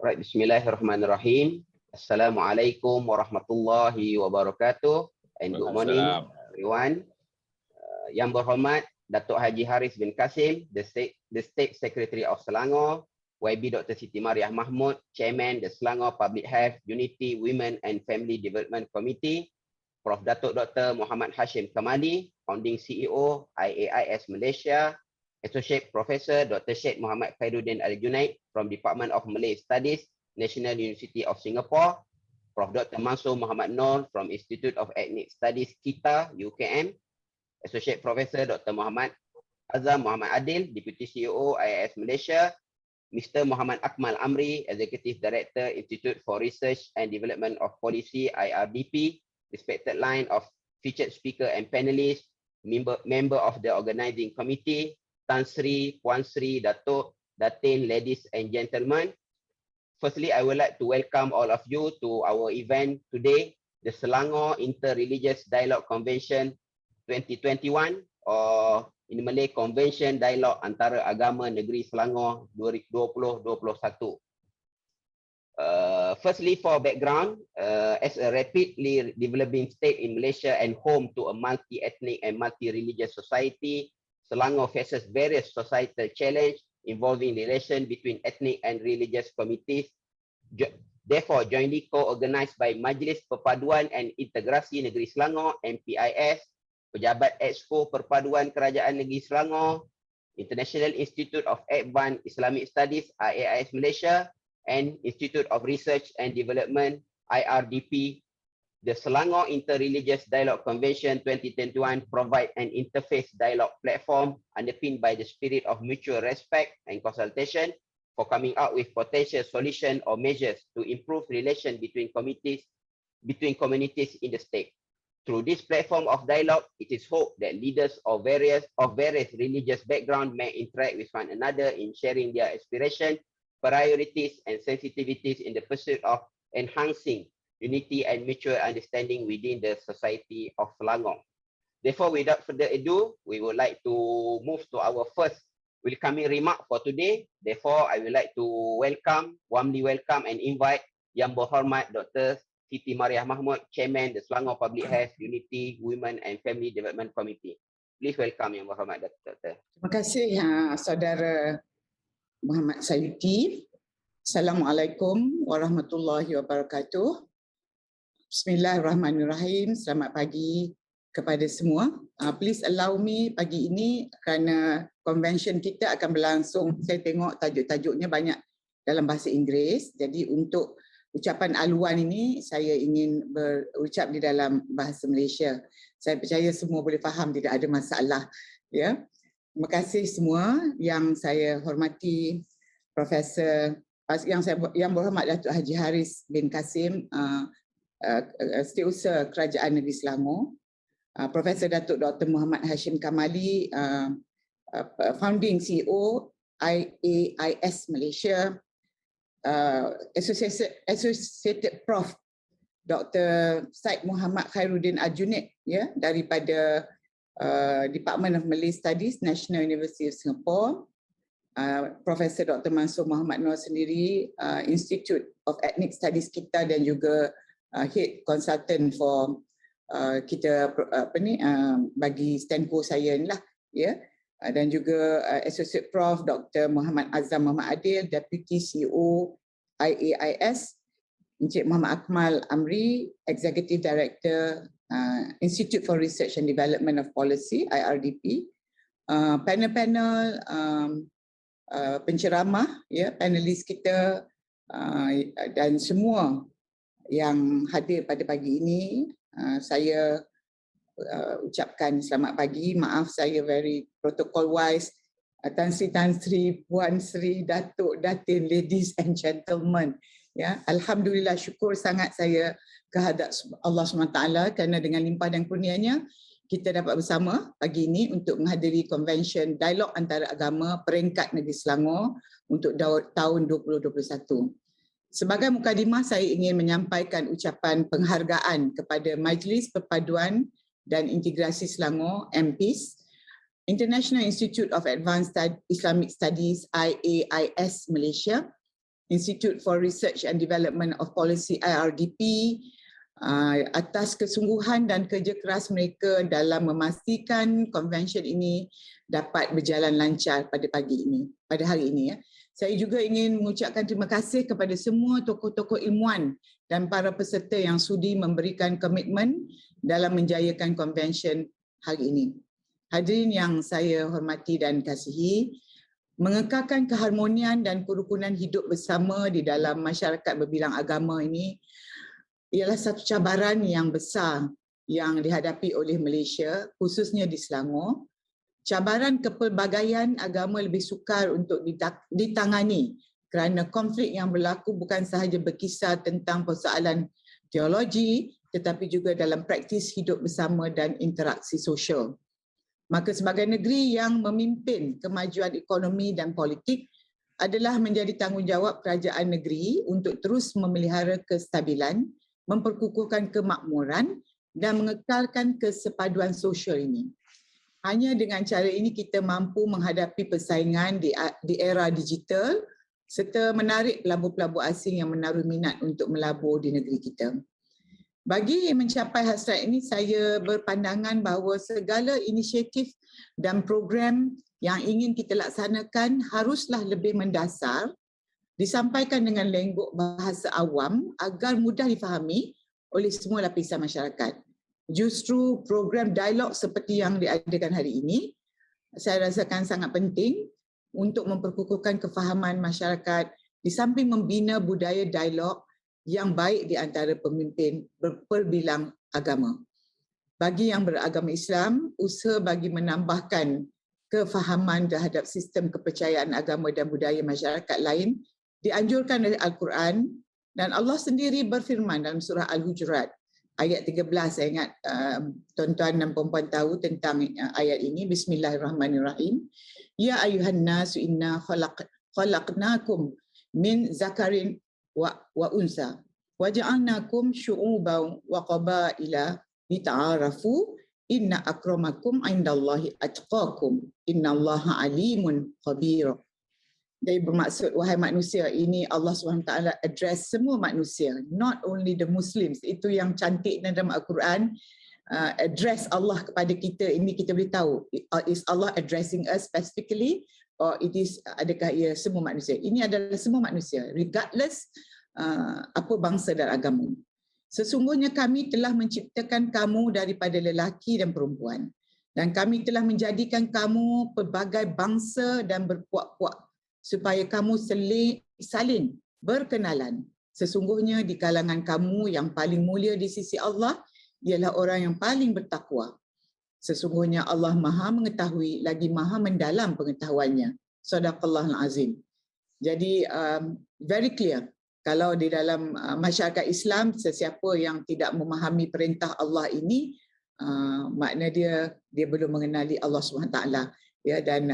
Right, bismillahirrahmanirrahim. Assalamualaikum warahmatullahi wabarakatuh. And good morning everyone. Yang berhormat Datuk Haji Haris bin Kasim, the State Secretary of Selangor, YB Dr. Siti Mariah Mahmud, Chairman the Selangor Public Health, Unity, Women and Family Development Committee, Prof. Datuk Dr. Muhammad Hashim Kamali, Founding CEO, IAIS Malaysia, Associate Professor Dr. Sheikh Muhammad Khairuddin Al-Junaid from Department of Malay Studies, National University of Singapore, Prof. Dr. Mansur Muhammad Noor from Institute of Ethnic Studies, KITA, UKM, Associate Professor Dr. Muhammad Azam Muhammad Adil, Deputy CEO, IAIS Malaysia, Mr. Muhammad Akmal Amri, Executive Director, Institute for Research and Development of Policy, IRDP, respected line of featured speaker and panelists, member of the organizing committee, Tan Sri, Puan Sri, Datuk, Datin, ladies and gentlemen. Firstly, I would like to welcome all of you to our event today, the Selangor Inter-Religious Dialogue Convention 2021, or in Malay, Convention Dialog Antara Agama Negeri Selangor 2021. Firstly, for background, as a rapidly developing state in Malaysia and home to a multi-ethnic and multi-religious society, Selangor faces various societal challenges involving relation between ethnic and religious communities. Therefore, jointly co-organized by Majlis Perpaduan and Integrasi Negeri Selangor (MPIS), Pejabat Exco Perpaduan Kerajaan Negeri Selangor, International Institute of Advanced Islamic Studies (IAIS Malaysia), and Institute of Research and Development (IRDP). The Selangor Inter-Religious Dialogue Convention 2021 provide an interfaith dialogue platform underpinned by the spirit of mutual respect and consultation for coming out with potential solutions or measures to improve relation between communities in the state. Through this platform of dialogue, it is hoped that leaders of various religious backgrounds may interact with one another in sharing their aspirations, priorities, and sensitivities in the pursuit of enhancing unity and mutual understanding within the society of Selangor. Therefore, without further ado, we would like to move to our first welcoming remark for today. Therefore, I would like to warmly welcome and invite Yang Berhormat Dr. Siti Mariah Mahmud, Chairman the Selangor Public Health, Unity, Women and Family Development Committee. Please welcome Yang Berhormat Dr. Terima kasih Saudara Muhammad Sayuti. Assalamualaikum warahmatullahi wabarakatuh. Bismillahirrahmanirrahim. Selamat pagi kepada semua. Please allow me pagi ini kerana convention kita akan berlangsung. Saya tengok tajuk-tajuknya banyak dalam bahasa Inggeris. Jadi untuk ucapan aluan ini saya ingin berucap di dalam bahasa Malaysia. Saya percaya semua boleh faham, tidak ada masalah. Ya. Terima kasih semua yang saya hormati Profesor yang berhormat Datuk Haji Haris bin Kasim, Setiausaha Kerajaan Negeri Selangor, Profesor Datuk Dr. Muhammad Hashim Kamali, Founding CEO IAIS Malaysia, Associated Prof. Dr. Syed Muhammad Khairuddin Al-Junaid, ya, daripada Department of Malay Studies, National University of Singapore, Profesor Dr. Mansur Muhammad Noor sendiri, Institute of Ethnic Studies kita, dan juga Head Consultant for kita bagi Stanco saya ni lah, ya, dan juga Associate Prof. Dr. Muhammad Azam Muhammad Adil, Deputy CEO IAIS, Encik Muhammad Akmal Amri, Executive Director Institute for Research and Development of Policy IRDP, panel-panel penceramah, ya, panelis kita, dan semua yang hadir pada pagi ini. Saya ucapkan selamat pagi. Maaf saya very protocol wise. Tan Sri, Puan Sri, Datuk, Datin, ladies and gentlemen. Ya, alhamdulillah, syukur sangat saya kehadap Allah SWT kerana dengan limpah dan kurnianya kita dapat bersama pagi ini untuk menghadiri Convention Dialog Antara Agama Peringkat Negeri Selangor untuk tahun 2021. Sebagai mukadimah, saya ingin menyampaikan ucapan penghargaan kepada Majlis Perpaduan dan Integrasi Selangor (MPIS), International Institute of Advanced Islamic Studies (IAIS) Malaysia, Institute for Research and Development of Policy IRDP atas kesungguhan dan kerja keras mereka dalam memastikan convention ini dapat berjalan lancar pada hari ini. Saya juga ingin mengucapkan terima kasih kepada semua tokoh-tokoh ilmuwan dan para peserta yang sudi memberikan komitmen dalam menjayakan convention hari ini. Hadirin yang saya hormati dan kasihi, mengekalkan keharmonian dan kerukunan hidup bersama di dalam masyarakat berbilang agama ini ialah satu cabaran yang besar yang dihadapi oleh Malaysia, khususnya di Selangor. Cabaran kepelbagaian agama lebih sukar untuk ditangani kerana konflik yang berlaku bukan sahaja berkisar tentang persoalan teologi tetapi juga dalam praktis hidup bersama dan interaksi sosial. Maka sebagai negeri yang memimpin kemajuan ekonomi dan politik adalah menjadi tanggungjawab kerajaan negeri untuk terus memelihara kestabilan, memperkukuhkan kemakmuran dan mengekalkan kesepaduan sosial ini. Hanya dengan cara ini kita mampu menghadapi persaingan di era digital serta menarik pelabur-pelabur asing yang menaruh minat untuk melabur di negeri kita. Bagi mencapai hasrat ini, saya berpandangan bahawa segala inisiatif dan program yang ingin kita laksanakan haruslah lebih mendasar, disampaikan dengan lenggok bahasa awam agar mudah difahami oleh semua lapisan masyarakat. Justru program dialog seperti yang diadakan hari ini, saya rasakan sangat penting untuk memperkukuhkan kefahaman masyarakat di samping membina budaya dialog yang baik di antara pemimpin berperbilang agama. Bagi yang beragama Islam, usaha bagi menambahkan kefahaman terhadap sistem kepercayaan agama dan budaya masyarakat lain dianjurkan oleh Al-Quran, dan Allah sendiri berfirman dalam surah Al-Hujurat ayat 13, saya ingat tuan-tuan dan puan-puan tahu tentang ayat ini. Bismillahirrahmanirrahim. Ya ayuhan nasu inna khalaqnakum min zakarin wa unsa wa ja'alnakum syu'uban wa qabaila lita'arafu inna akramakum indallahi atqakum innallaha alimun khabir. Jadi bermaksud, wahai manusia, ini Allah SWT address semua manusia, not only the Muslims. Itu yang cantik dalam Al-Quran, address Allah kepada kita, ini kita boleh tahu, is Allah addressing us specifically or it is, adakah ia semua manusia? Ini adalah semua manusia, regardless apa bangsa dan agama. Sesungguhnya kami telah menciptakan kamu daripada lelaki dan perempuan, dan kami telah menjadikan kamu pelbagai bangsa dan berpuak-puak supaya kamu saling berkenalan. Sesungguhnya di kalangan kamu yang paling mulia di sisi Allah ialah orang yang paling bertakwa. Sesungguhnya Allah Maha mengetahui lagi Maha mendalam pengetahuannya. Shadaqallahul azim. Jadi very clear, kalau di dalam masyarakat Islam, sesiapa yang tidak memahami perintah Allah ini, makna dia belum mengenali Allah SWT. Ya, dan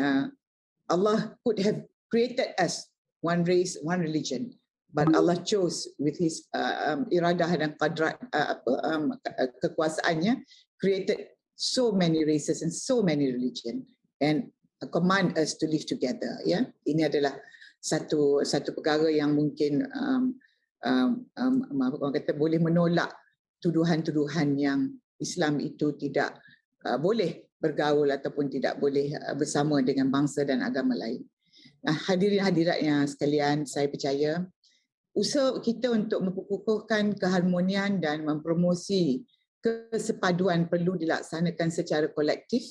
Allah could have created us one race, one religion, but Allah chose with His iradah dan qadrat kekuasaannya, created so many races and so many religion, and command us to live together. Ya, ini adalah satu perkara yang mungkin orang kata boleh menolak tuduhan-tuduhan yang Islam itu tidak boleh bergaul ataupun tidak boleh bersama dengan bangsa dan agama lain. Hadirin hadirat yang sekalian, saya percaya usaha kita untuk memperkukuhkan keharmonian dan mempromosi kesepaduan perlu dilaksanakan secara kolektif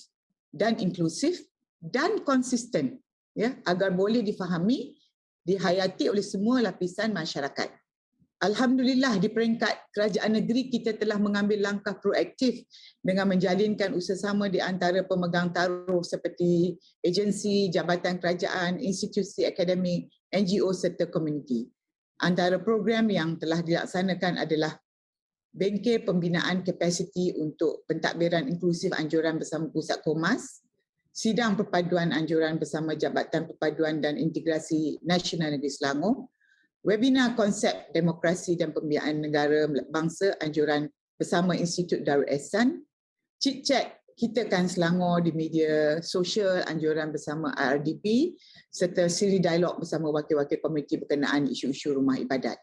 dan inklusif dan konsisten, ya, agar boleh difahami, dihayati oleh semua lapisan masyarakat. Alhamdulillah, di peringkat kerajaan negeri kita telah mengambil langkah proaktif dengan menjalinkan usaha-sama di antara pemegang taruh seperti agensi, jabatan kerajaan, institusi akademik, NGO serta komuniti. Antara program yang telah dilaksanakan adalah bengkel pembinaan kapasiti untuk pentadbiran inklusif anjuran bersama Pusat Komas, sidang perpaduan anjuran bersama Jabatan Perpaduan dan Integrasi Nasional Negeri Selangor, webinar konsep demokrasi dan pembiayaan negara bangsa anjuran bersama Institut Darul Ihsan, chit-chat kita kan Selangor di media sosial, anjuran bersama IRDP serta siri dialog bersama wakil-wakil komuniti berkenaan isu-isu rumah ibadat.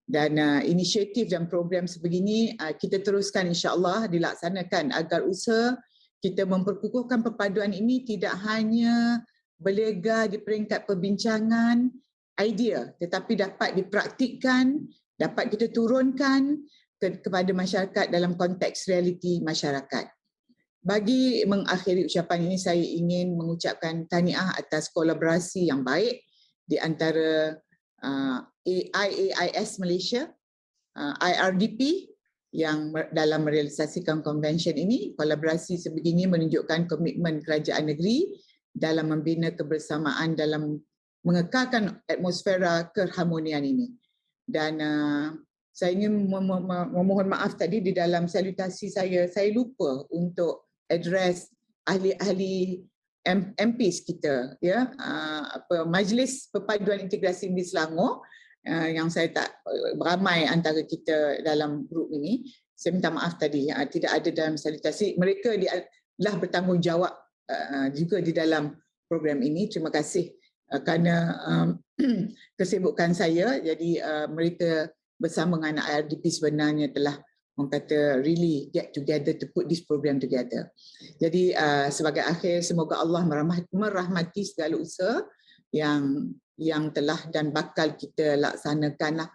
Dan inisiatif dan program sebegini kita teruskan insya-Allah dilaksanakan agar usaha kita memperkukuhkan perpaduan ini tidak hanya berlega di peringkat perbincangan idea tetapi dapat dipraktikkan, dapat kita turunkan kepada masyarakat dalam konteks realiti masyarakat. Bagi mengakhiri ucapan ini, saya ingin mengucapkan tahniah atas kolaborasi yang baik di antara IAIS Malaysia, IRDP yang dalam merealisasikan konvensyen ini. Kolaborasi sebegini menunjukkan komitmen kerajaan negeri dalam membina kebersamaan dalam mengekalkan atmosfera keharmonian ini. Dan saya ingin memohon maaf tadi di dalam salutasi saya lupa untuk address ahli-ahli MPs kita, ya, Majlis Perpaduan Integrasi di Selangor, yang saya tak beramai antara kita dalam grup ini. Saya minta maaf tadi tidak ada dalam salutasi. Mereka telah bertanggungjawab juga di dalam program ini. Terima kasih kerana kesibukan saya. Jadi mereka bersama dengan IRDP sebenarnya telah orang kata really get together to put this program together. Jadi sebagai akhir, semoga Allah merahmati segala usaha yang telah dan bakal kita laksanakan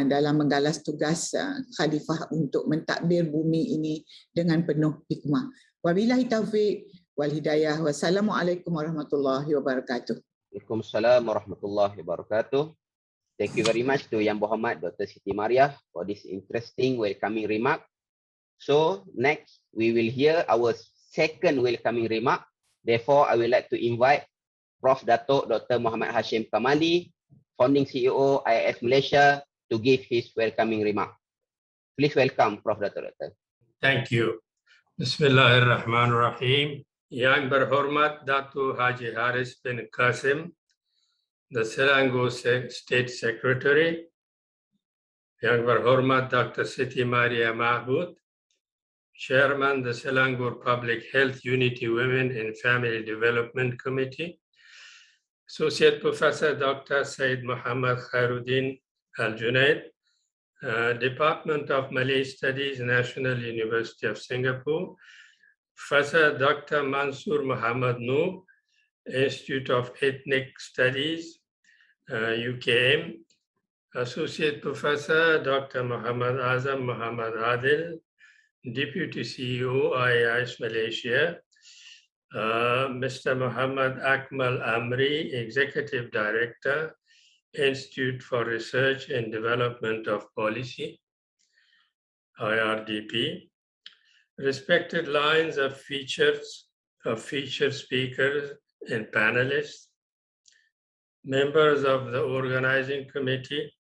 dalam menggalas tugas khalifah untuk mentadbir bumi ini dengan penuh hikmah. Wabillahi taufiq wal hidayah. Wassalamualaikum warahmatullahi wabarakatuh. Waalaikumsalam warahmatullahi wabarakatuh. Thank you very much to Yang Berhormat Dr. Siti Mariah for this interesting welcoming remark. So next we will hear our second welcoming remark. Therefore, I would like to invite Prof. Datuk Dr. Muhammad Hashim Kamali, founding CEO IAS Malaysia, to give his welcoming remark. Please welcome Prof. Dr. Thank you. Bismillahirrahmanirrahim. Yang Berhormat Datuk Haji Haris bin Qasim, the Selangor State Secretary, Yang Berhormat Dr. Siti Maria Mahmud, Chairman the Selangor Public Health Unity Women in Family Development Committee, Associate Professor Dr. Said Muhammad Khairuddin Al-Junaid, Department of Malay Studies, National University of Singapore, Professor Dr. Mansur Muhammad Noor, Institute of Ethnic Studies, UKM, Associate Professor Dr. Muhammad Azam Muhammad Adil, Deputy CEO IAIS Malaysia, Mr. Muhammad Akmal Amri, Executive Director, Institute for Research and Development of Policy, IRDP, respected lines of featured speakers and panelists, members of the organizing committee,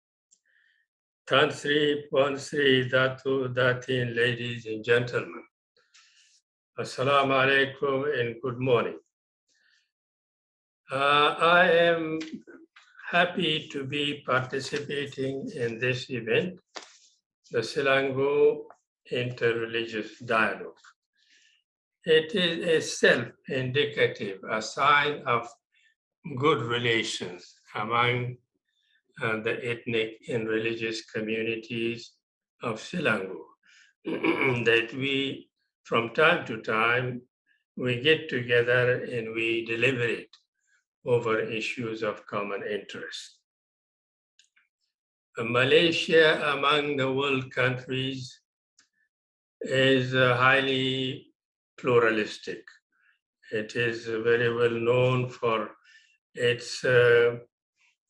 Tan Sri, Puan Sri, Datu, Datin, ladies and gentlemen. Assalamu alaikum and good morning. I am happy to be participating in this event, the Selangor Interreligious Dialogue. It is a self-indicative, a sign of good relations among the ethnic and religious communities of Selangor, that we, from time to time, we get together and we deliberate over issues of common interest. Malaysia, among the world countries, is highly pluralistic. It is very well known for its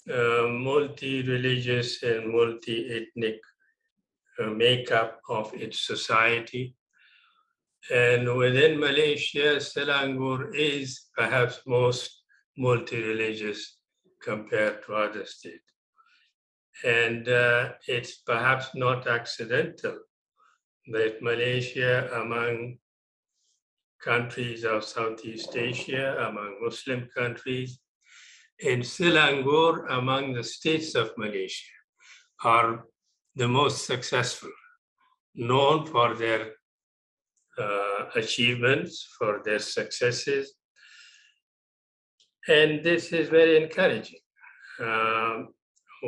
multi-religious and multi-ethnic makeup of its society. And within Malaysia, Selangor is perhaps most multi-religious compared to other states. And it's perhaps not accidental that Malaysia, among countries of Southeast Asia, among Muslim countries, and Selangor, among the states of Malaysia, are the most successful, known for their achievements, for their successes. And this is very encouraging.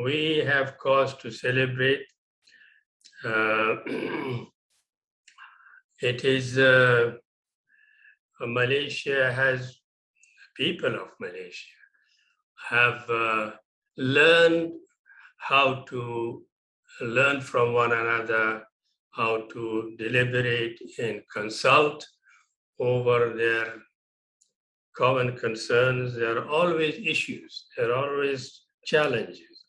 We have cause to celebrate. It is Malaysia has, people of Malaysia have learned how to learn from one another, how to deliberate and consult over their common concerns. There are always issues, there are always challenges,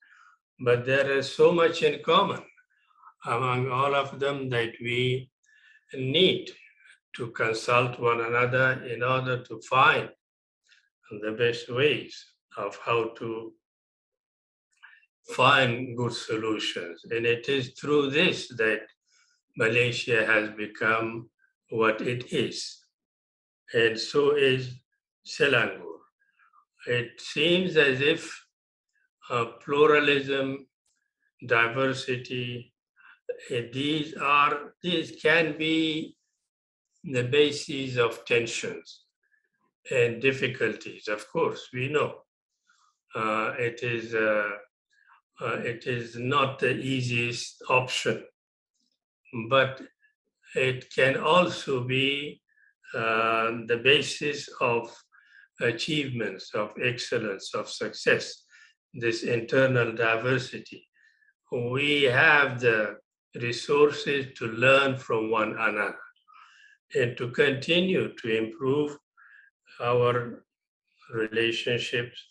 but there is so much in common among all of them that we need to consult one another in order to find the best ways of how to find good solutions. And it is through this that Malaysia has become what it is. And so is Selangor. It seems as if pluralism, diversity, these can be the basis of tensions and difficulties. Of course, we know it is not the easiest option, but it can also be the basis of achievements, of excellence, of success, this internal diversity. We have the resources to learn from one another and to continue to improve our relationships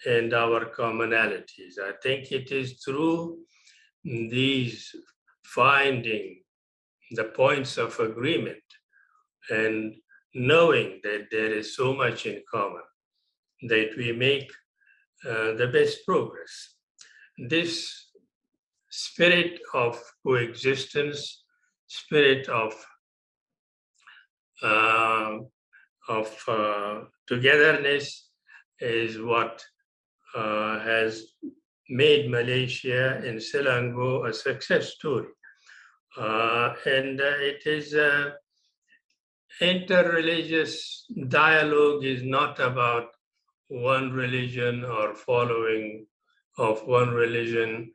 and our commonalities. I think it is through these finding the points of agreement and knowing that there is so much in common that we make the best progress. This spirit of coexistence, spirit of togetherness is what has made Malaysia and Selangor a success story. And it is interreligious dialogue is not about one religion or following of one religion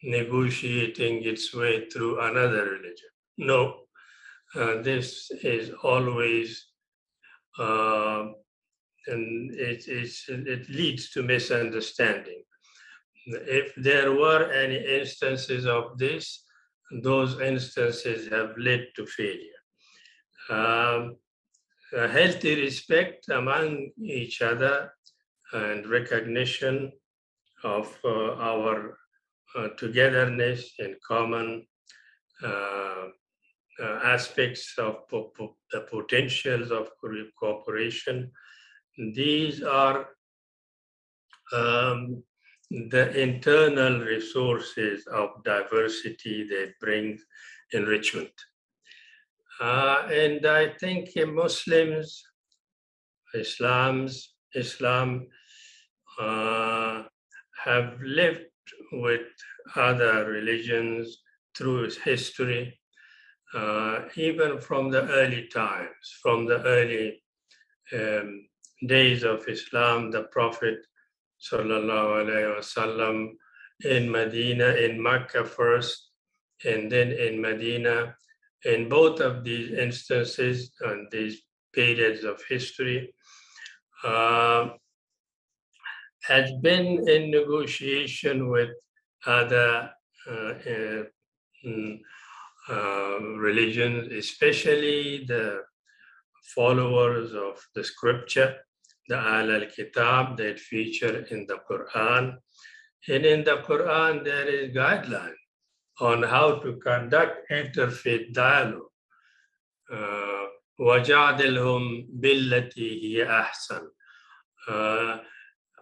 negotiating its way through another religion. No, this is always, and it leads to misunderstanding. If there were any instances of this, those instances have led to failure. A healthy respect among each other and recognition of our togetherness and common aspects of the potentials of cooperation. These are the internal resources of diversity that brings enrichment. And I think Muslims, Islam have lived with other religions through history, even from the early times, from the early days of Islam. The Prophet sallallahu alaihi wasallam in Medina, in Mecca first, and then in Medina. In both of these instances and these periods of history, has been in negotiation with other religions, especially the followers of the scripture, the Ahl al-Kitab that feature in the Quran. And in the Quran, there is guideline on how to conduct interfaith dialogue. وَجَعْدِلْهُمْ بِالَّتِي هِيَ أَحْسَنُ.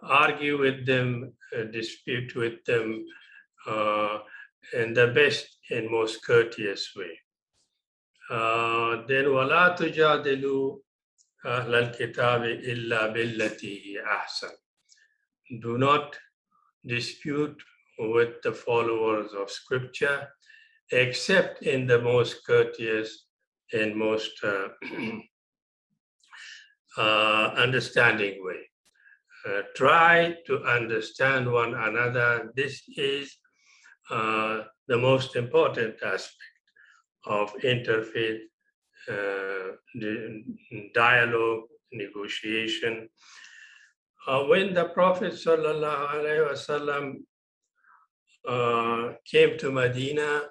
Argue with them, dispute with them in the best and most courteous way. Then وَلَا تُجَادِلُوا أَهْلَ الْكِتَابِ إِلَّا بِالَّتِي هِيَ أَحْسَنُ. Do not dispute with the followers of scripture except in the most courteous in most understanding way. Try to understand one another. This is the most important aspect of interfaith dialogue, negotiation. When the Prophet ﷺ came to Medina,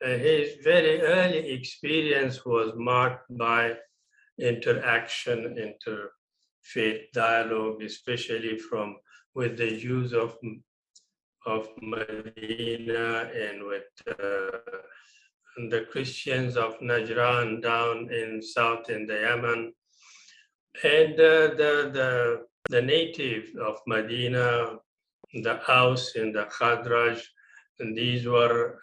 his very early experience was marked by interaction, interfaith dialogue, especially with the Jews of Medina and with the Christians of Najran down in south in the Yemen, and the natives of Medina, the Aus and the Khadraj, and these were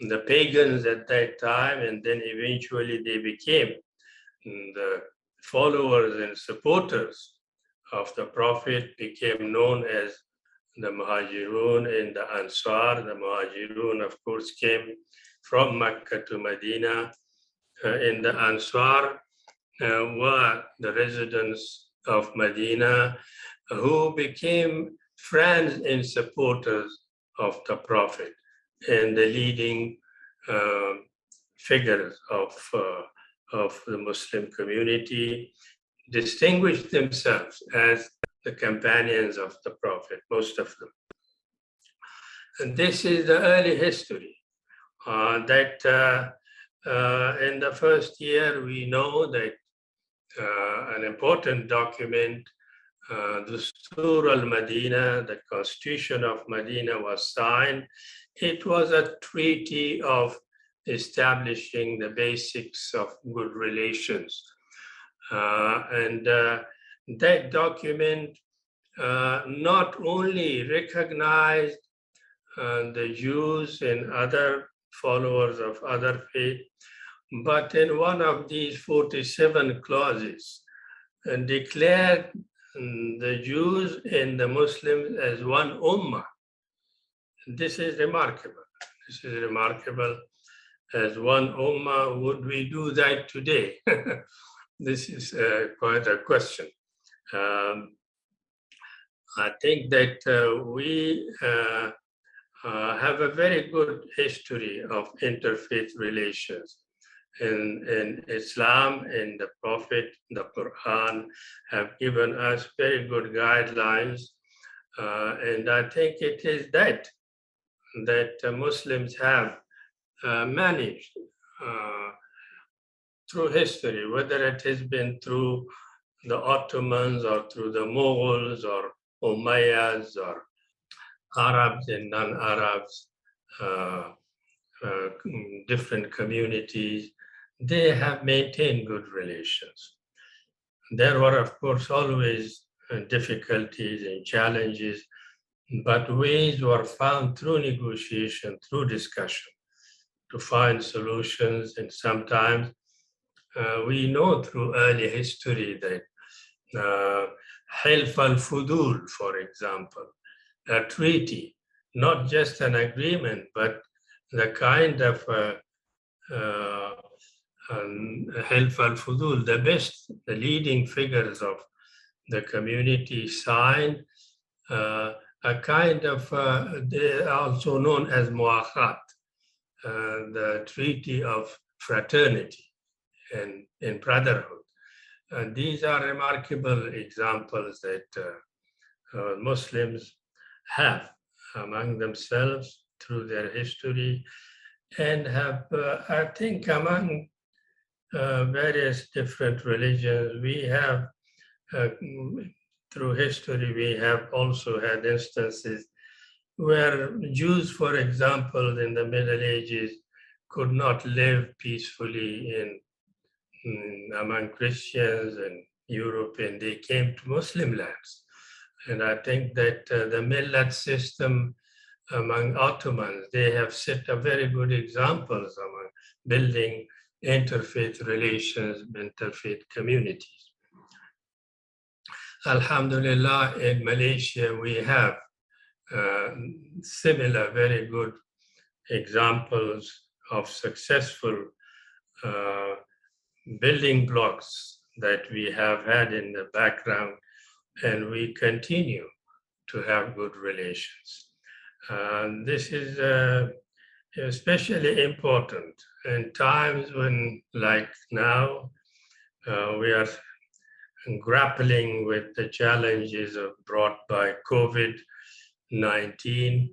the pagans at that time, and then eventually they became the followers and supporters of the Prophet, became known as the Muhajirun and the Ansar. The Muhajirun, of course, came from Mecca to Medina, and the Ansar were the residents of Medina who became friends and supporters of the Prophet and the leading figures of the Muslim community, distinguished themselves as the companions of the Prophet, most of them. And this is the early history that in the first year we know that an important document, the Dastur al-Madina, the Constitution of Medina, was signed. It was a treaty of establishing the basics of good relations. And that document not only recognized the Jews and other followers of other faith, but in one of these 47 clauses declared the Jews and the Muslims as one ummah. This is remarkable. This is remarkable. As one ummah, would we do that today? This is quite a question. I think that we have a very good history of interfaith relations. In Islam and the Prophet, the Quran have given us very good guidelines. And I think it is that Muslims have managed through history, whether it has been through the Ottomans or through the Mughals or Umayyads or Arabs and non-Arabs, different communities, they have maintained good relations. There were, of course, always difficulties and challenges, but ways were found through negotiation, through discussion, to find solutions. And sometimes we know through early history that Hilf al-Fudul, for example, a treaty, not just an agreement, but the kind of Hilf al-Fudul, the leading figures of the community signed a kind of, they are also known as Muakhat, the treaty of fraternity and brotherhood. And these are remarkable examples that Muslims have among themselves through their history, and have, I think, among various different religions. We have, through history, we have also had instances where Jews, for example, in the Middle Ages, could not live peacefully among Christians in Europe, and they came to Muslim lands. And I think that the Millat system among Ottomans, they have set a very good examples among building interfaith relations, interfaith communities. Alhamdulillah, in Malaysia, we have similar very good examples of successful building blocks that we have had in the background, and we continue to have good relations. This is especially important in times when, like now, we are grappling with the challenges brought by COVID-19,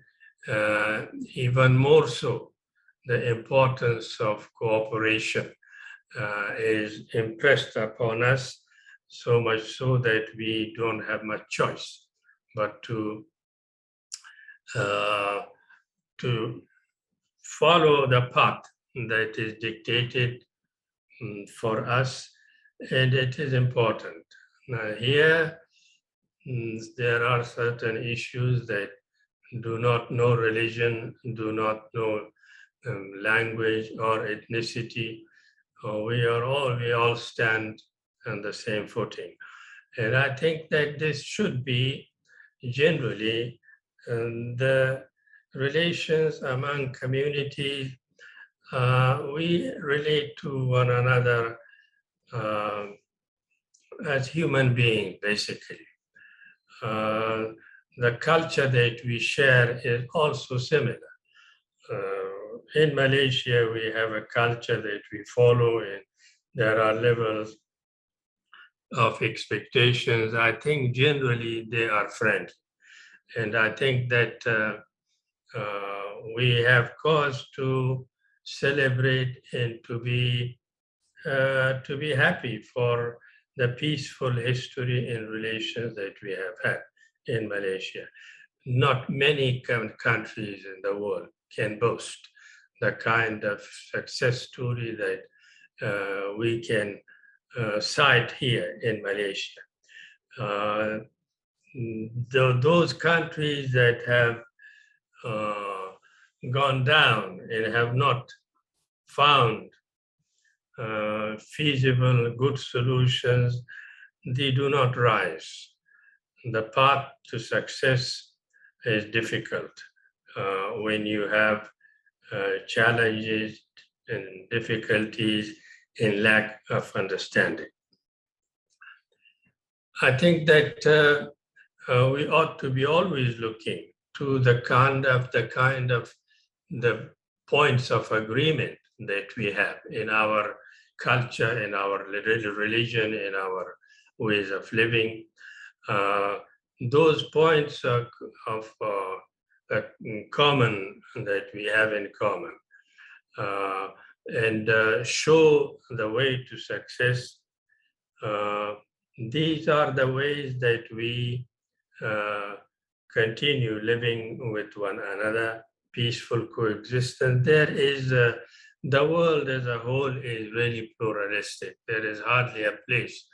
even more so. The importance of cooperation is impressed upon us, so much so that we don't have much choice but to follow the path that is dictated for us, and it is important. Now here, there are certain issues that do not know religion, do not know language or ethnicity. We all stand on the same footing. And I think that this should be generally the relations among communities. We relate to one another as human beings, basically. The culture that we share is also similar. In Malaysia, we have a culture that we follow, and there are levels of expectations. I think generally they are friendly. And I think that we have cause to celebrate and to be happy for the peaceful history and relations that we have had in Malaysia. Not many countries in the world can boast the kind of success story that we can cite here in Malaysia. Those countries that have gone down and have not found feasible, good solutions, they do not rise. The path to success is difficult when you have challenges and difficulties and lack of understanding. I think that we ought to be always looking to the kind of the points of agreement that we have in our culture, in our religion, in our ways of living. Those points of common that we have in common, and show the way to success. These are the ways that we continue living with one another, peaceful coexistence. There is the world as a whole is really pluralistic. There is hardly a place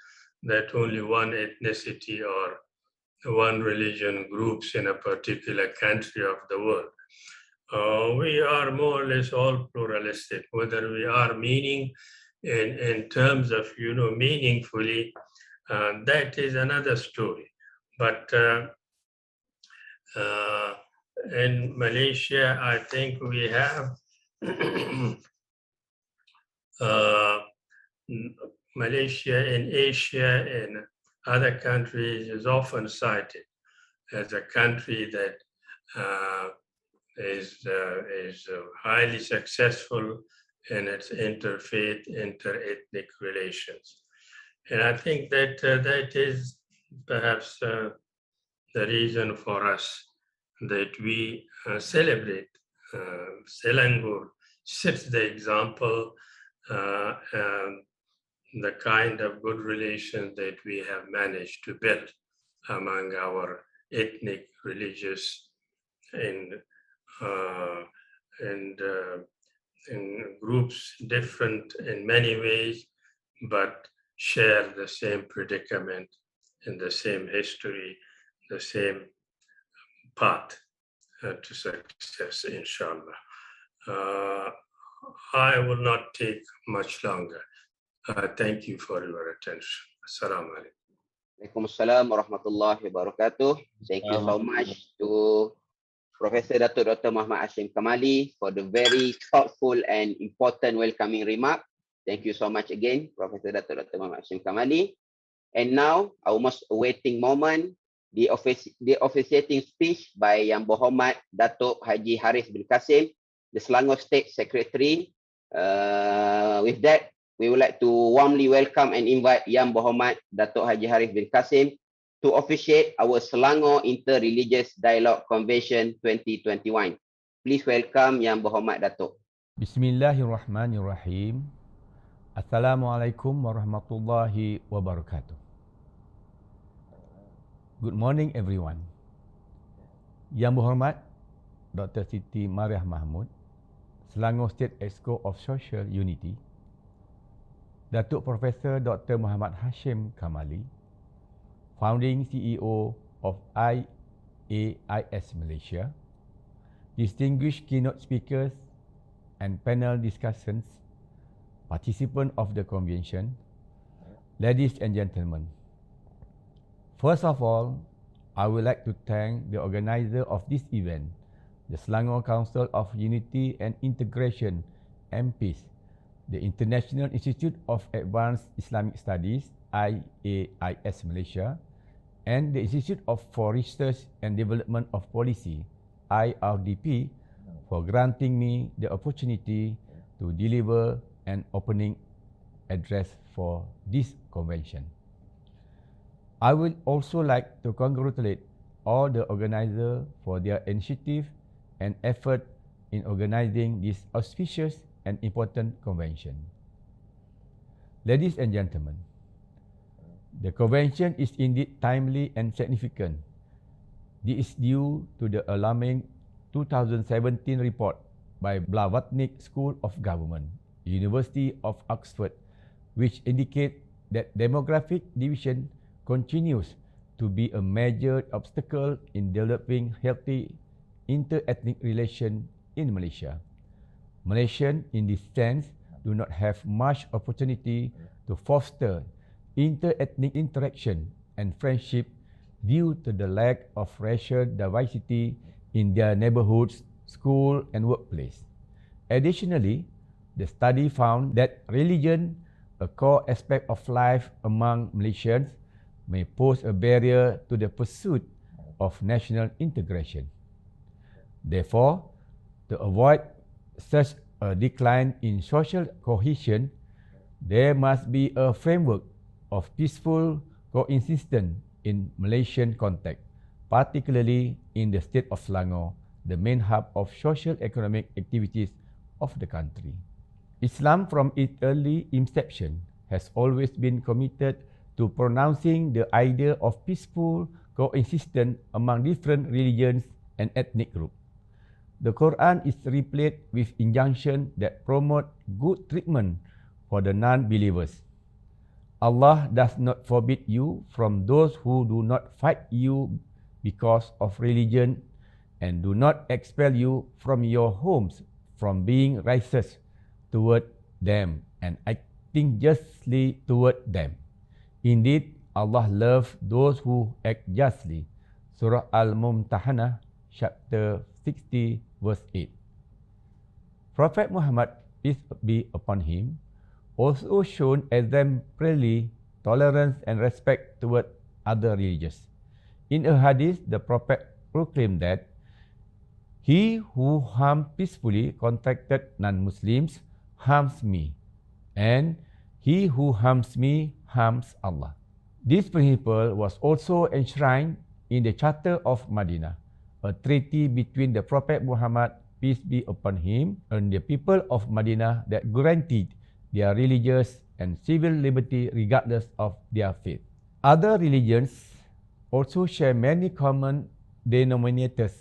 that only one ethnicity or one religion groups in a particular country of the world. We are more or less all pluralistic. Whether we are meaning in terms of, meaningfully, that is another story. But in Malaysia, I think we have Malaysia in Asia and other countries is often cited as a country that is highly successful in its interfaith, interethnic relations. And I think that that is perhaps the reason for us that we celebrate. Selangor sets the example, the kind of good relations that we have managed to build among our ethnic, religious, and groups different in many ways, but share the same predicament and the same history, the same path to success, inshallah. I will not take much longer. Thank you for your attention. Assalamu alaikum. Waalaikumsalam warahmatullahi wabarakatuh. Thank you so much to Professor Dr. Muhammad Hashim Kamali for the very thoughtful and important welcoming remark. Thank you so much again, Professor Dr. Muhammad Hashim Kamali. And now, our most awaiting moment, the officiating speech by Yang Berhormat Datuk Haji Haris bin Kasim, the Selangor State Secretary. With that, we would like to warmly welcome and invite Yang Berhormat Datuk Haji Haris bin Kasim to officiate our Selangor Inter-Religious Dialogue Convention 2021. Please welcome Yang Berhormat Datuk. Bismillahirrahmanirrahim. Assalamualaikum warahmatullahi wabarakatuh. Good morning everyone. Yang Berhormat Dr. Siti Mariah Mahmud, Selangor State Exco of Social Unity, Datuk Professor Dr. Muhammad Hashim Kamali, Founding CEO of IAIS Malaysia, distinguished keynote speakers and panel discussions, participants of the convention, ladies and gentlemen. First of all, I would like to thank the organizer of this event, the Selangor Council of Unity and Integration, MPIS, the International Institute of Advanced Islamic Studies, IAIS Malaysia, and the Institute for Research and Development of Policy, IRDP, for granting me the opportunity to deliver an opening address for this convention. I would also like to congratulate all the organizers for their initiative and effort in organizing this auspicious and important convention. Ladies and gentlemen, the convention is indeed timely and significant. This is due to the alarming 2017 report by Blavatnik School of Government, University of Oxford, which indicate that demographic division continues to be a major obstacle in developing healthy inter-ethnic relations in Malaysia. Malaysians, in this sense, do not have much opportunity to foster inter-ethnic interaction and friendship due to the lack of racial diversity in their neighborhoods, school, and workplace. Additionally, the study found that religion, a core aspect of life among Malaysians, may pose a barrier to the pursuit of national integration. Therefore, to avoid such a decline in social cohesion, there must be a framework of peaceful coexistence in Malaysian context, particularly in the state of Selangor, the main hub of social-economic activities of the country. Islam, from its early inception, has always been committed to pronouncing the idea of peaceful coexistence among different religions and ethnic groups. The Quran is replete with injunctions that promote good treatment for the non-believers. Allah does not forbid you from those who do not fight you because of religion and do not expel you from your homes from being righteous toward them and acting justly toward them. Indeed, Allah loves those who act justly. Surah Al-Mumtahanah, chapter 60, verse 8. Prophet Muhammad, peace be upon him, also shown exemplary tolerance and respect toward other religions. In a hadith, the Prophet proclaimed that he who harms peacefully contracted non-Muslims harms me, and he who harms me harms Allah. This principle was also enshrined in the Charter of Medina, a treaty between the Prophet Muhammad, peace be upon him, and the people of Medina that guaranteed their religious and civil liberty regardless of their faith. Other religions also share many common denominators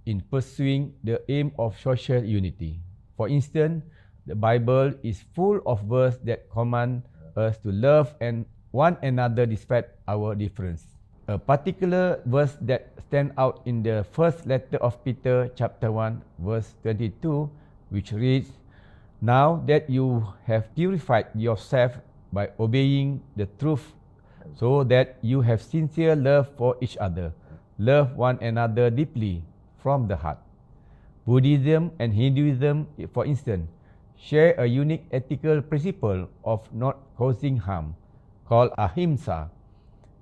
in pursuing the aim of social unity. For instance, the Bible is full of verses that command us to love one another despite our difference. A particular verse that stands out in the first letter of Peter, chapter 1, verse 22, which reads, "Now that you have purified yourself by obeying the truth, so that you have sincere love for each other, love one another deeply from the heart." Buddhism and Hinduism, for instance, share a unique ethical principle of not causing harm, called ahimsa,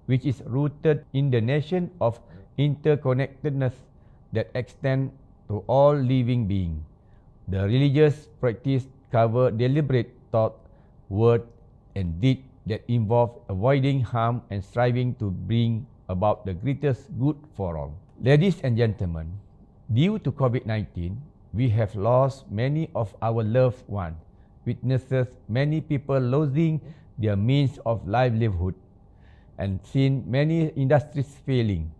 which is rooted in the notion of interconnectedness that extends to all living beings. The religious practice cover deliberate thought, word, and deed that involve avoiding harm and striving to bring about the greatest good for all. Ladies and gentlemen, due to COVID-19, we have lost many of our loved ones, witnesses many people losing their means of livelihood, and seen many industries failing.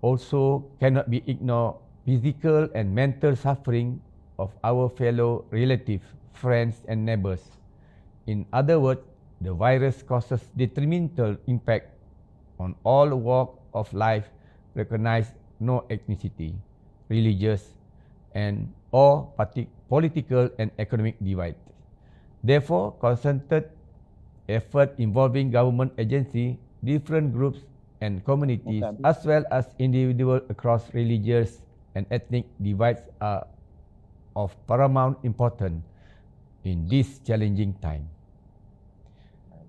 Also cannot be ignored physical and mental suffering of our fellow relatives, friends, and neighbors. In other words, the virus causes detrimental impact on all walks of life, recognize no ethnicity, religious, and or political and economic divide. Therefore, concerted effort involving government agencies, different groups and communities, as well as individuals across religious and ethnic divides are of paramount importance in this challenging time.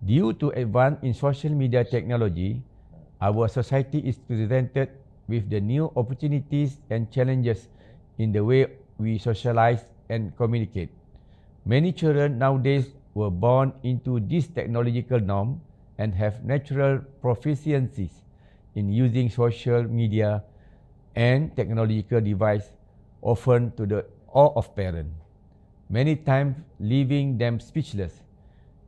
Due to advance in social media technology, our society is presented with the new opportunities and challenges in the way we socialize and communicate. Many children nowadays were born into this technological norm and have natural proficiencies in using social media and technological devices, often to the awe of parents, many times leaving them speechless.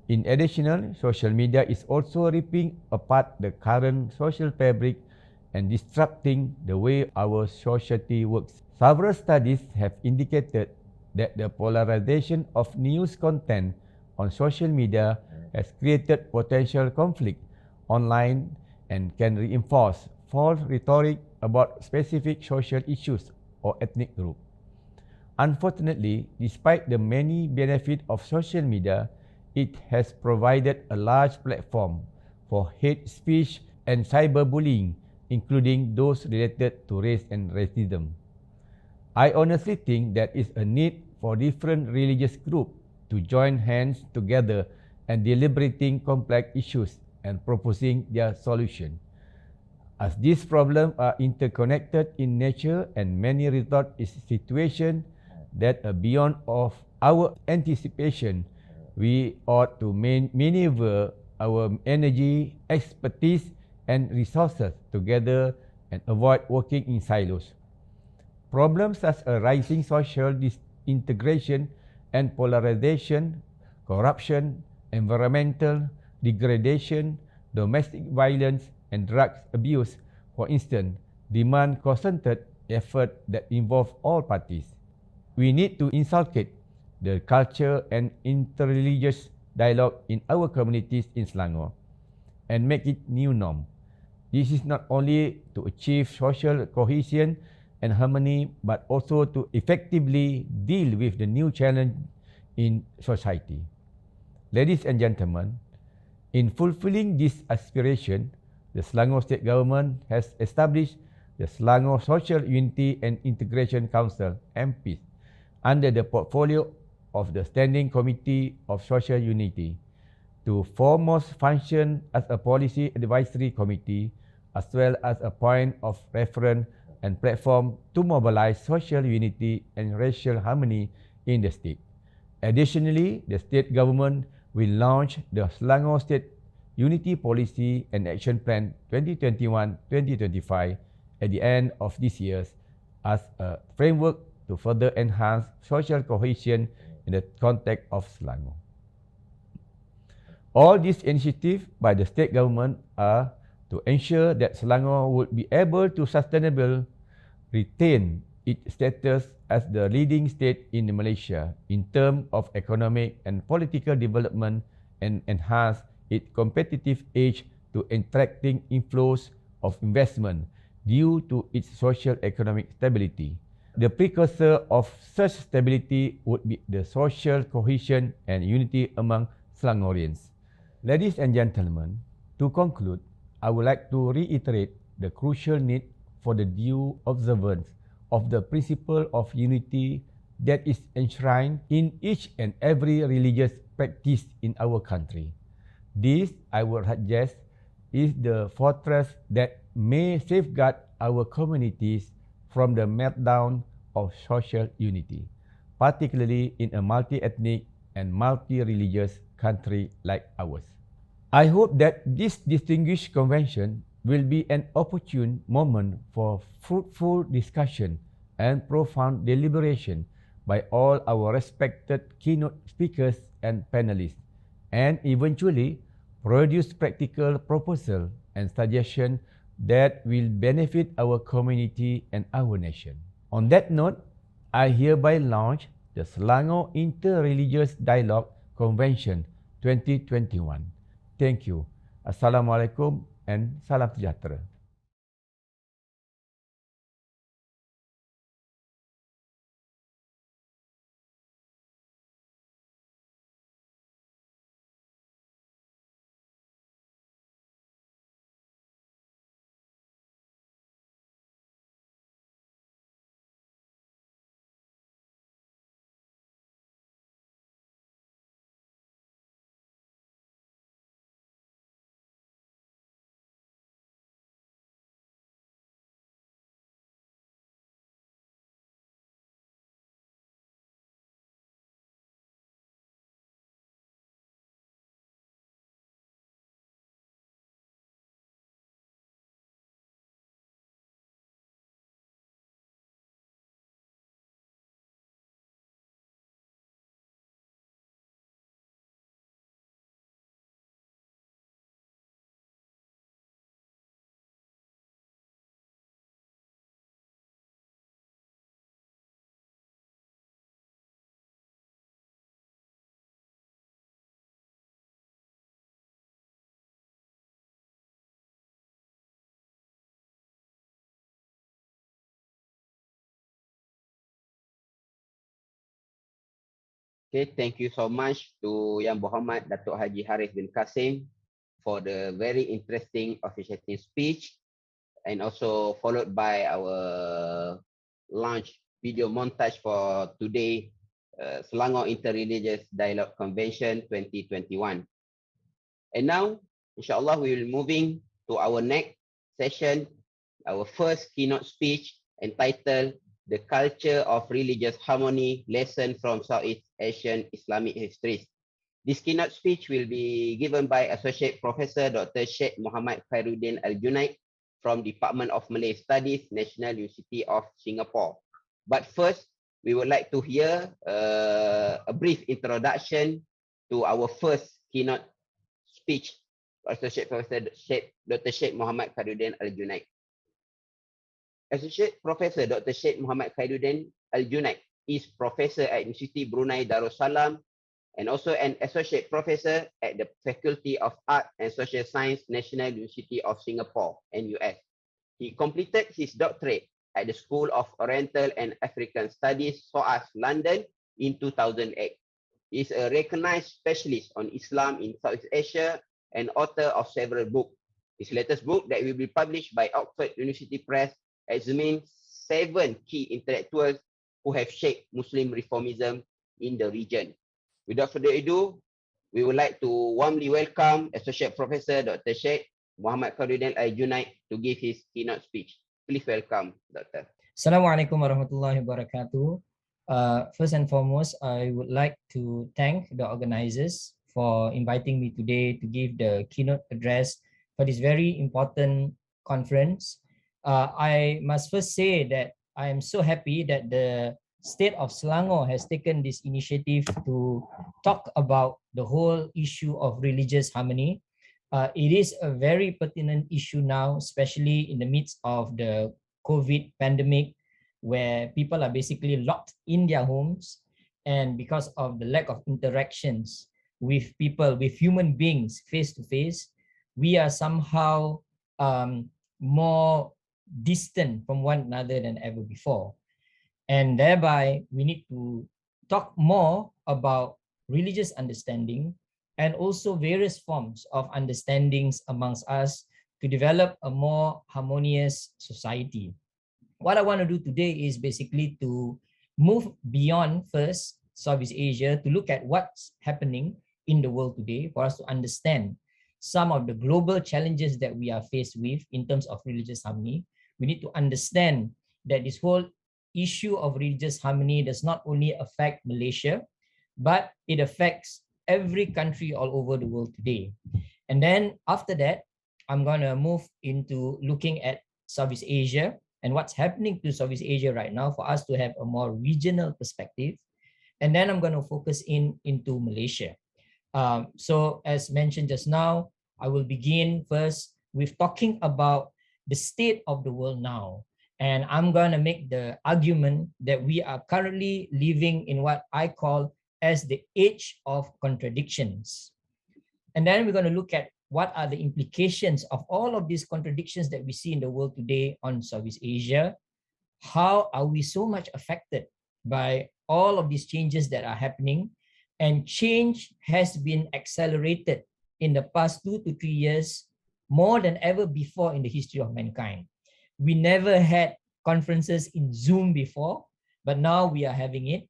In addition, social media is also ripping apart the current social fabric and disrupting the way our society works. Several studies have indicated that the polarization of news content on social media has created potential conflict online and can reinforce false rhetoric about specific social issues or ethnic groups. Unfortunately, despite the many benefits of social media, it has provided a large platform for hate speech and cyberbullying, including those related to race and racism. I honestly think there is a need for different religious groups to join hands together and deliberating complex issues and proposing their solution. As these problems are interconnected in nature and many result in situations that are beyond of our anticipation, we ought to maneuver our energy, expertise, and resources together and avoid working in silos. Problems such as rising social disintegration and polarization, corruption, environmental degradation, domestic violence, and drugs abuse, for instance, demand concerted effort that involve all parties. We need to inculcate the culture and interreligious dialogue in our communities in Selangor and make it new norm. This is not only to achieve social cohesion and harmony, but also to effectively deal with the new challenge in society. Ladies and gentlemen, in fulfilling this aspiration, the Selangor State Government has established the Selangor Social Unity and Integration Council, MPIS, under the portfolio of the Standing Committee of Social Unity, to foremost function as a policy advisory committee, as well as a point of reference and platform to mobilize social unity and racial harmony in the state. Additionally, the state government will launch the Selangor State Unity Policy and Action Plan 2021-2025 at the end of this year as a framework to further enhance social cohesion in the context of Selangor. All these initiatives by the state government are to ensure that Selangor would be able to sustainably retain its status as the leading state in Malaysia in terms of economic and political development and enhance its competitive edge to attracting inflows of investment due to its social economic stability. The precursor of such stability would be the social cohesion and unity among Selangorians. Ladies and gentlemen, to conclude, I would like to reiterate the crucial need for the due observance of the principle of unity that is enshrined in each and every religious practice in our country. This, I would suggest, is the fortress that may safeguard our communities from the meltdown of social unity, particularly in a multi-ethnic and multi-religious country like ours. I hope that this distinguished convention will be an opportune moment for fruitful discussion and profound deliberation by all our respected keynote speakers and panelists, and eventually produce practical proposals and suggestions that will benefit our community and our nation. On that note, I hereby launch the Selangor Inter-Religious Dialogue Convention 2021. Thank you. Assalamualaikum and salam sejahtera. Okay, thank you so much to Yang Muhammad Datuk Haji Harith bin Kasim for the very interesting officiating speech, and also followed by our launch video montage for today, Selangor Interreligious Dialogue Convention 2021. And now, inshallah, we will moving to our next session, our first keynote speech entitled The Culture of Religious Harmony, Lesson from Southeast Asian Islamic Histories. This keynote speech will be given by Associate Professor Dr. Sheikh Muhammad Khairuddin Al-Junaid from Department of Malay Studies, National University of Singapore. But first, we would like to hear a brief introduction to our first keynote speech, Associate Professor Dr. Sheikh Muhammad Khairuddin Al-Junaid. Associate Professor Dr. Sheikh Muhammad Khairuddin Al-Junaid is Professor at University Brunei Darussalam and also an Associate Professor at the Faculty of Art and Social Science, National University of Singapore, NUS. He completed his doctorate at the School of Oriental and African Studies, SOAS, London in 2008. He is a recognized specialist on Islam in Southeast Asia and author of several books. His latest book that will be published by Oxford University Press examines 7 key intellectuals who have shaped Muslim reformism in the region. Without further ado, we would like to warmly welcome Associate Professor Dr. Sheikh Muhammad Khairuddin Al-Junaid to give his keynote speech. Please welcome, Doctor. Assalamualaikum warahmatullahi wabarakatuh. First and foremost, I would like to thank the organizers for inviting me today to give the keynote address for this very important conference. I must first say that I am so happy that the state of Selangor has taken this initiative to talk about the whole issue of religious harmony. It is a very pertinent issue now, especially in the midst of the COVID pandemic, where people are basically locked in their homes, and because of the lack of interactions with people, with human beings face to face, we are somehow more distant from one another than ever before. And thereby, we need to talk more about religious understanding and also various forms of understandings amongst us to develop a more harmonious society. What I want to do today is basically to move beyond first Southeast Asia to look at what's happening in the world today, for us to understand some of the global challenges that we are faced with in terms of religious harmony. We need to understand that this whole issue of religious harmony does not only affect Malaysia, but it affects every country all over the world today. And then after that, I'm going to move into looking at Southeast Asia and what's happening to Southeast Asia right now for us to have a more regional perspective. And then I'm going to focus into Malaysia. So as mentioned just now, I will begin first with talking about the state of the world now. And I'm going to make the argument that we are currently living in what I call as the age of contradictions. And then we're going to look at what are the implications of all of these contradictions that we see in the world today on Southeast Asia. How are we so much affected by all of these changes that are happening? And change has been accelerated in the past 2 to 3 years more than ever before in the history of mankind. We never had conferences in Zoom before, but now we are having it.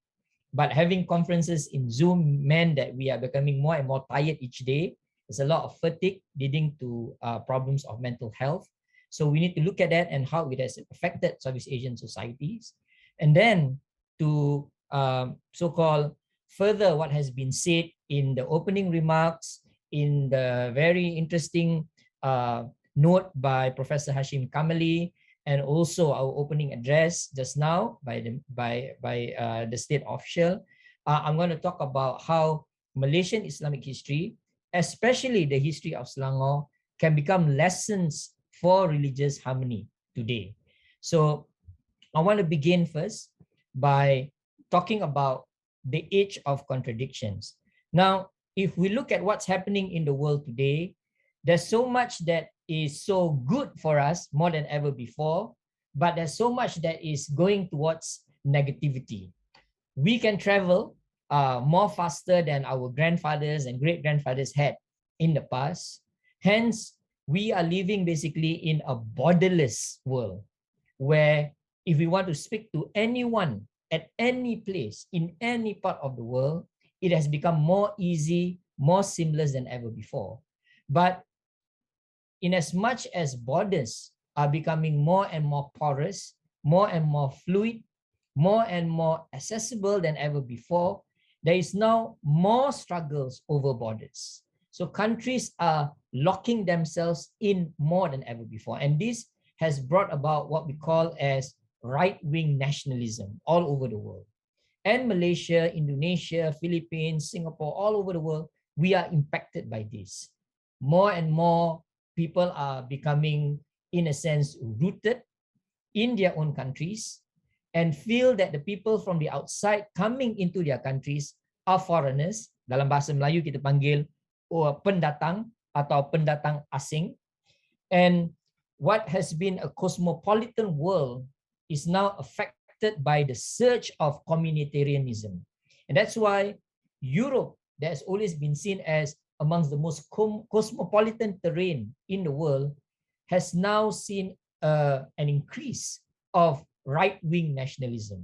But having conferences in Zoom meant that we are becoming more and more tired each day. There's a lot of fatigue leading to problems of mental health. So we need to look at that and how it has affected Southeast Asian societies. And then to so-called further what has been said in the opening remarks, in the very interesting note by Professor Hashim Kamali, and also our opening address just now by the state official, I'm going to talk about how Malaysian Islamic history, especially the history of Selangor, can become lessons for religious harmony today. So I want to begin first by talking about the age of contradictions. Now, if we look at what's happening in the world today, there's so much that is so good for us more than ever before, but there's so much that is going towards negativity. We can travel more faster than our grandfathers and great-grandfathers had in the past. Hence, we are living basically in a borderless world where if we want to speak to anyone at any place in any part of the world, it has become more easy, more seamless than ever before. But in as much as borders are becoming more and more porous, more and more fluid, more and more accessible than ever before, there is now more struggles over borders. So countries are locking themselves in more than ever before. And this has brought about what we call as right-wing nationalism all over the world. And Malaysia, Indonesia, Philippines, Singapore, all over the world, we are impacted by this. More and more people are becoming, in a sense, rooted in their own countries and feel that the people from the outside coming into their countries are foreigners. Dalam bahasa Melayu kita panggil pendatang atau pendatang asing. And what has been a cosmopolitan world is now affected by the surge of communitarianism. And that's why Europe, that has always been seen as amongst the most cosmopolitan terrain in the world, has now seen an increase of right-wing nationalism.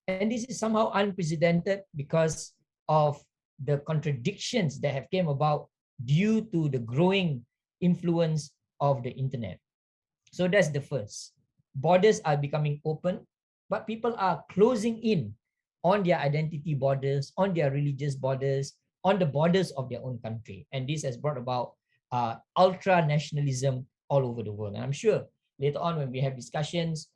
And this is somehow unprecedented because of the contradictions that have came about due to the growing influence of the internet. So that's the first. Borders are becoming open, but people are closing in on their identity borders, on their religious borders, on the borders of their own country. And this has brought about ultra-nationalism all over the world. And I'm sure later on when we have discussions,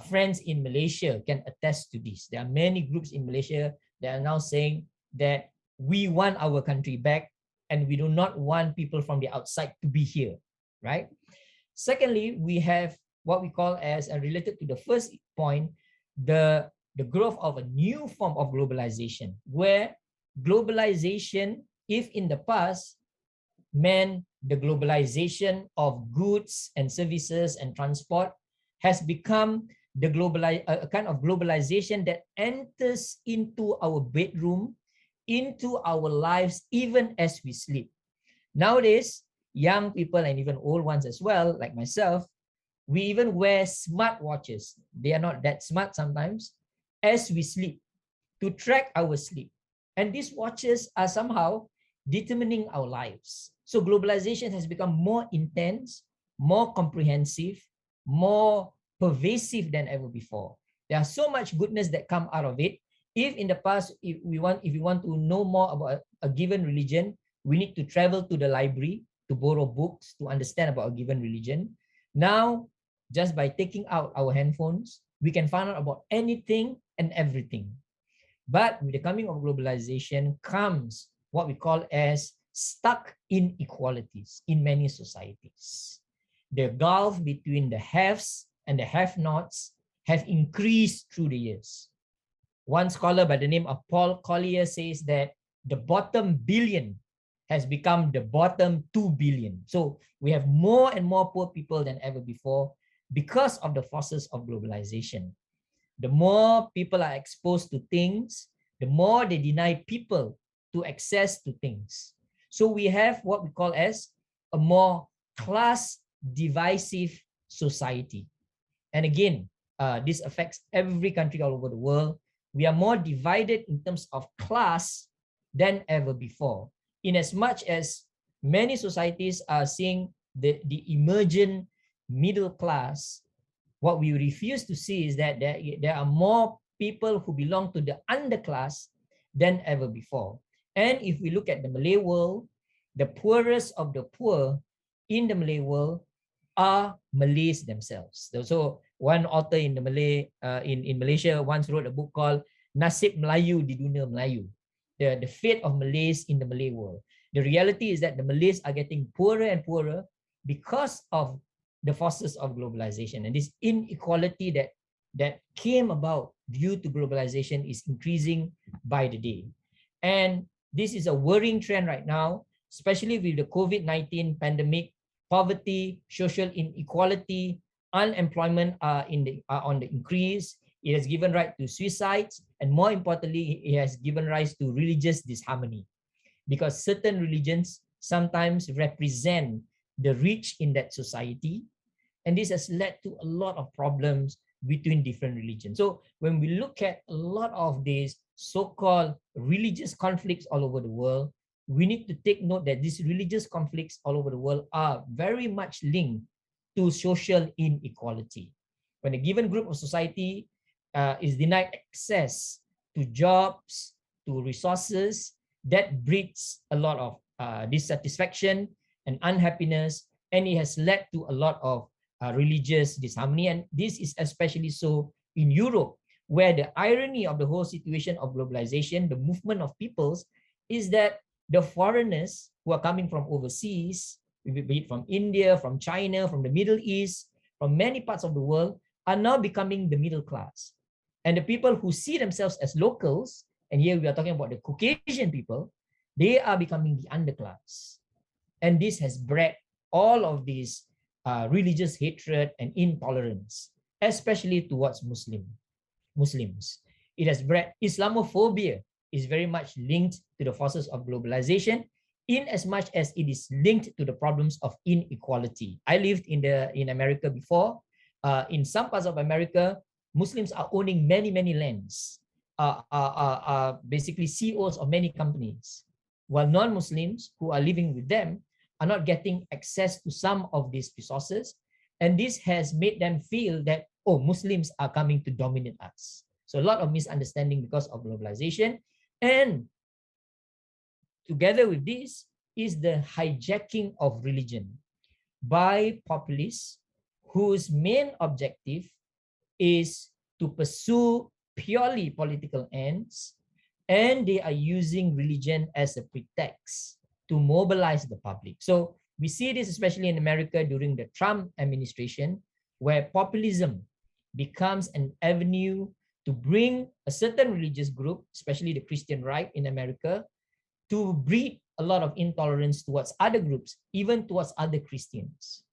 friends in Malaysia can attest to this. There are many groups in Malaysia that are now saying that we want our country back and we do not want people from the outside to be here, right? Secondly, we have what we call as, and related to the first point, the growth of a new form of globalization, where globalization, if in the past meant the globalization of goods and services and transport, has become the a kind of globalization that enters into our bedroom, into our lives, even as we sleep. Nowadays, young people and even old ones as well, like myself, we even wear smart watches. They are not that smart sometimes, as we sleep, to track our sleep. And these watches are somehow determining our lives. So globalization has become more intense, more comprehensive, more pervasive than ever before. There are so much goodness that come out of it. If in the past, if we want to know more about a given religion, we need to travel to the library to borrow books to understand about a given religion. Now, just by taking out our handphones, we can find out about anything and everything. But with the coming of globalization comes what we call as stuck inequalities in many societies. The gulf between the haves and the have-nots have increased through the years. One scholar by the name of Paul Collier says that the bottom billion has become the bottom 2 billion. So we have more and more poor people than ever before because of the forces of globalization. The more people are exposed to things, the more they deny people to access to things. So we have what we call as a more class divisive society. And again, this affects every country all over the world. We are more divided in terms of class than ever before. In as much as many societies are seeing the emergent middle class, what we refuse to see is that there are more people who belong to the underclass than ever before. And if we look at the Malay world, the poorest of the poor in the Malay world are Malays themselves. So one author in the in Malaysia once wrote a book called Nasib Melayu di Dunia Melayu, the fate of Malays in the Malay world. The reality is that the Malays are getting poorer and poorer because of the forces of globalization, and this inequality that came about due to globalization is increasing by the day. And this is a worrying trend right now, especially with the COVID-19 pandemic. Poverty, social inequality, unemployment are on the increase. It has given rise to suicides, and more importantly, it has given rise to religious disharmony, because certain religions sometimes represent the rich in that society, and this has led to a lot of problems between different religions. So when we look at a lot of these so-called religious conflicts all over the world, we need to take note that these religious conflicts all over the world are very much linked to social inequality. When a given group of society is denied access to jobs, to resources, that breeds a lot of dissatisfaction and unhappiness, and it has led to a lot of religious disharmony. And this is especially so in Europe, where the irony of the whole situation of globalization, the movement of peoples, is that the foreigners who are coming from overseas, be it from India, from China, from the Middle East, from many parts of the world, are now becoming the middle class. And the people who see themselves as locals, and here we are talking about the Caucasian people, they are becoming the underclass. And this has bred all of these religious hatred and intolerance, especially towards Muslims. It has bred Islamophobia, is very much linked to the forces of globalization, in as much as it is linked to the problems of inequality. I lived in America before. In some parts of America, Muslims are owning many lands, are basically CEOs of many companies, while non-Muslims who are living with them are not getting access to some of these resources. And this has made them feel that, oh, Muslims are coming to dominate us. So a lot of misunderstanding because of globalization. And together with this is the hijacking of religion by populists whose main objective is to pursue purely political ends, and they are using religion as a pretext to mobilize the public. So we see this especially in America during the Trump administration, where populism becomes an avenue to bring a certain religious group, especially the Christian right in America, to breed a lot of intolerance towards other groups, even towards other Christians.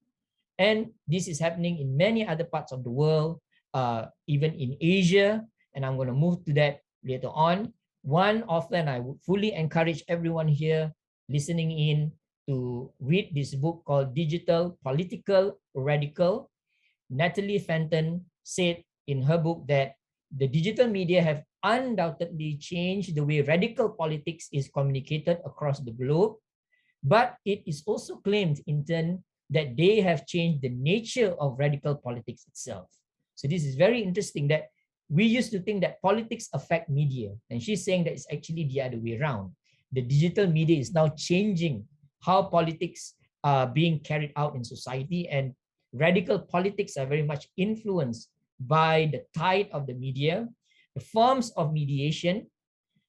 And this is happening in many other parts of the world, even in Asia, and I'm going to move to that later on. One author, and I would fully encourage everyone here listening in to read this book called Digital Political Radical. Natalie Fenton said in her book that the digital media have undoubtedly changed the way radical politics is communicated across the globe, but it is also claimed in turn that they have changed the nature of radical politics itself. So this is very interesting that we used to think that politics affect media, and she's saying that it's actually the other way around. The digital media is now changing how politics are being carried out in society, and radical politics are very much influenced by the tide of the media, the forms of mediation,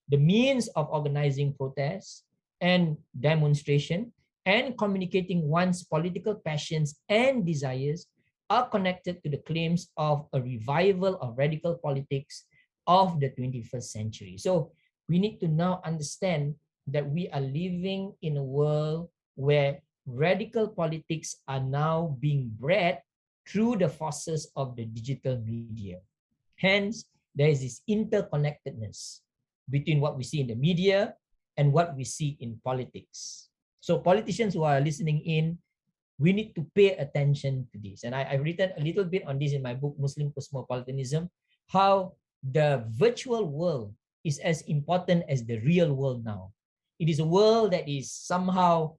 the means of organizing protests and demonstration, and communicating one's political passions and desires are connected to the claims of a revival of radical politics of the 21st century. So we need to now understand that we are living in a world where radical politics are now being bred through the forces of the digital media. Hence, there is this interconnectedness between what we see in the media and what we see in politics. So politicians who are listening in, we need to pay attention to this. And I've written a little bit on this in my book, Muslim Cosmopolitanism, how the virtual world is as important as the real world now. It is a world that is somehow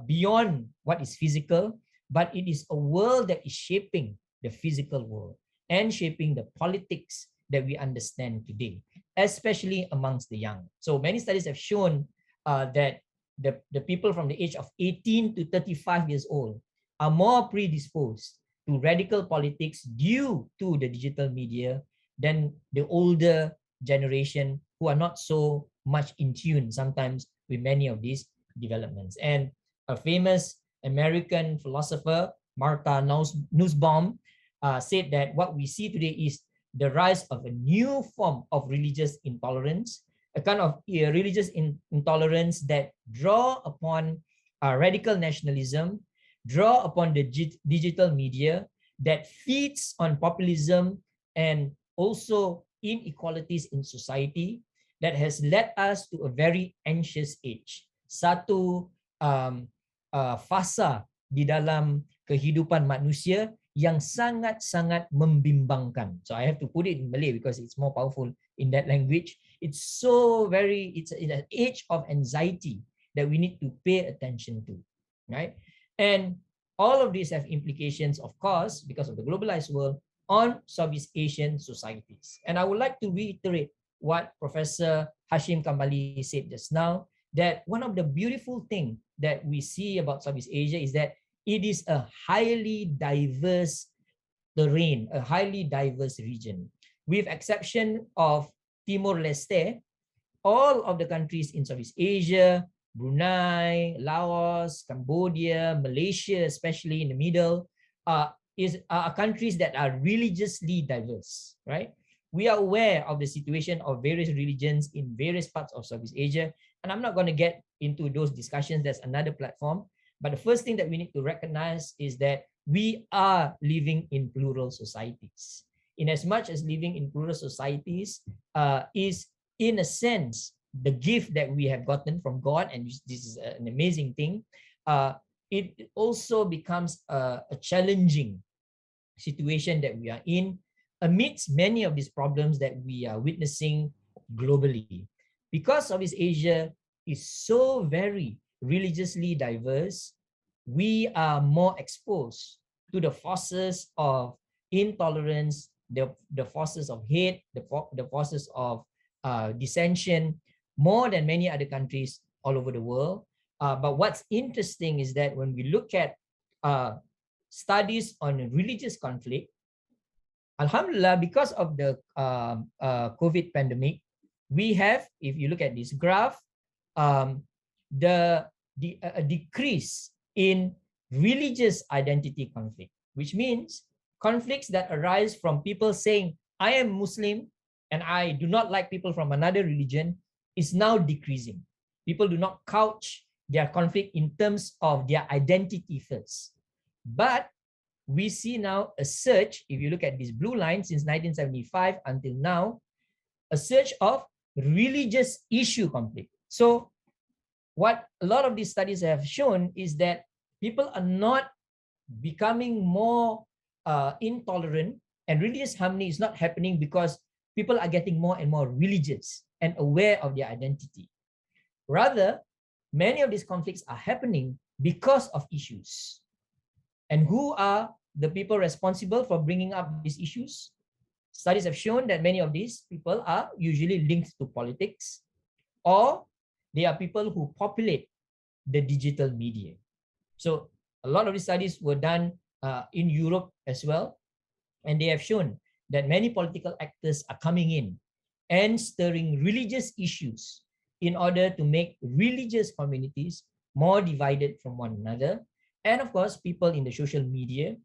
beyond what is physical, but it is a world that is shaping the physical world and shaping the politics that we understand today, especially amongst the young. So many studies have shown that the people from the age of 18 to 35 years old are more predisposed to radical politics due to the digital media than the older generation who are not so much in tune sometimes with many of these developments. And a famous American philosopher, Martha Nussbaum, said that what we see today is the rise of a new form of religious intolerance, a kind of religious intolerance that draw upon radical nationalism, draw upon the digital media, that feeds on populism and also inequalities in society, that has led us to a very anxious age. Satu fasa di dalam kehidupan manusia yang sangat-sangat membimbangkan. So I have to put it in Malay because it's more powerful in that language. It's an age of anxiety that we need to pay attention to, right? And all of these have implications, of course, because of the globalized world, on Southeast Asian societies. And I would like to reiterate what Professor Hashim Kambali said just now, that one of the beautiful things that we see about Southeast Asia is that it is a highly diverse terrain, a highly diverse region. With exception of Timor-Leste, all of the countries in Southeast Asia, Brunei, Laos, Cambodia, Malaysia, especially in the middle, are countries that are religiously diverse, right? We are aware of the situation of various religions in various parts of Southeast Asia, and I'm not going to get into those discussions. That's another platform. But the first thing that we need to recognize is that we are living in plural societies. In as much as living in plural societies is, in a sense, the gift that we have gotten from God, and this is an amazing thing, it also becomes a challenging situation that we are in amidst many of these problems that we are witnessing globally. Because Southeast Asia is so very religiously diverse, we are more exposed to the forces of intolerance, the forces of hate, the forces of dissension, more than many other countries all over the world. But what's interesting is that when we look at studies on religious conflict, Alhamdulillah, because of the COVID pandemic, we have, if you look at this graph, a decrease in religious identity conflict, which means conflicts that arise from people saying, I am Muslim and I do not like people from another religion, is now decreasing. People do not couch their conflict in terms of their identity first. But we see now a surge, if you look at this blue line, since 1975 until now, a surge of religious issue conflict. So what a lot of these studies have shown is that people are not becoming more intolerant, and religious harmony is not happening because people are getting more and more religious and aware of their identity. Rather, many of these conflicts are happening because of issues. And who are the people responsible for bringing up these issues? Studies have shown that many of these people are usually linked to politics, or they are people who populate the digital media. So a lot of these studies were done in Europe as well, and they have shown that many political actors are coming in and stirring religious issues in order to make religious communities more divided from one another. And of course, people in the social media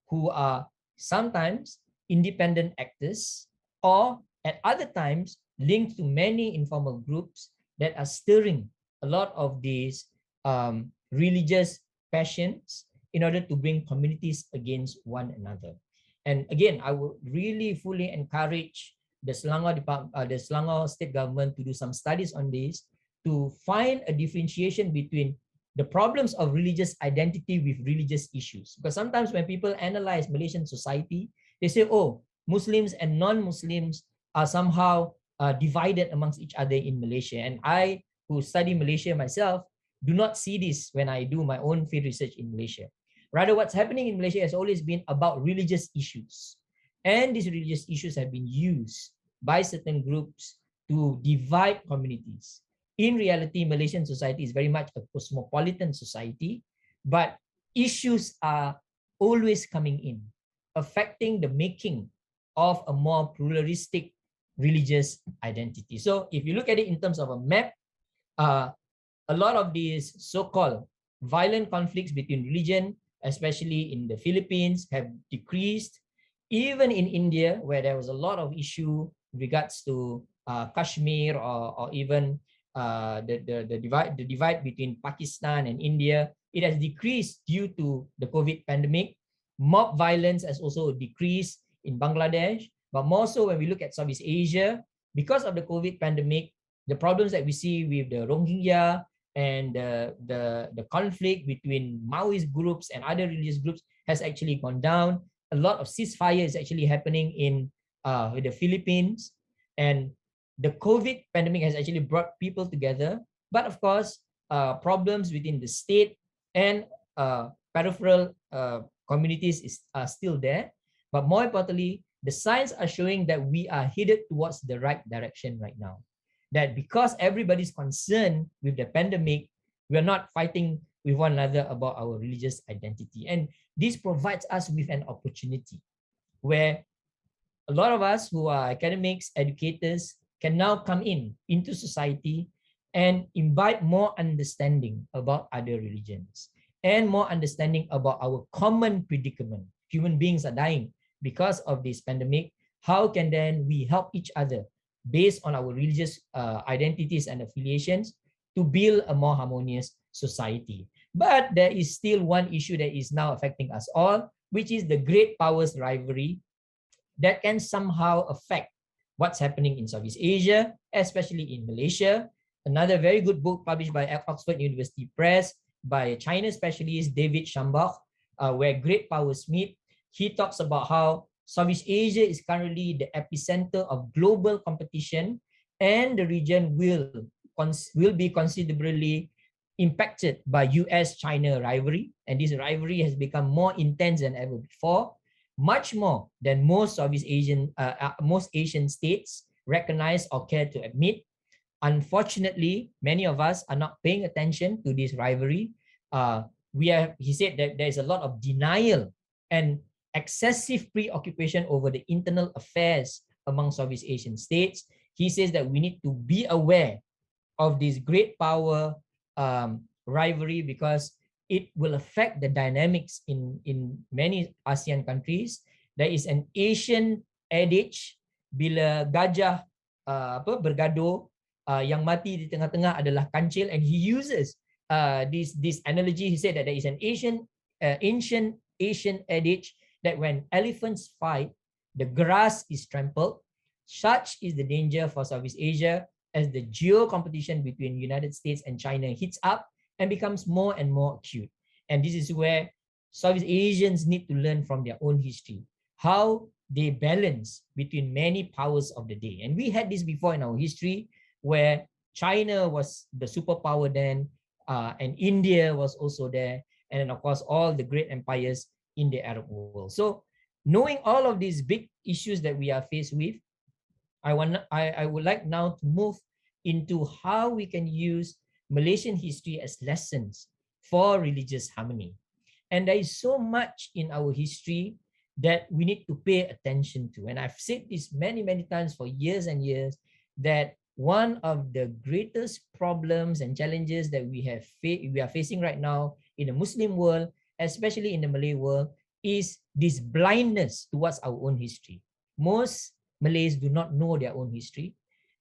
who are sometimes independent actors, or at other times linked to many informal groups that are stirring a lot of these religious passions in order to bring communities against one another. And again, I would really fully encourage the Selangor state government to do some studies on this, to find a differentiation between the problems of religious identity with religious issues. Because sometimes when people analyze Malaysian society, they say, oh, Muslims and non-Muslims are somehow divided amongst each other in Malaysia. And I, who study Malaysia myself, do not see this when I do my own field research in Malaysia. Rather, what's happening in Malaysia has always been about religious issues. And these religious issues have been used by certain groups to divide communities. In reality, Malaysian society is very much a cosmopolitan society, but issues are always coming in, affecting the making of a more pluralistic religious identity. So if you look at it in terms of a map, a lot of these so-called violent conflicts between religion, especially in the Philippines, have decreased. Even in India, where there was a lot of issue with regards to Kashmir, or even the divide between Pakistan and India, it has decreased due to the COVID pandemic. Mob violence has also decreased in Bangladesh, but more so when we look at Southeast Asia, because of the COVID pandemic, the problems that we see with the Rohingya and the conflict between Maoist groups and other religious groups has actually gone down. A lot of ceasefire is actually happening in the Philippines, and the COVID pandemic has actually brought people together. But of course, problems within the state and peripheral communities are still there. But more importantly, the signs are showing that we are headed towards the right direction right now. That because everybody's concerned with the pandemic, we are not fighting with one another about our religious identity. And this provides us with an opportunity where a lot of us who are academics, educators, can now come into society and imbibe more understanding about other religions and more understanding about our common predicament. Human beings are dying because of this pandemic. How can then we help each other based on our religious identities and affiliations to build a more harmonious society? But there is still one issue that is now affecting us all, which is the great powers rivalry that can somehow affect what's happening in Southeast Asia, especially in Malaysia. Another very good book published by Oxford University Press by a China specialist, David Schambach, where great powers meet. He talks about how Southeast Asia is currently the epicenter of global competition, and the region will be considerably impacted by US-China rivalry. And this rivalry has become more intense than ever before, much more than most Asian states recognize or care to admit. Unfortunately, many of us are not paying attention to this rivalry. He said that there is a lot of denial and excessive preoccupation over the internal affairs among Southeast Asian states. He says that we need to be aware of this great power rivalry because it will affect the dynamics in many ASEAN countries. There is an Asian adage, bila gajah bergaduh, yang mati di tengah-tengah adalah kancil, and he uses this analogy. He said that there is an ancient Asian adage that when elephants fight, the grass is trampled. Such is the danger for Southeast Asia as the geo competition between United States and China heats up and becomes more and more acute. And this is where Southeast Asians need to learn from their own history, how they balance between many powers of the day. And we had this before in our history, where China was the superpower then, and India was also there, and then of course all the great empires in the Arab world. So knowing all of these big issues that we are faced with, I would like now to move into how we can use Malaysian history as lessons for religious harmony. And there is so much in our history that we need to pay attention to. And I've said this many, many times for years and years, that one of the greatest problems and challenges that we are facing right now in the Muslim world, especially in the Malay world, is this blindness towards our own history. Most Malays do not know their own history.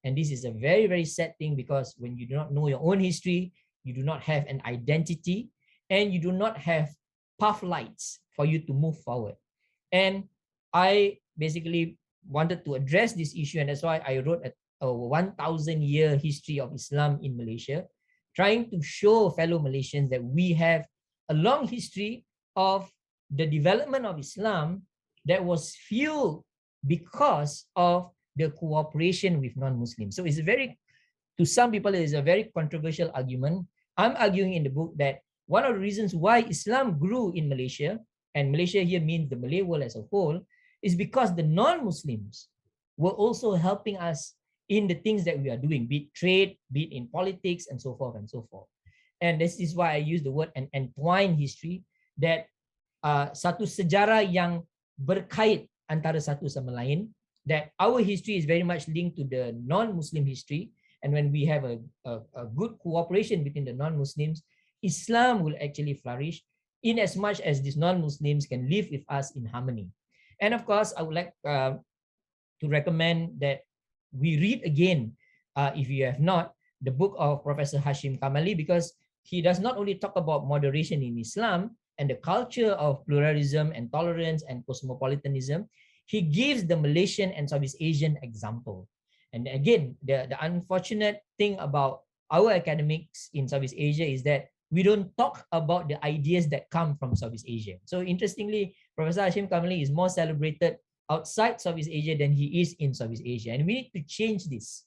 And this is a very, very sad thing, because when you do not know your own history, you do not have an identity, and you do not have path lights for you to move forward. And I basically wanted to address this issue, and that's why I wrote a 1,000-year history of Islam in Malaysia, trying to show fellow Malaysians that we have a long history of the development of Islam that was fueled because of the cooperation with non-Muslims. So it's to some people, it is a very controversial argument. I'm arguing in the book that one of the reasons why Islam grew in Malaysia, and Malaysia here means the Malay world as a whole, is because the non-Muslims were also helping us in the things that we are doing, be it trade, be it in politics, and so forth and so forth. And this is why I use the word an entwined history, that satu sejarah yang berkait antara satu sama lain, that our history is very much linked to the non-Muslim history. And when we have a good cooperation between the non-Muslims, Islam will actually flourish, in as much as these non-Muslims can live with us in harmony. And of course, I would like to recommend that we read again, if you have not, the book of Professor Hashim Kamali, because he does not only talk about moderation in Islam and the culture of pluralism and tolerance and cosmopolitanism, he gives the Malaysian and Southeast Asian example. And again, the unfortunate thing about our academics in Southeast Asia is that we don't talk about the ideas that come from Southeast Asia. So interestingly, Professor Hashim Kamali is more celebrated outside Southeast Asia than he is in Southeast Asia. And we need to change this.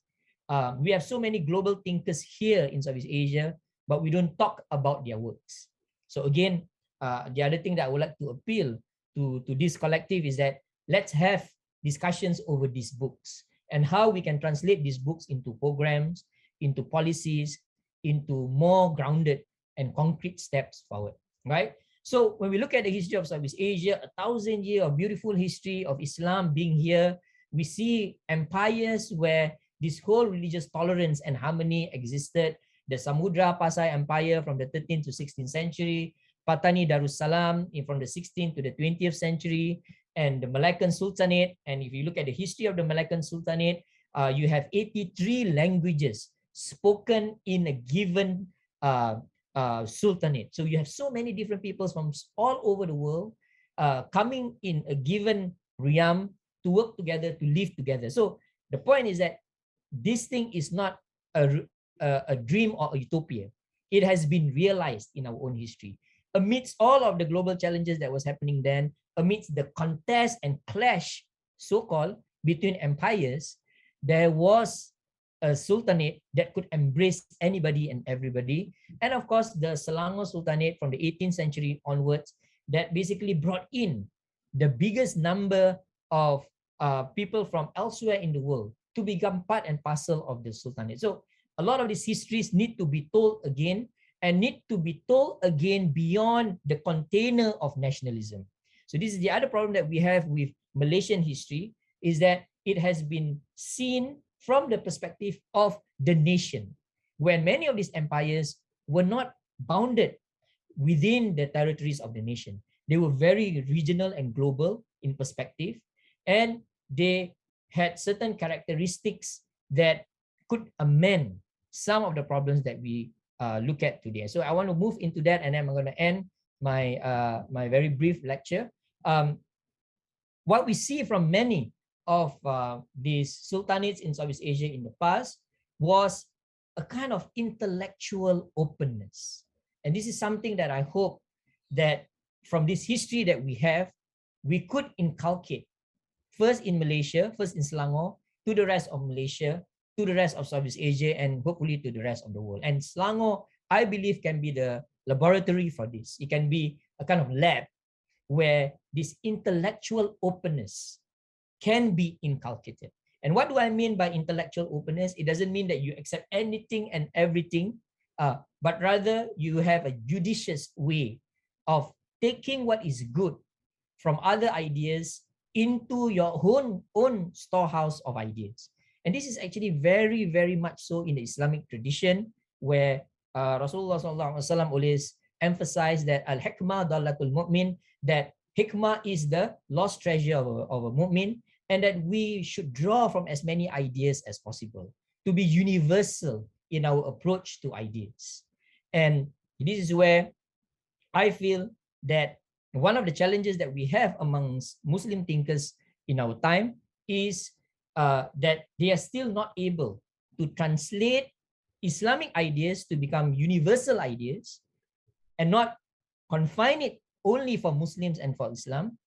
We have so many global thinkers here in Southeast Asia, but we don't talk about their works. So again, the other thing that I would like to appeal to this collective is that let's have discussions over these books and how we can translate these books into programs, into policies, into more grounded and concrete steps forward, right? So when we look at the history of Southeast Asia, 1,000 years of beautiful history of Islam being here, we see empires where this whole religious tolerance and harmony existed. The Samudra Pasai Empire from the 13th to 16th century, Patani Darussalam from the 16th to the 20th century, and the Malaccan Sultanate. And if you look at the history of the Malaccan Sultanate, you have 83 languages spoken in a given sultanate. So you have so many different peoples from all over the world coming in a given realm to work together, to live together. So the point is that this thing is not a dream or a utopia. It has been realized in our own history. Amidst all of the global challenges that was happening then, amidst the contest and clash, so-called, between empires, there was a sultanate that could embrace anybody and everybody. And of course, the Selangor Sultanate from the 18th century onwards, that basically brought in the biggest number of people from elsewhere in the world to become part and parcel of the Sultanate. So a lot of these histories need to be told again, and need to be told again beyond the container of nationalism. So this is the other problem that we have with Malaysian history, is that it has been seen from the perspective of the nation, when many of these empires were not bounded within the territories of the nation. They were very regional and global in perspective, and they had certain characteristics that could amend some of the problems that we look at today. So I want to move into that, and then I'm going to end my my very brief lecture. What we see from many of these sultanates in Southeast Asia in the past was a kind of intellectual openness. And this is something that I hope that from this history that we have, we could inculcate first in Malaysia, first in Selangor, to the rest of Malaysia, to the rest of Southeast Asia, and hopefully to the rest of the world. And Selangor, I believe, can be the laboratory for this. It can be a kind of lab where this intellectual openness can be inculcated. And what do I mean by intellectual openness? It doesn't mean that you accept anything and everything, but rather you have a judicious way of taking what is good from other ideas into your own storehouse of ideas. And this is actually very, very much so in the Islamic tradition, where Rasulullah SAW always emphasized that al-hikmah dallatul mu'min, that hikmah is the lost treasure of a mu'min, and that we should draw from as many ideas as possible to be universal in our approach to ideas. And this is where I feel that one of the challenges that we have amongst Muslim thinkers in our time is that they are still not able to translate Islamic ideas to become universal ideas and not confine it only for Muslims and for Islam,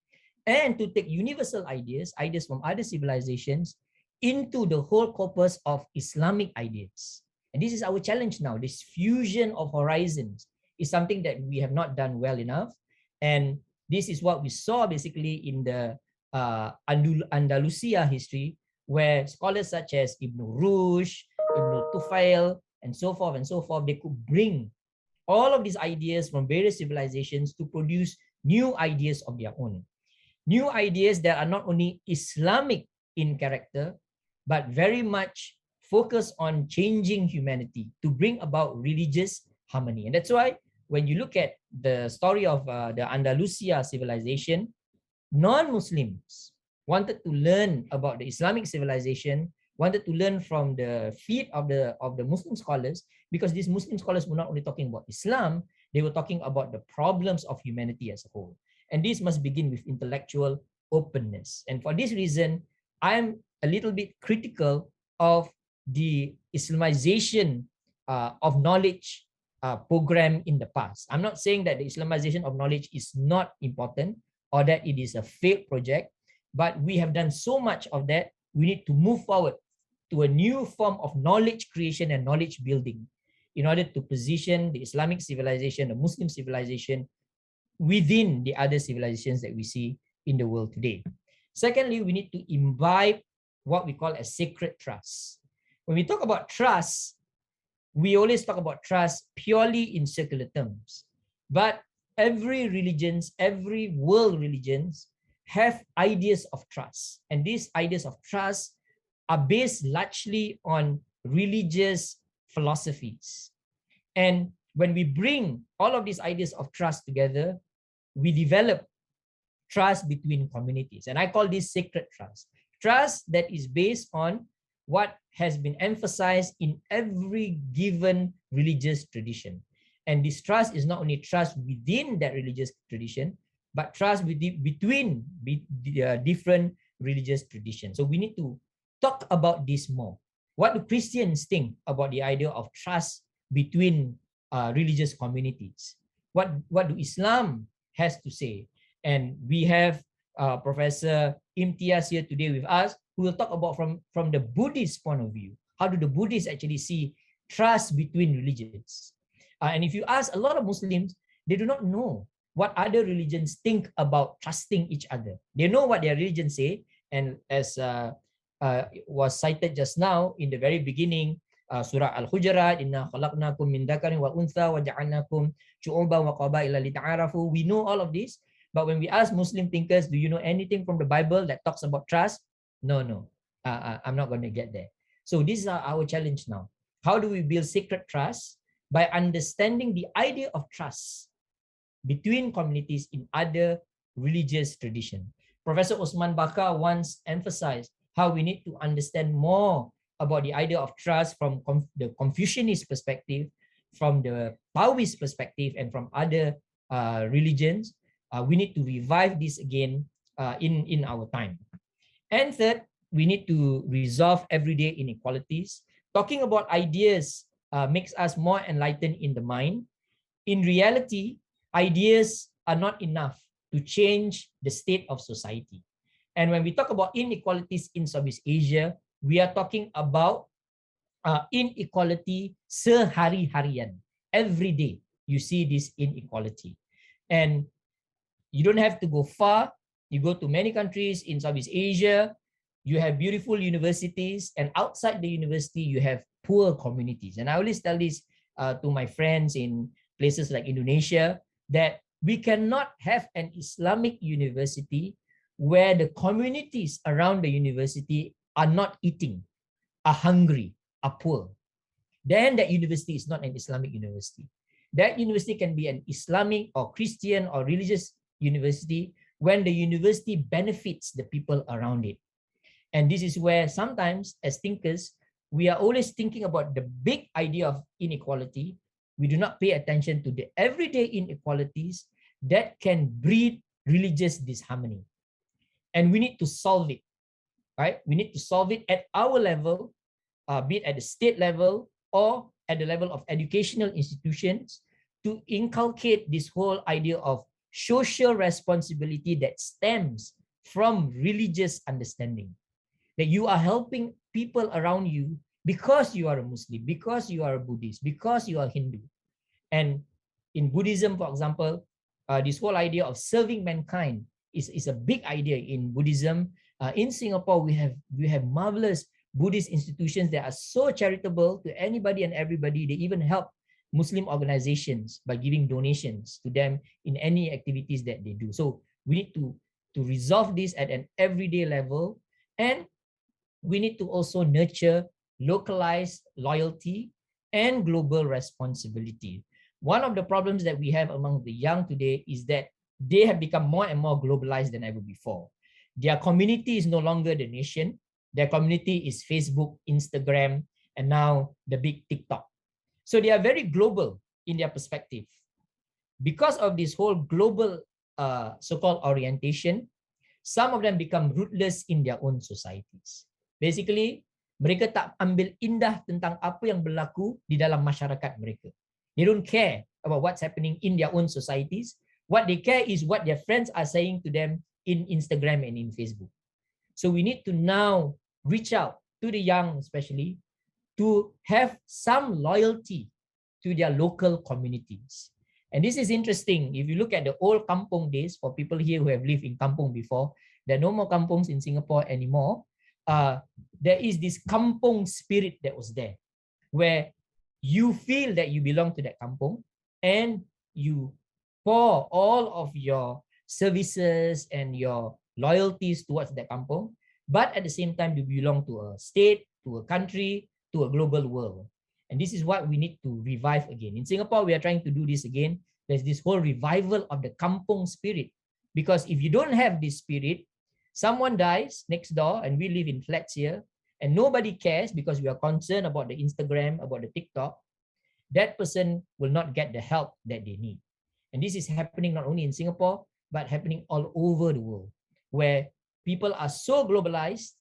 and to take universal ideas from other civilizations into the whole corpus of Islamic ideas. And this is our challenge now. This fusion of horizons is something that we have not done well enough. And this is what we saw basically in the Andalusia history, where scholars such as Ibn Rushd, Ibn Tufail, and so forth, they could bring all of these ideas from various civilizations to produce new ideas of their own. New ideas that are not only Islamic in character, but very much focus on changing humanity to bring about religious harmony. And that's why when you look at the story of the Andalusia civilization, non-Muslims wanted to learn about the Islamic civilization, wanted to learn from the feet of the Muslim scholars, because these Muslim scholars were not only talking about Islam, they were talking about the problems of humanity as a whole. And this must begin with intellectual openness. And for this reason, I'm a little bit critical of the Islamization of knowledge program in the past. I'm not saying that the Islamization of knowledge is not important or that it is a failed project, but we have done so much of that. We need to move forward to a new form of knowledge creation and knowledge building in order to position the Islamic civilization, the Muslim civilization, within the other civilizations that we see in the world today. Secondly, we need to imbibe what we call a sacred trust. When we talk about trust, we always talk about trust purely in secular terms. But every religions, every world religions have ideas of trust. And these ideas of trust are based largely on religious philosophies. And when we bring all of these ideas of trust together, we develop trust between communities. And I call this sacred trust. Trust that is based on what has been emphasized in every given religious tradition. And this trust is not only trust within that religious tradition, but trust between different religious traditions. So we need to talk about this more. What do Christians think about the idea of trust between religious communities? What do Islam has to say? And we have Professor Imtiaz here today with us, who will talk about from the Buddhist point of view. How do the Buddhists actually see trust between religions? And if you ask a lot of Muslims, they do not know what other religions think about trusting each other. They know what their religions say, and as was cited just now in the very beginning, Surah Al-Hujurat, Inna khalaqnakum min dhakarin wa untha wa ja'alnakum syu'uban wa qabaila lita'arafu. We know all of this, but when we ask Muslim thinkers, do you know anything from the Bible that talks about trust? No. I'm not going to get there. So this is our challenge now. How do we build sacred trust? By understanding the idea of trust between communities in other religious traditions. Professor Osman Bakar once emphasized how we need to understand more about the idea of trust from the Confucianist perspective, from the Taoist perspective, and from other religions. We need to revive this again in our time. And third, we need to resolve everyday inequalities. Talking about ideas makes us more enlightened in the mind. In reality, ideas are not enough to change the state of society. And when we talk about inequalities in Southeast Asia, we are talking about inequality sehari-harian. Every day you see this inequality. And you don't have to go far. You go to many countries in Southeast Asia, you have beautiful universities, and outside the university, you have poor communities. And I always tell this to my friends in places like Indonesia, that we cannot have an Islamic university where the communities around the university are not eating, are hungry, are poor. Then that university is not an Islamic university. That university can be an Islamic or Christian or religious university when the university benefits the people around it. And this is where sometimes as thinkers, we are always thinking about the big idea of inequality. We do not pay attention to the everyday inequalities that can breed religious disharmony. And we need to solve it, right? We need to solve it at our level, be it at the state level or at the level of educational institutions, to inculcate this whole idea of social responsibility that stems from religious understanding. That you are helping people around you because you are a Muslim, because you are a Buddhist, because you are Hindu. And in Buddhism, for example, this whole idea of serving mankind is a big idea in Buddhism. In Singapore, we have marvelous Buddhist institutions that are so charitable to anybody and everybody. They even help Muslim organizations by giving donations to them in any activities that they do. So we need to resolve this at an everyday level, and we need to also nurture localized loyalty and global responsibility. One of the problems that we have among the young today is that they have become more and more globalized than ever before. Their community is no longer the nation. Their community is Facebook, Instagram, and now the big TikTok. So they are very global in their perspective. Because of this whole global so-called orientation, some of them become rootless in their own societies. Basically, mereka tak ambil indah tentang apa yang berlaku di dalam masyarakat mereka. They don't care about what's happening in their own societies. What they care is what their friends are saying to them in Instagram and in Facebook. So we need to now reach out to the young, especially, to have some loyalty to their local communities. And this is interesting. If you look at the old kampung days, for people here who have lived in kampung before, there are no more kampungs in Singapore anymore. There is this kampung spirit that was there, where you feel that you belong to that kampung and you pour all of your services and your loyalties towards that kampung, but at the same time you belong to a state, to a country, to a global world. And this is what we need to revive again. In Singapore, we are trying to do this again. There's this whole revival of the kampung spirit, because if you don't have this spirit, someone dies next door and we live in flats here and nobody cares because we are concerned about the Instagram, about the TikTok, that person will not get the help that they need. And this is happening not only in Singapore, but happening all over the world, where people are so globalized,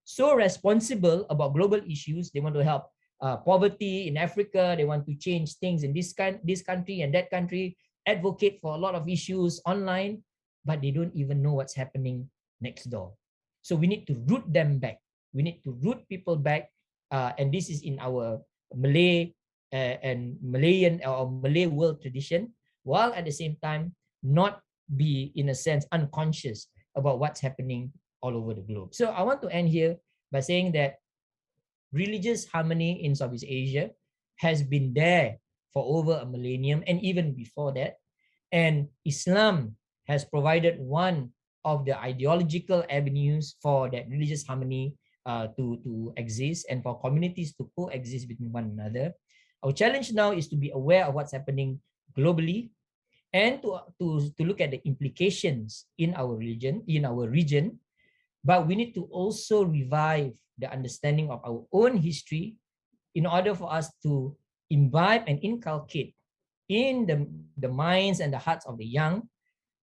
so responsible about global issues. They want to help poverty in Africa. They want to change things in this country and that country, advocate for a lot of issues online, but they don't even know what's happening next door. So we need to root them back. We need to root people back. And this is in our Malay and Malayan or Malay world tradition, while at the same time not be, in a sense, unconscious about what's happening all over the globe. So I want to end here by saying that religious harmony in Southeast Asia has been there for over a millennium and even before that. And Islam has provided one of the ideological avenues for that religious harmony to exist and for communities to coexist between one another. Our challenge now is to be aware of what's happening globally and to look at the implications in our region, but we need to also revive the understanding of our own history in order for us to imbibe and inculcate in the minds and the hearts of the young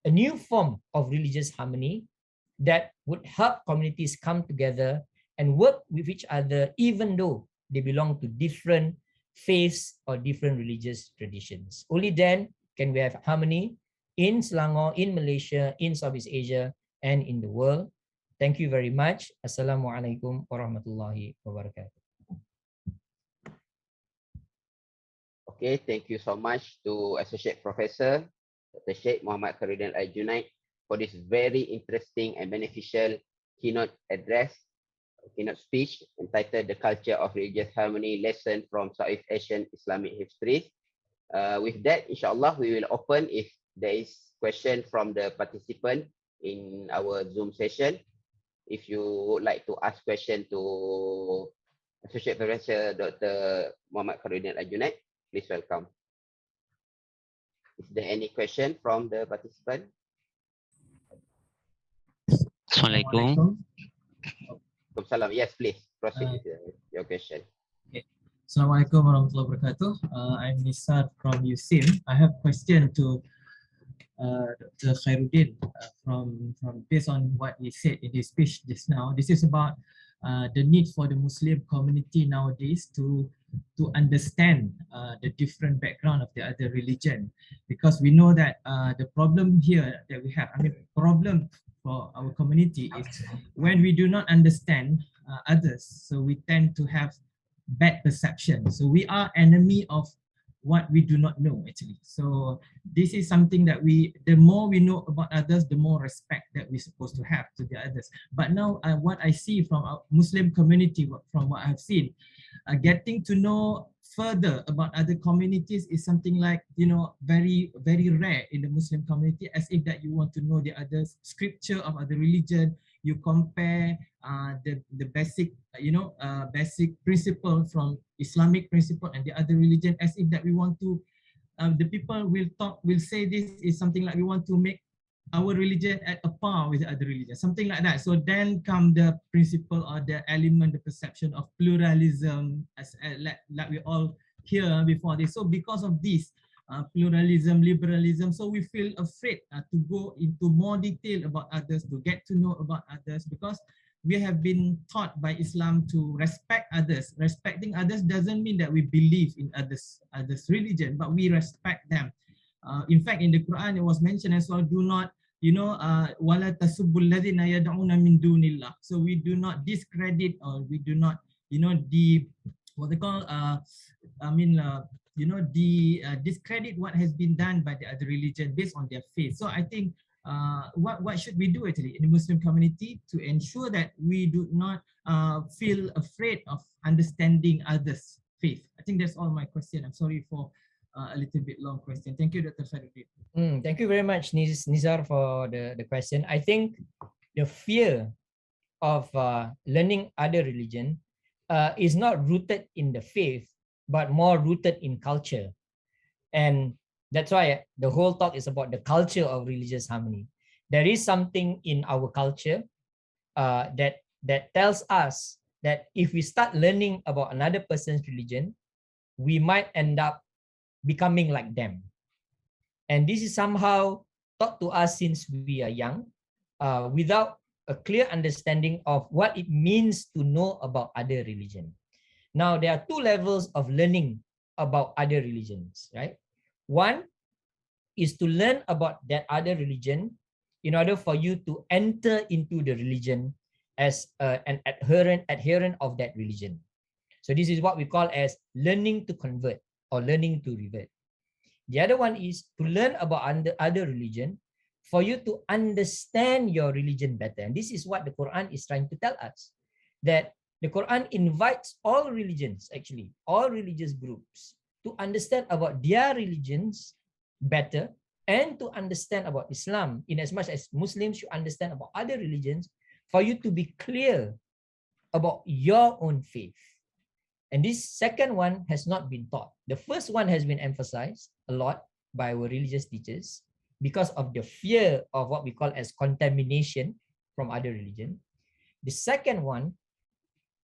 a new form of religious harmony that would help communities come together and work with each other, even though they belong to different faiths or different religious traditions. Only then can we have harmony in Selangor, in Malaysia, in Southeast Asia, and in the world. Thank you very much. Assalamualaikum warahmatullahi wabarakatuh. Okay, thank you so much to Associate Professor Dr. Sheikh Muhammad Khairuddin Al-Junaid for this very interesting and beneficial keynote address, keynote speech entitled The Culture of Religious Harmony Lesson from Southeast Asian Islamic History. With that, inshallah, we will open if there is question from the participant in our Zoom session. If you would like to ask question to Associate Professor Dr. Muhammad Khairuddin Al-Junaid, please welcome. Is there any question from the participant? Assalamualaikum. Salam. Yes, please proceed with your question. Okay. Assalamualaikum warahmatullahi wabarakatuh. I'm Nisar from USIM. I have a question to Dr. Khairuddin from based on what he said in his speech just now. This is about the need for the Muslim community nowadays to understand the different background of the other religion, because we know that the problem here that we have, problem for our community is when we do not understand others, so we tend to have bad perception. So we are enemy of what we do not know actually. So this is something that the more we know about others, the more respect that we're supposed to have to the others. But now what I see from our Muslim community, from what I've seen, getting to know further about other communities is something like, very, very rare in the Muslim community, as if that you want to know the other scripture of other religion. You compare the basic, basic principle from Islamic principle and the other religion, as if that we want to, the people will say this is something like we want to make our religion at a par with the other religion, something like that. So then come the principle or the element, the perception of pluralism, like we all hear before this. So because of this, pluralism, liberalism, so we feel afraid to go into more detail about others, to get to know about others, because we have been taught by Islam to respect others. Respecting others doesn't mean that we believe in others religion, but we respect them. In fact, in the Quran, it was mentioned as well, do not, wala tasubbul ladhina yad'una min dunillah. So we do not discredit, or we do not, discredit what has been done by the other religion based on their faith. So I think what should we do actually in the Muslim community to ensure that we do not feel afraid of understanding others' faith? I think that's all my question. I'm sorry for a little bit long question. Thank you, Dr. Khairuddin. Thank you very much, Nizar, for the question. I think the fear of learning other religion is not rooted in the faith, but more rooted in culture. And that's why the whole talk is about the culture of religious harmony. There is something in our culture that tells us that if we start learning about another person's religion, we might end up becoming like them. And this is somehow taught to us since we are young, without a clear understanding of what it means to know about other religion. Now, there are two levels of learning about other religions, right? One is to learn about that other religion in order for you to enter into the religion as an adherent of that religion. So this is what we call as learning to convert or learning to revert. The other one is to learn about other religion for you to understand your religion better. And this is what the Quran is trying to tell us, that the Quran invites all religions, actually, all religious groups, to understand about their religions better and to understand about Islam, in as much as Muslims should understand about other religions, for you to be clear about your own faith. And this second one has not been taught. The first one has been emphasized a lot by our religious teachers because of the fear of what we call as contamination from other religion. The second one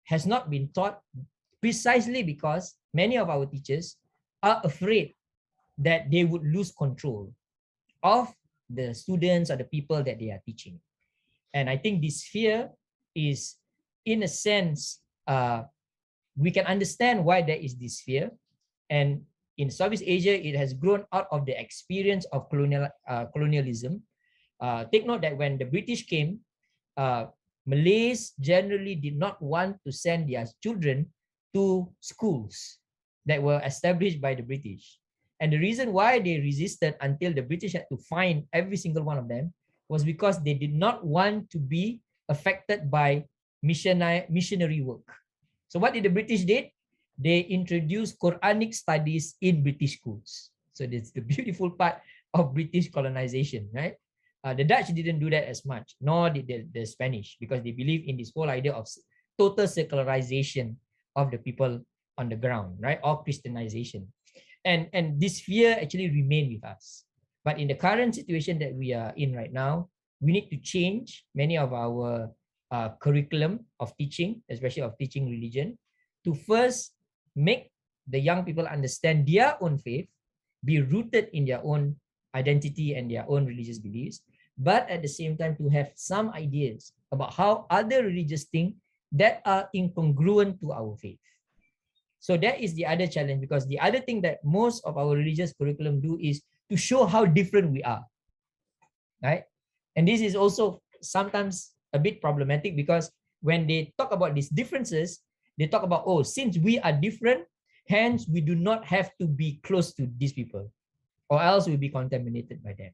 has not been taught precisely because many of our teachers are afraid that they would lose control of the students or the people that they are teaching. And I think this fear is, in a sense, we can understand why there is this fear. And in Southeast Asia, it has grown out of the experience of colonialism. Take note that when the British came, Malays generally did not want to send their children to schools that were established by the British. And the reason why they resisted until the British had to fine every single one of them was because they did not want to be affected by missionary work. So what did the British did? They introduced Quranic studies in British schools. So that's the beautiful part of British colonization, right? The Dutch didn't do that as much, nor did the Spanish, because they believe in this whole idea of total secularization of the people on the ground, right? Or Christianization. And this fear actually remained with us. But in the current situation that we are in right now, we need to change many of our curriculum of teaching, especially of teaching religion, to first make the young people understand their own faith, be rooted in their own identity and their own religious beliefs, but at the same time to have some ideas about how other religious things that are incongruent to our faith. So that is the other challenge, because the other thing that most of our religious curriculum do is to show how different we are, right? And this is also sometimes a bit problematic, because when they talk about these differences, they talk about, oh, since we are different, hence we do not have to be close to these people, or else we'll be contaminated by them.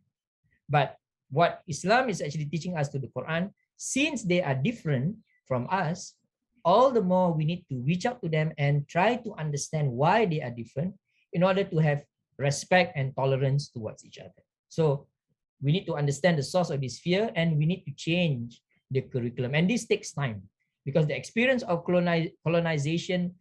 But what Islam is actually teaching us to the Quran, since they are different from us, all the more we need to reach out to them and try to understand why they are different in order to have respect and tolerance towards each other. So we need to understand the source of this fear, and we need to change the curriculum. And this takes time, because the experience of colonization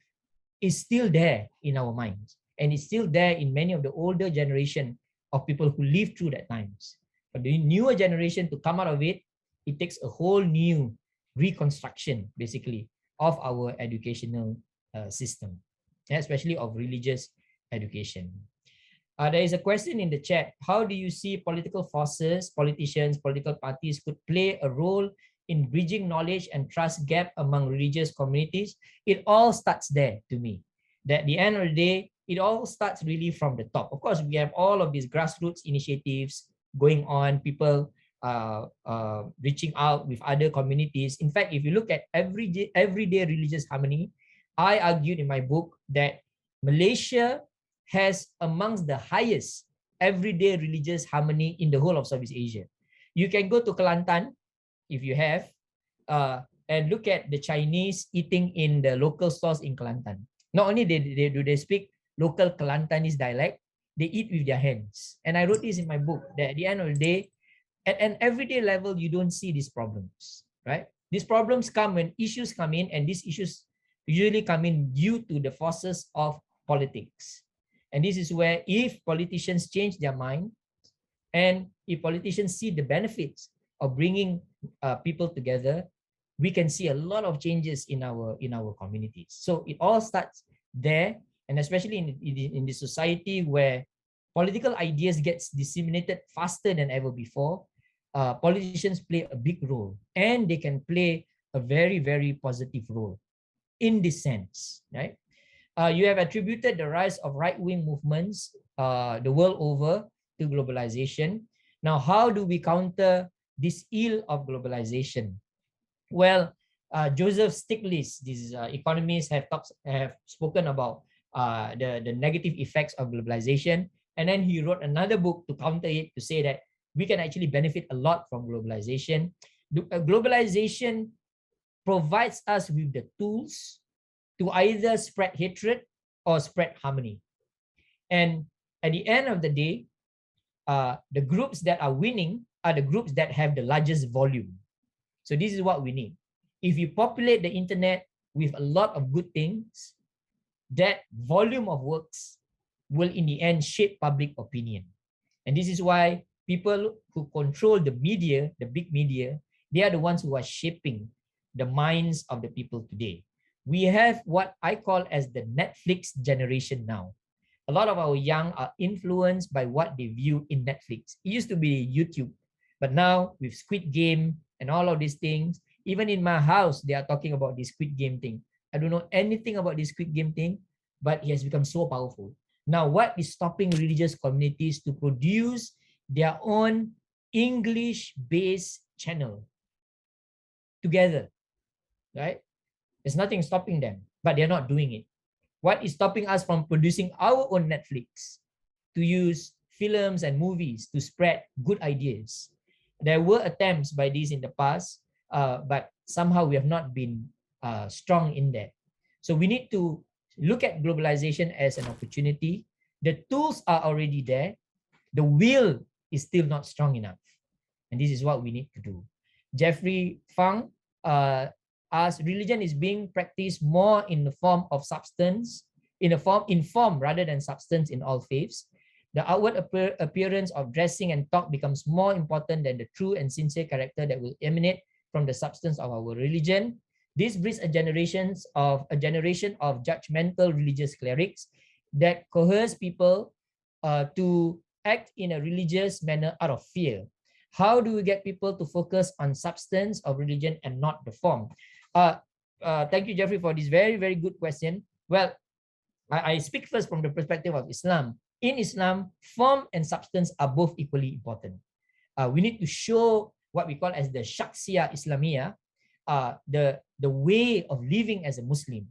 is still there in our minds, and it's still there in many of the older generation of people who lived through that times. But the newer generation, to come out of it, it takes a whole new reconstruction, basically, of our educational system, especially of religious education. There is a question in the chat. How do you see political forces, politicians, political parties could play a role in bridging knowledge and trust gap among religious communities? It all starts there, to me. That at the end of the day, it all starts really from the top. Of course, we have all of these grassroots initiatives going on, people reaching out with other communities. In fact, if you look at everyday religious harmony, I argued in my book that Malaysia has amongst the highest everyday religious harmony in the whole of Southeast Asia. You can go to Kelantan, if you have, and look at the Chinese eating in the local stores in Kelantan. Not only do they speak local Kelantanese dialect, they eat with their hands. And I wrote this in my book, that at the end of the day, at an everyday level, you don't see these problems, right? These problems come when issues come in, and these issues usually come in due to the forces of politics. And this is where, if politicians change their mind, and if politicians see the benefits of bringing people together, we can see a lot of changes in our communities. So it all starts there, and especially in the society where political ideas gets disseminated faster than ever before, politicians play a big role, and they can play a very, very positive role in this sense, right? You have attributed the rise of right-wing movements the world over to globalization. Now, how do we counter this ill of globalization? Well, Joseph Stiglitz, these economists have spoken about the negative effects of globalization, and then he wrote another book to counter it, to say that we can actually benefit a lot from globalization. Globalization provides us with the tools to either spread hatred or spread harmony. And at the end of the day, the groups that are winning are the groups that have the largest volume. So this is what we need. If you populate the internet with a lot of good things, that volume of works will in the end shape public opinion. And this is why people who control the media, the big media, they are the ones who are shaping the minds of the people today. We have what I call as the Netflix generation now. A lot of our young are influenced by what they view in Netflix. It used to be YouTube, but now with Squid Game and all of these things, even in my house, they are talking about this Squid Game thing. I don't know anything about this Squid Game thing, but it has become so powerful. Now, what is stopping religious communities to produce their own English-based channel? together, right? There's nothing stopping them, but they're not doing it. What is stopping us from producing our own Netflix to use films and movies to spread good ideas? There were attempts by these in the past, but somehow we have not been strong in that. So we need to look at globalization as an opportunity. The tools are already there. The will is still not strong enough. And this is what we need to do. Jeffrey Fang asked, religion is being practiced more in the form of substance, in form rather than substance in all faiths. The outward appearance of dressing and talk becomes more important than the true and sincere character that will emanate from the substance of our religion. This breeds a generation of judgmental religious clerics that coerce people to act in a religious manner out of fear. How do we get people to focus on substance of religion and not the form? Thank you, Jeffrey, for this very, very good question. Well, I speak first from the perspective of Islam. In Islam, form and substance are both equally important. We need to show what we call as the shaksiyah Islamiyah, the way of living as a Muslim,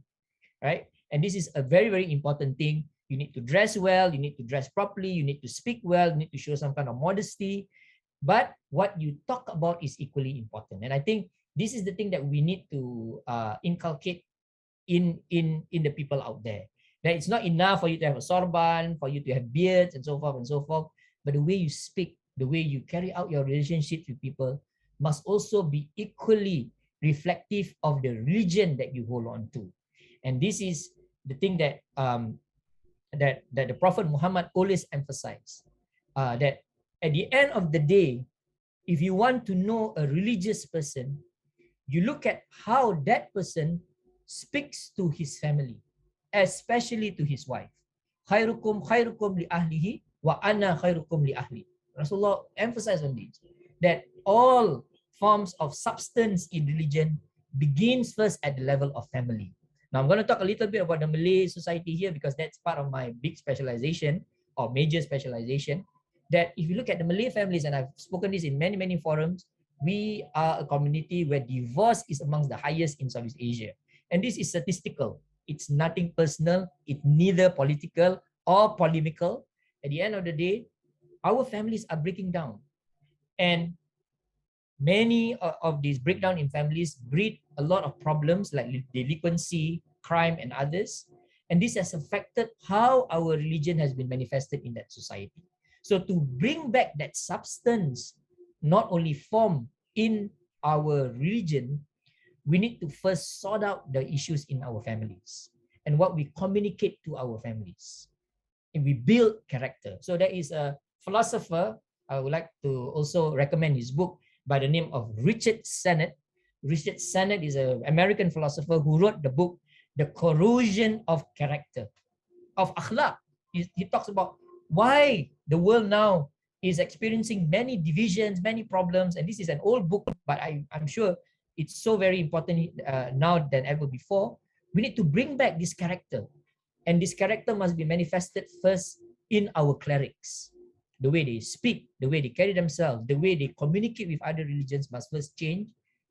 right? And this is a very, very important thing. You need to dress well, you need to dress properly, you need to speak well, you need to show some kind of modesty. But what you talk about is equally important. And I think this is the thing that we need to inculcate in the people out there. That it's not enough for you to have a sorban, for you to have beards and so forth, but the way you speak, the way you carry out your relationships with people must also be equally reflective of the religion that you hold on to. And this is the thing that that the Prophet Muhammad always emphasized, that at the end of the day, if you want to know a religious person, you look at how that person speaks to his family, especially to his wife. Khairukum khairukum li ahlihi wa ana khairukum li ahli. Rasulullah emphasized on this, that all forms of substance in religion begins first at the level of family. Now I'm going to talk a little bit about the Malay society here because that's part of my big specialization or major specialization. That if you look at the Malay families, and I've spoken this in many, many forums, we are a community where divorce is amongst the highest in Southeast Asia. And this is statistical. It's nothing personal. It's neither political or polemical. At the end of the day, our families are breaking down. And many of these breakdown in families breed a lot of problems like delinquency, crime, and others. And this has affected how our religion has been manifested in that society. So to bring back that substance, not only form in our religion, we need to first sort out the issues in our families and what we communicate to our families. And we build character. So there is a philosopher, I would like to also recommend his book by the name of Richard Sennett. Richard Sennett is an American philosopher who wrote the book, The Corrosion of Character, of akhlaq. He talks about why the world now is experiencing many divisions, many problems. And this is an old book, but I'm sure it's so very important now than ever before. We need to bring back this character. And this character must be manifested first in our clerics. The way they speak, the way they carry themselves, the way they communicate with other religions must first change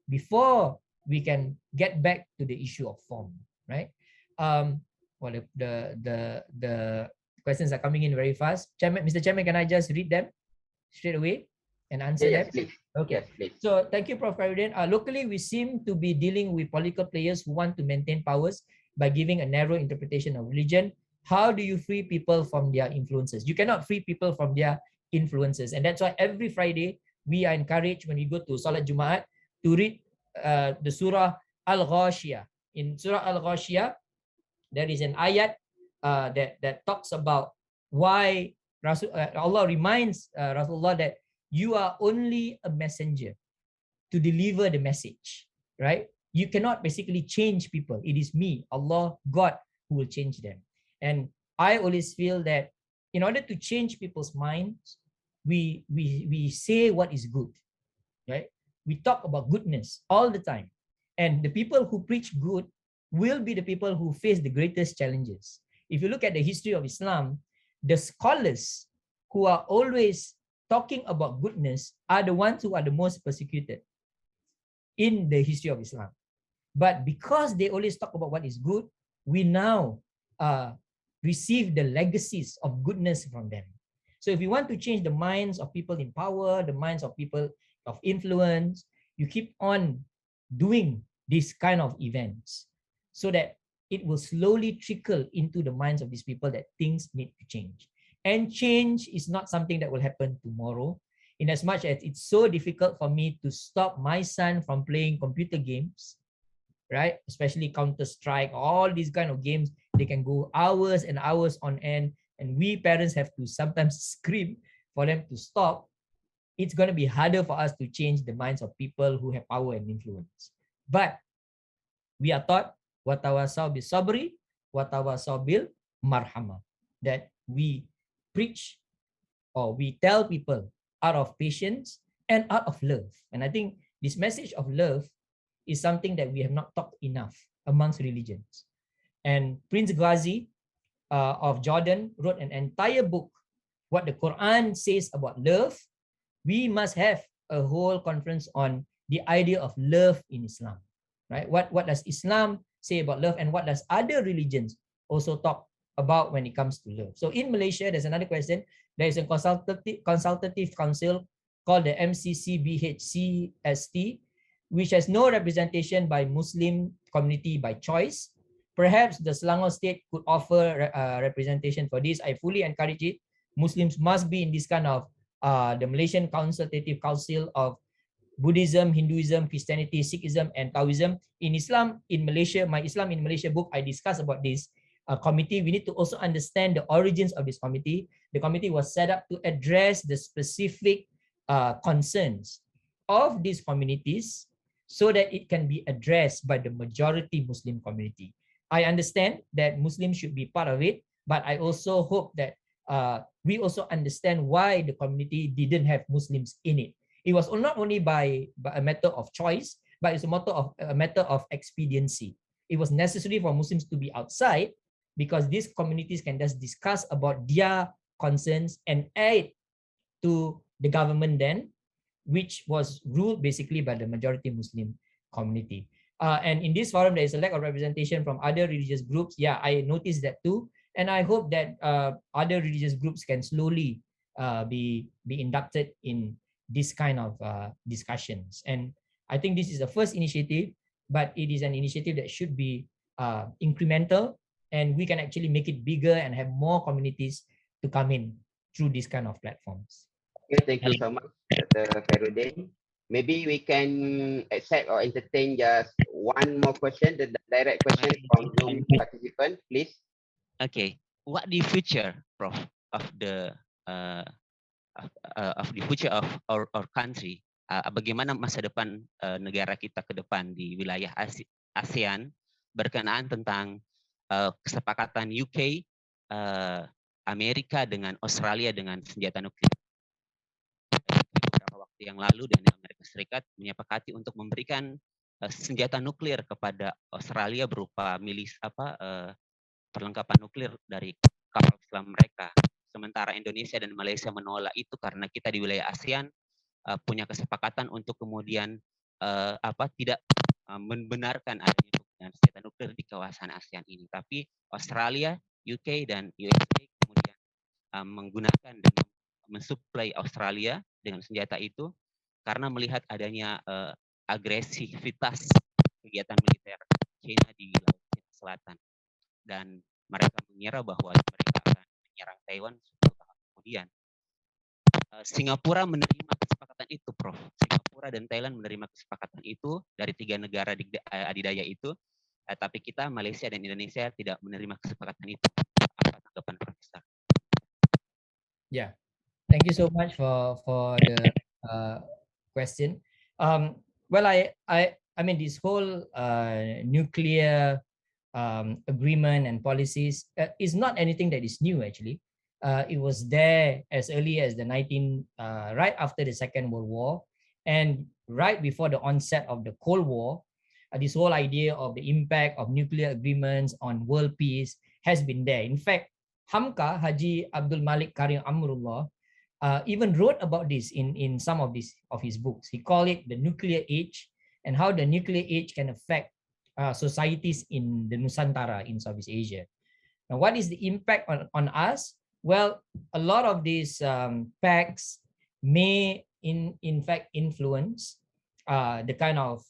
before we can get back to the issue of form, right? Well, the questions are coming in very fast. Chairman, Mr. Chairman, can I just read them straight away and answer them? Please. Okay. Yes, please. So thank you, Prof. Khairuddin. Locally, we seem to be dealing with political players who want to maintain powers by giving a narrow interpretation of religion. How do you free people from their influences? You cannot free people from their influences. And that's why every Friday, we are encouraged when we go to Salat Jumaat to read the Surah Al-Ghashiyah. In Surah Al-Ghashiyah, there is an ayat that talks about why Allah reminds Rasulullah that you are only a messenger to deliver the message, right? You cannot basically change people. It is me, Allah, God, who will change them. And I always feel that in order to change people's minds, we say what is good, right? We talk about goodness all the time. And the people who preach good will be the people who face the greatest challenges. If you look at the history of Islam, the scholars who are always talking about goodness are the ones who are the most persecuted. in the history of Islam. But because they always talk about what is good, we now receive the legacies of goodness from them. So if you want to change the minds of people in power, the minds of people of influence, you keep on doing these kind of events so that it will slowly trickle into the minds of these people that things need to change. And change is not something that will happen tomorrow, in as much as it's so difficult for me to stop my son from playing computer games, right? Especially Counter-Strike, all these kind of games, they can go hours and hours on end, and we parents have to sometimes scream for them to stop. It's going to be harder for us to change the minds of people who have power and influence. But we are taught watawasaw bil sabri, watawasaw bil marhamah, that we preach or we tell people out of patience and out of love. And I think this message of love is something that we have not talked enough amongst religions. And Prince Ghazi of Jordan wrote an entire book, what the Quran says about love. We must have a whole conference on the idea of love in Islam, right? What does Islam say about love, and what does other religions also talk about when it comes to love? So in Malaysia, there's another question. There is a consultative council called the MCCBHCST, which has no representation by Muslim community by choice. Perhaps the Selangor state could offer representation for this. I fully encourage it. Muslims must be in this kind of the Malaysian Consultative Council of Buddhism, Hinduism, Christianity, Sikhism, and Taoism. In Islam in Malaysia, my Islam in Malaysia book, I discuss about this committee. We need to also understand the origins of this committee. The committee was set up to address the specific concerns of these communities so that it can be addressed by the majority Muslim community. I understand that Muslims should be part of it, but I also hope that we also understand why the community didn't have Muslims in it. It was not only by a matter of choice, but it's a matter of expediency. It was necessary for Muslims to be outside because these communities can just discuss about their concerns and aid to the government then, which was ruled basically by the majority Muslim community. And in this forum, there is a lack of representation from other religious groups. Yeah, I noticed that too. And I hope that other religious groups can slowly be inducted in this kind of discussions. And I think this is the first initiative, but it is an initiative that should be incremental, and we can actually make it bigger and have more communities to come in through this kind of platforms. Okay, thank you so much, Dr. Khairuddin. Maybe we can accept or entertain just one more question, the direct question from Zoom participant, please. Okay, what the future, Prof, of the future of our country? Bagaimana masa depan negara kita ke depan di wilayah ASEAN berkenaan tentang kesepakatan UK, Amerika dengan Australia dengan senjata nuklir. Beberapa waktu yang lalu dan Amerika Serikat menyepakati untuk memberikan senjata nuklir kepada Australia berupa perlengkapan nuklir dari kapal selam mereka. Sementara Indonesia dan Malaysia menolak itu karena kita di wilayah ASEAN punya kesepakatan untuk kemudian tidak membenarkan adanya penggunaan senjata nuklir di kawasan ASEAN ini. Tapi Australia, UK, dan USA kemudian menggunakan dan mensuplai Australia dengan senjata itu karena melihat adanya agresivitas kegiatan militer China di Laut Cina Selatan. Dan mereka mengira bahwa mereka akan menyerang Taiwan 10 tahun kemudian. Singapura menerima kesepakatan itu, Prof. Singapura dan Thailand menerima kesepakatan itu dari 3 negara adidaya itu, tapi kita, Malaysia dan Indonesia tidak menerima kesepakatan itu. Apa tanggapan Profesor? Yeah, thank you so much for the question. Well, I mean, this whole nuclear agreement and policies is not anything that is new actually. It was there as early as right after the Second World War, and right before the onset of the Cold War. This whole idea of the impact of nuclear agreements on world peace has been there. In fact, Hamka, Haji Abdul Malik Karim Amrullah, even wrote about this in some of his books. He called it the nuclear age, and how the nuclear age can affect societies in the Nusantara in Southeast Asia. Now, what is the impact on us? Well, a lot of these pacts may in fact influence the kind of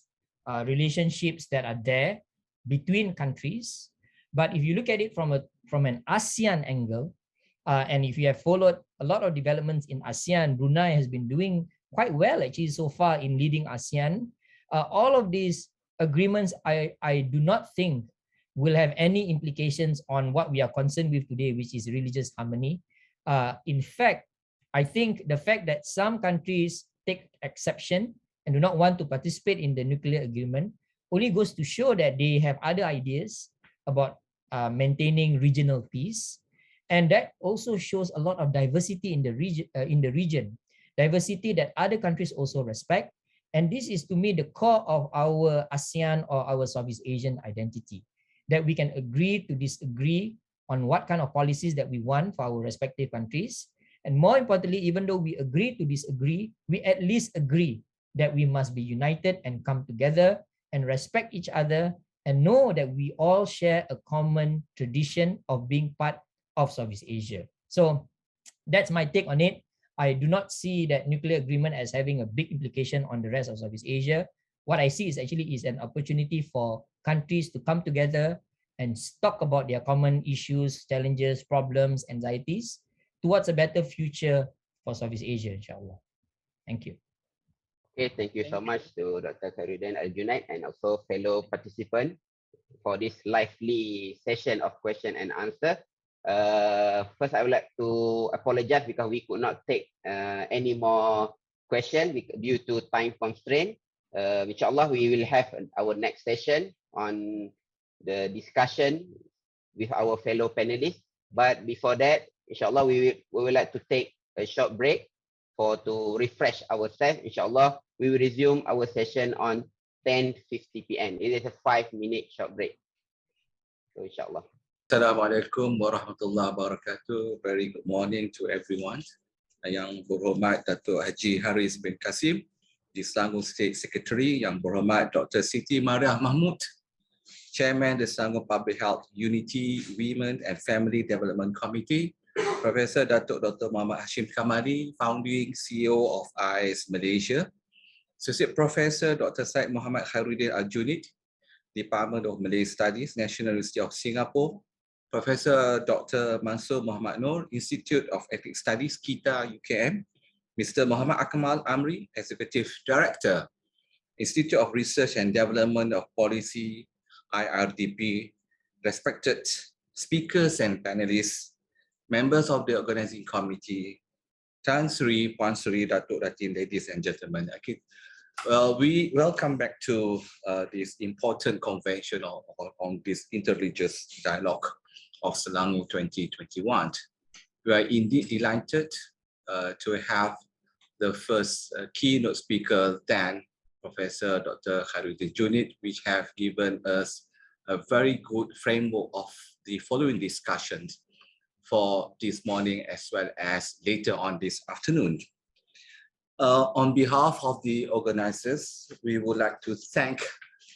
relationships that are there between countries. But if you look at it from an ASEAN angle, and if you have followed a lot of developments in ASEAN, Brunei has been doing quite well actually so far in leading ASEAN. All of these agreements, I do not think will have any implications on what we are concerned with today, which is religious harmony. In fact, I think the fact that some countries take exception and do not want to participate in the nuclear agreement only goes to show that they have other ideas about maintaining regional peace. And that also shows a lot of diversity in the region, diversity that other countries also respect. And this is, to me, the core of our ASEAN or our Southeast Asian identity, that we can agree to disagree on what kind of policies that we want for our respective countries. And more importantly, even though we agree to disagree, we at least agree that we must be united and come together and respect each other and know that we all share a common tradition of being part of Southeast Asia. So that's my take on it. I do not see that nuclear agreement as having a big implication on the rest of Southeast Asia. What I see is actually an opportunity for countries to come together and talk about their common issues, challenges, problems, anxieties towards a better future for Southeast Asia, inshallah. Thank you. Okay, thank you so much to Dr. Khairuddin Al-Junaid and also fellow participant for this lively session of question and answer. First, I would like to apologize because we could not take any more questions due to time constraint. Inshallah, we will have our next session on the discussion with our fellow panelists. But before that, inshallah, we would like to take a short break to refresh ourselves. Inshallah, we will resume our session on 10:50 p.m. It is a 5-minute short break. So inshallah. Assalamualaikum warahmatullahi wabarakatuh. Very good morning to everyone. Yang berhormat Datuk Haji Haris bin Kasim, di Selangor State Secretary. Yang berhormat Dr. Siti Mariah Mahmud, Chairman the Selangor Public Health Unity Women and Family Development Committee. Professor Datuk Dr. Muhammad Hashim Kamali, Founding CEO of IS Malaysia. Associate Professor Dr. Syed Muhammad Khairuddin Al-Junaid, Department of Malay Studies, National University of Singapore. Professor Dr. Mansur Muhammad Noor, Institute of Ethnic Studies, KITA, UKM. Mr. Muhammad Akmal Amri, Executive Director, Institute of Research and Development of Policy, IRDP. Respected speakers and panelists, members of the organizing committee, Tan Sri, Puan Sri, Datuk Datin, ladies and gentlemen. Okay. Well, we welcome back to this important convention on this interreligious dialogue of Selangor 2021. We are indeed delighted to have the first keynote speaker, then Professor Dr. Khairuddin Al-Junaid, which have given us a very good framework of the following discussions for this morning as well as later on this afternoon. On behalf of the organizers, we would like to thank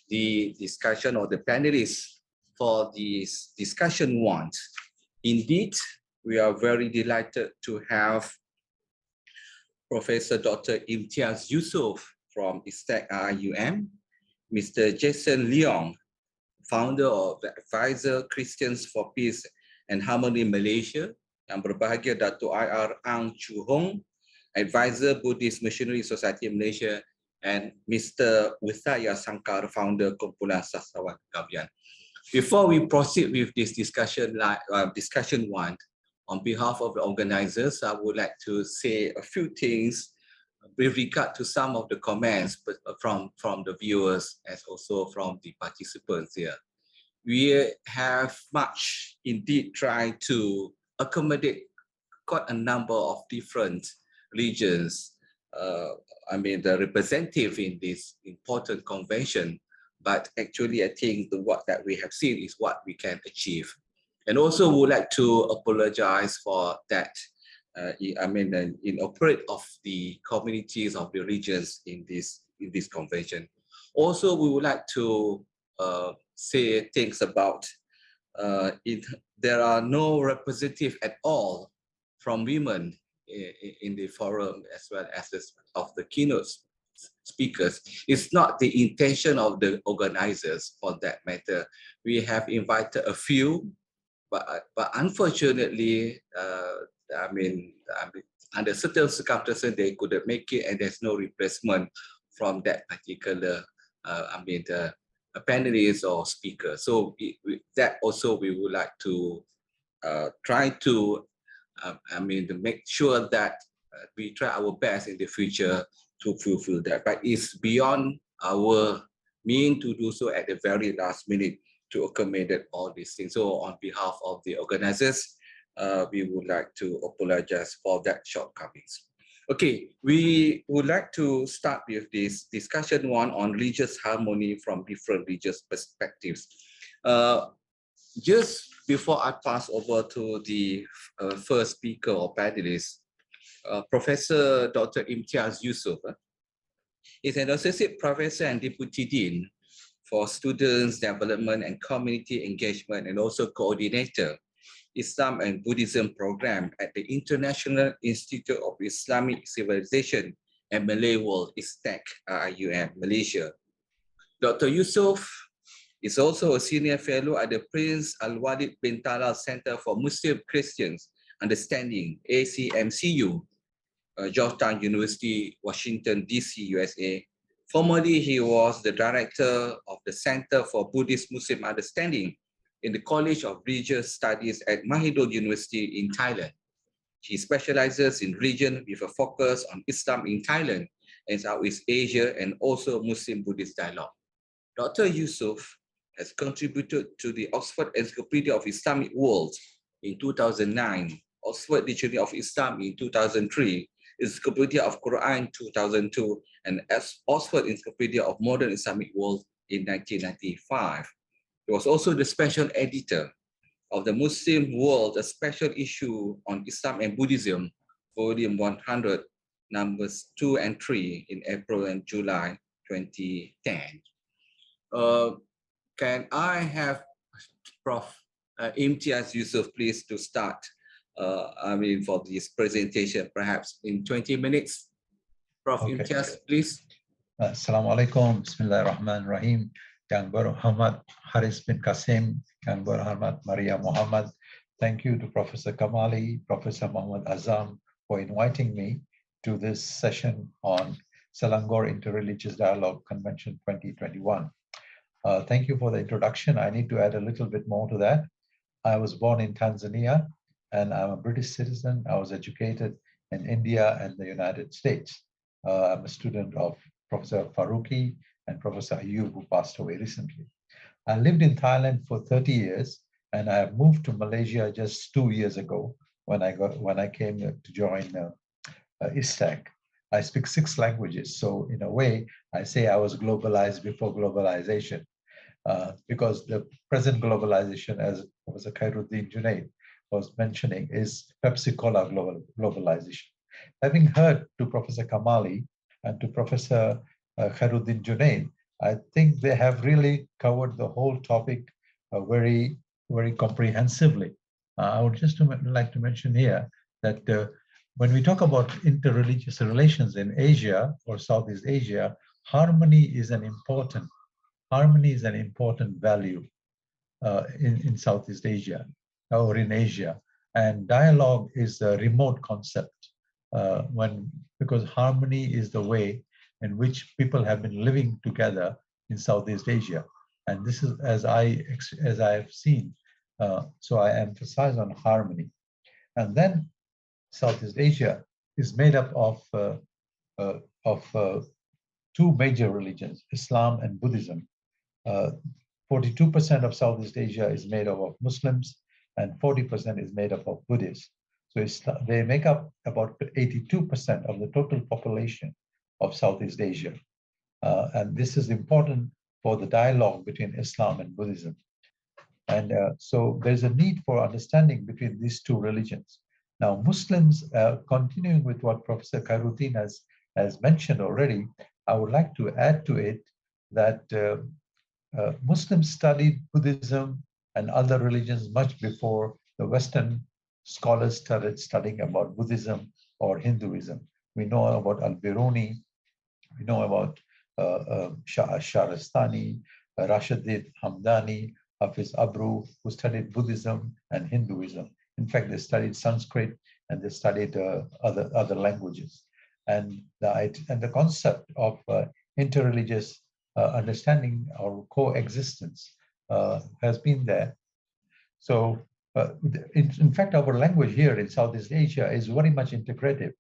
the discussion or the panelists for this discussion one. Indeed, we are very delighted to have Professor Dr. Imtiaz Yusof from ISTEC IUM, Mr. Jason Leong, founder of the Advisor Christians for Peace and Harmony Malaysia, yang berbahagia Datuk IR Ang Chu Hong, Advisor Buddhist Missionary Society Malaysia, and Mr. Withaya Sankar, founder Kumpulan Sastrawan Kavian. Before we proceed with this discussion one, on behalf of the organizers, I would like to say a few things with regard to some of the comments from the viewers as also from the participants here. We have much indeed tried to accommodate quite a number of different regions, the representative in this important convention, but actually I think what that we have seen is what we can achieve. And also would like to apologize for that, in operate of the communities of the regions in this convention. Also, we would like to say things about there are no representative at all from women in the forum, as well as of the keynote speakers. It's not the intention of the organizers for that matter. We have invited a few, but unfortunately, under certain circumstances, they couldn't make it, and there's no replacement from that particular, panelists or speakers. So that also we would like to try to, to make sure that we try our best in the future to fulfill that. But it's beyond our mean to do so at the very last minute to accommodate all these things. So on behalf of the organizers, we would like to apologize for that shortcomings. Okay, we would like to start with this discussion one on religious harmony from different religious perspectives. Just before I pass over to the first speaker or panelist, Professor Dr. Imtiaz Yusof is an associate professor and deputy dean for students development and community engagement, and also coordinator Islam and Buddhism program at the International Institute of Islamic Civilization and Malay World, ISTAC, IUM, Malaysia. Dr. Yusof is also a senior fellow at the Prince Al-Walid bin Talal Center for Muslim Christians Understanding, ACMCU, Georgetown University, Washington, D.C., USA. Formerly, he was the director of the Center for Buddhist Muslim Understanding in the College of Religious Studies at Mahidol University in Thailand. He specializes in religion with a focus on Islam in Thailand and Southeast Asia, and also Muslim-Buddhist dialogue. Dr. Yusof has contributed to the Oxford Encyclopedia of Islamic World in 2009, Oxford Dictionary of Islam in 2003, Encyclopedia of Quran 2002, and Oxford Encyclopedia of Modern Islamic World in 1995. He was also the special editor of the Muslim World, a special issue on Islam and Buddhism, volume 100, numbers 2 and 3 in April and July 2010. Can I have Prof. Imtiaz Yusof, please, to start for this presentation, perhaps in 20 minutes. Prof. Okay. Imtiaz, please. Assalamualaikum, Bismillahirrahmanirrahim. Yang Berhormat Haris bin Kasim, Yang Berhormat Maria Muhammad. Thank you to Professor Kamali, Professor Muhammad Azam for inviting me to this session on Selangor Interreligious Dialogue Convention 2021. Thank you for the introduction. I need to add a little bit more to that. I was born in Tanzania, and I'm a British citizen. I was educated in India and the United States. I'm a student of Professor Faruqi and Professor Ayub, who passed away recently. I lived in Thailand for 30 years, and I moved to Malaysia just 2 years ago when I came to join ISTAC. I speak 6 languages, so in a way, I say I was globalized before globalization, because the present globalization, as Professor Khairuddin Junaid was mentioning, is Pepsi Cola globalization. Having heard to Professor Kamali and to Professor Khairuddin Junaid, I think they have really covered the whole topic very, very comprehensively. I would just like to mention here that when we talk about interreligious relations in Asia or Southeast Asia, harmony is an important value in Southeast Asia or in Asia, and dialogue is a remote concept because harmony is the way in which people have been living together in Southeast Asia, and this is as I have seen. So I emphasize on harmony, and then Southeast Asia is made up of 2 major religions, Islam and Buddhism. 42% of Southeast Asia is made up of Muslims, and 40% is made up of Buddhists. So they make up about 82% of the total population of Southeast Asia. And this is important for the dialogue between Islam and Buddhism. And so there's a need for understanding between these 2 religions. Now, Muslims, continuing with what Professor Khairuddin has mentioned already, I would like to add to it that Muslims studied Buddhism and other religions much before the Western scholars started studying about Buddhism or Hinduism. We know about Al-Biruni, we know about Shahrastani, Rashaddin Hamdani, Hafiz Abru, who studied Buddhism and Hinduism. In fact, they studied Sanskrit and they studied other languages. And the concept of interreligious understanding or coexistence has been there. So in fact, our language here in Southeast Asia is very much integrative.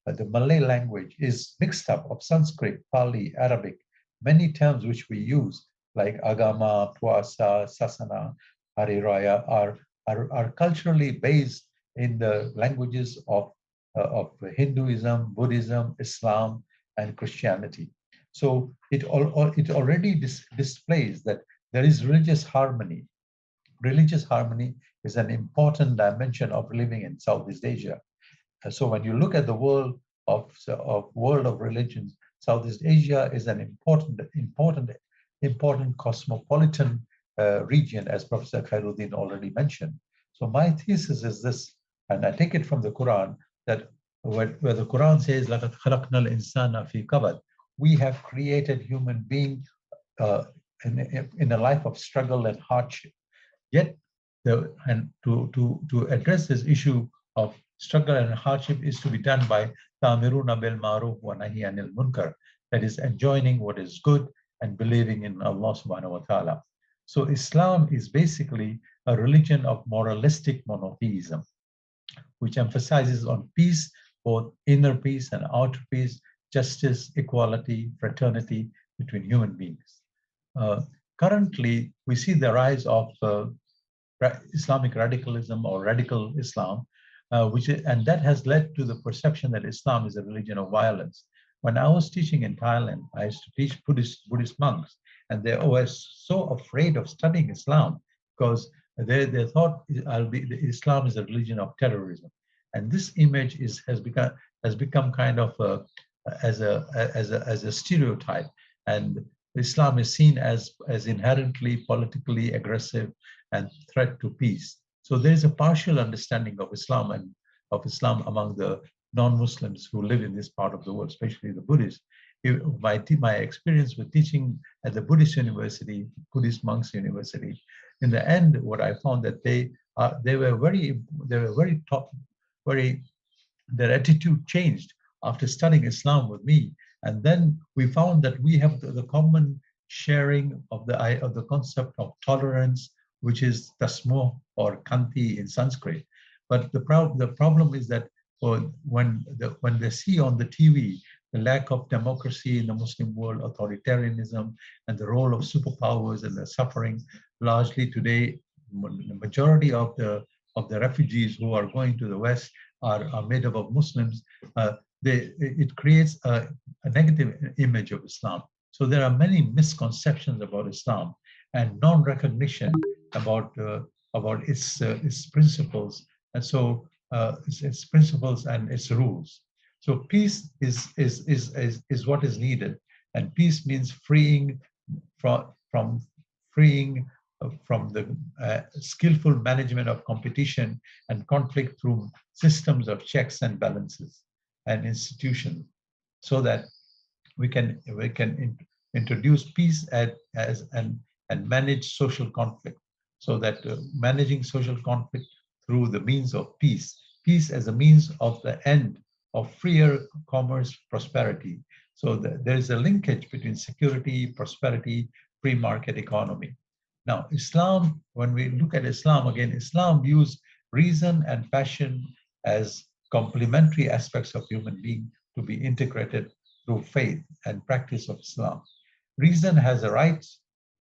The Malay language is mixed up of Sanskrit, Pali, Arabic. Many terms which we use, like agama, puasa, sasana, hari raya, are culturally based in the languages of Hinduism, Buddhism, Islam, and Christianity. So it already displays that there is religious harmony. Religious harmony is an important dimension of living in Southeast Asia. So when you look at the world of religions, Southeast Asia is an important cosmopolitan region, as Professor Khairuddin already mentioned. So my thesis is this, and I take it from the Quran, that where the Quran says, "Laqad khalaqnal insana fi kabad," we have created human being in a life of struggle and hardship. Yet, to address this issue of struggle and hardship is to be done by ta'miruna bil ma'ruf wa nahi anil munkar, that is enjoining what is good and believing in Allah subhanahu wa ta'ala. So Islam is basically a religion of moralistic monotheism, which emphasizes on peace, both inner peace and outer peace, justice, equality, fraternity between human beings. Currently, we see the rise of Islamic radicalism or radical Islam, and that has led to the perception that Islam is a religion of violence. When I was teaching in Thailand, I used to teach Buddhist monks, and they were so afraid of studying Islam because they thought Islam is a religion of terrorism, and this image has become kind of as a stereotype, and Islam is seen as inherently politically aggressive and threat to peace. So there is a partial understanding of Islam and of Islam among the non-Muslims who live in this part of the world, especially the Buddhists. My experience with teaching at the Buddhist university, Buddhist monks university, in the end, what I found that their attitude changed after studying Islam with me, and then we found that we have the common sharing of the concept of tolerance, which is tasmo or kanti in Sanskrit. But the problem is that when they see on the TV the lack of democracy in the Muslim world, authoritarianism, and the role of superpowers and the suffering, largely today, the majority of the refugees who are going to the West are made up of Muslims. It creates a negative image of Islam. So there are many misconceptions about Islam and non-recognition about its principles, and so its principles and its rules. So peace is what is needed, and peace means freeing from the skillful management of competition and conflict through systems of checks and balances and institutions, so that we can introduce peace and manage social conflict, so that managing social conflict through the means of peace as a means of the end of freer commerce, prosperity. So there is a linkage between security, prosperity, free market economy. Now, Islam, when we look at Islam, again, Islam views reason and passion as complementary aspects of human being to be integrated through faith and practice of Islam. Reason has a right,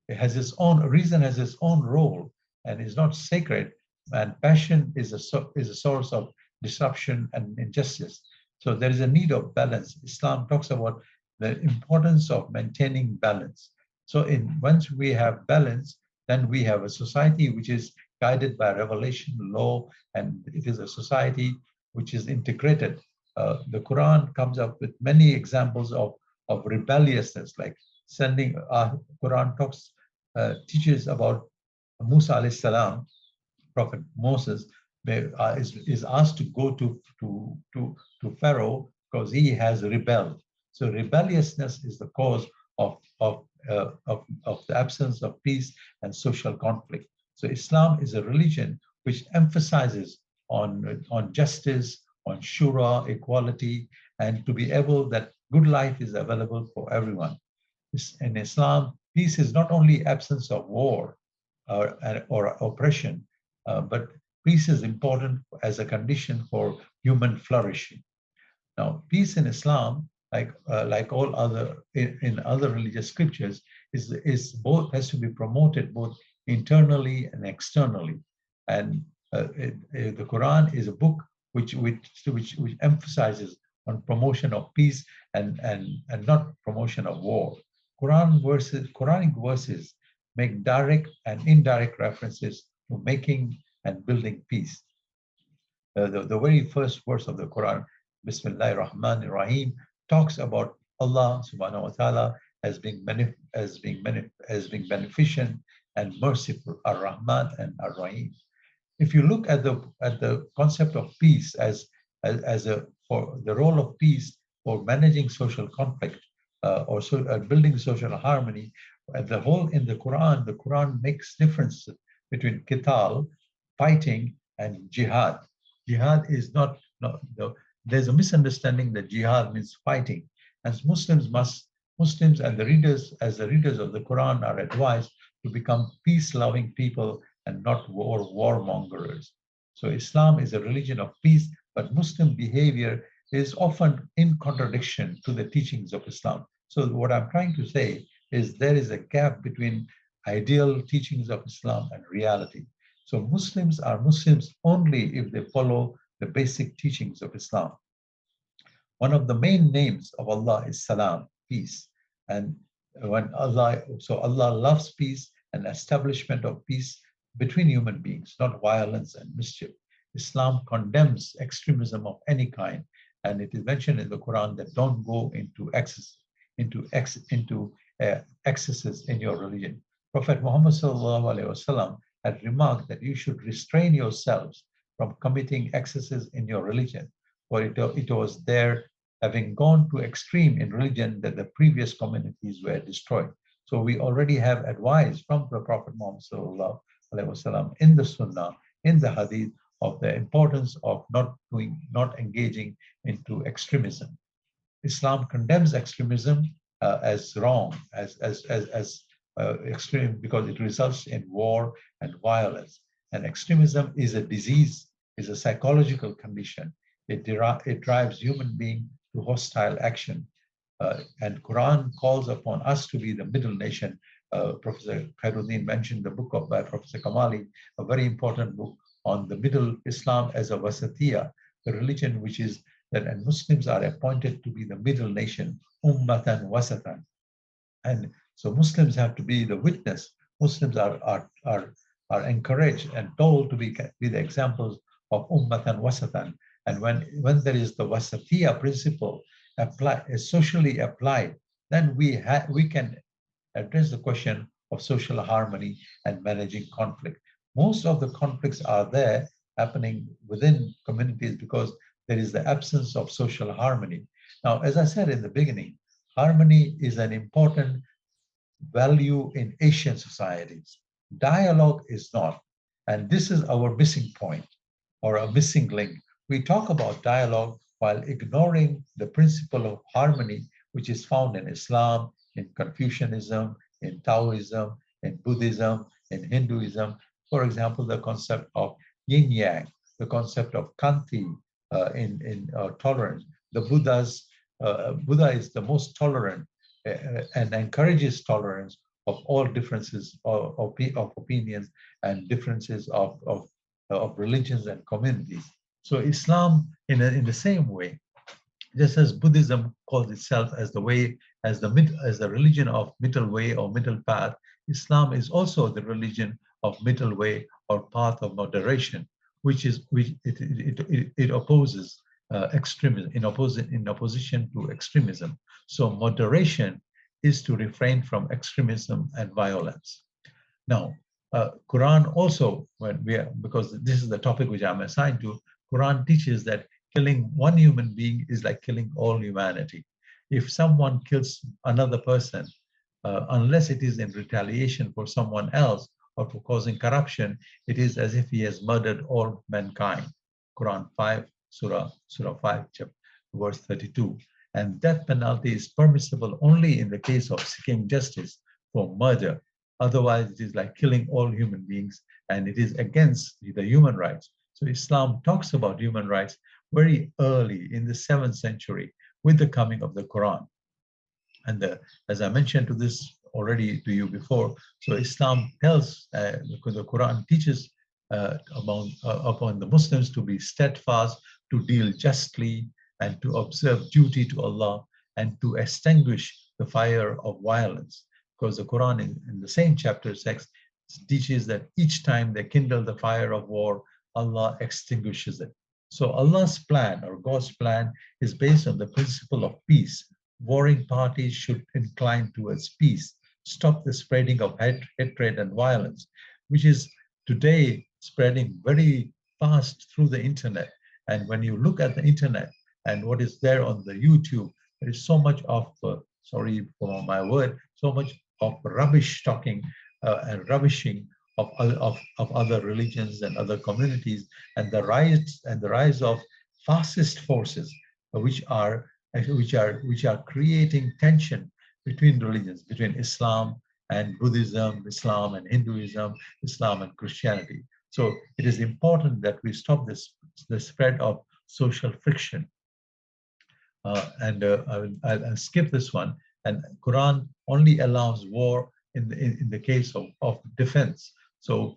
reason has its own role and is not sacred, and passion is a source of disruption and injustice. So there is a need of balance. Islam talks about the importance of maintaining balance. So once we have balance, then we have a society which is guided by revelation, law, and it is a society which is integrated. The Quran comes up with many examples of rebelliousness, like Quran teaches about Musa alayhi salam, Prophet Moses, is asked to go to Pharaoh because he has rebelled. So rebelliousness is the cause of the absence of peace and social conflict. So Islam is a religion which emphasizes on justice, on shura, equality, and to be able that good life is available for everyone. In Islam, peace is not only absence of war or oppression, but peace is important as a condition for human flourishing. Now, peace in Islam, like all other in other religious scriptures, has to be promoted both internally and externally. And the Quran is a book which emphasizes on promotion of peace and not promotion of war. Quranic verses make direct and indirect references to making and building peace. The very first verse of the Quran, Bismillahir Rahmanir Rahim, talks about Allah subhanahu wa ta'ala as being beneficent and merciful, Ar-Rahman and Ar-Rahim. If you look at the concept of peace for the role of peace for managing social conflict or building social harmony, in the Quran makes difference between qital, fighting, and jihad. Jihad is not, there's a misunderstanding that jihad means fighting. As Muslims and the readers of the Quran are advised to become peace-loving people and not warmongers. So Islam is a religion of peace, but Muslim behavior is often in contradiction to the teachings of Islam. So what I'm trying to say is there is a gap between ideal teachings of Islam and reality. So Muslims are Muslims only if they follow the basic teachings of Islam. One of the main names of Allah is Salam, peace. And Allah loves peace and establishment of peace between human beings, not violence and mischief. Islam condemns extremism of any kind, and it is mentioned in the Quran that don't go into excesses in your religion. Prophet Muhammad ﷺ had remarked that you should restrain yourselves from committing excesses in your religion, for it was there, having gone to extreme in religion, that the previous communities were destroyed. So we already have advice from the Prophet Muhammad ﷺ in the Sunnah, in the Hadith, of the importance of not engaging into extremism. Islam condemns extremism as wrong, as extreme, because it results in war and violence. And extremism is a disease, is a psychological condition. It drives human being to hostile action. And Quran calls upon us to be the middle nation. Professor Khairuddin mentioned the book by Professor Kamali, a very important book on the middle Islam as a wasatiyah, the religion which is that, and Muslims are appointed to be the middle nation, ummatan wasatan. And so Muslims have to be the witness. Muslims are encouraged and told to be the examples of ummatan wasatan. And when there is the wasatiyah principle is socially applied, then we can address the question of social harmony and managing conflict. Most of the conflicts are there happening within communities because there is the absence of social harmony. Now, as I said in the beginning, harmony is an important value in Asian societies. Dialogue is not. And this is our missing point or a missing link. We talk about dialogue while ignoring the principle of harmony, which is found in Islam, in Confucianism, in Taoism, in Buddhism, in Hinduism. For example, the concept of yin-yang, the concept of kanti in tolerance. The Buddha is the most tolerant and encourages tolerance of all differences of opinions and differences of religions and communities. So Islam, in the same way, just as Buddhism calls itself as the religion of middle way or middle path, Islam is also the religion of middle way or path of moderation, which opposes extremism, in opposition to extremism. So moderation is to refrain from extremism and violence. Now, Quran also, because this is the topic which I'm assigned to, Quran teaches that killing one human being is like killing all humanity. If someone kills another person, unless it is in retaliation for someone else or for causing corruption, it is as if he has murdered all mankind. Quran 5, Surah 5, verse 32. And death penalty is permissible only in the case of seeking justice for murder. Otherwise, it is like killing all human beings, and it is against the human rights. So Islam talks about human rights very early in the 7th century with the coming of the Quran. And as I mentioned to this already to you before, so Islam tells, the Quran teaches upon the Muslims to be steadfast, to deal justly, and to observe duty to Allah, and to extinguish the fire of violence. Because the Quran in the same chapter 6 teaches that each time they kindle the fire of war, Allah extinguishes it. So Allah's plan, or God's plan, is based on the principle of peace. Warring parties should incline towards peace, stop the spreading of hatred and violence, which is today spreading very fast through the internet. And when you look at the internet and what is there on the YouTube, there is so much of, sorry for my word, so much of rubbish talking and rubbishing of other religions and other communities, and the rise of fascist forces, which are creating tension between religions, between Islam and Buddhism, Islam and Hinduism, Islam and Christianity. So it is important that we stop the spread of social friction. I'll skip this one. And Quran only allows war in the case of defense. So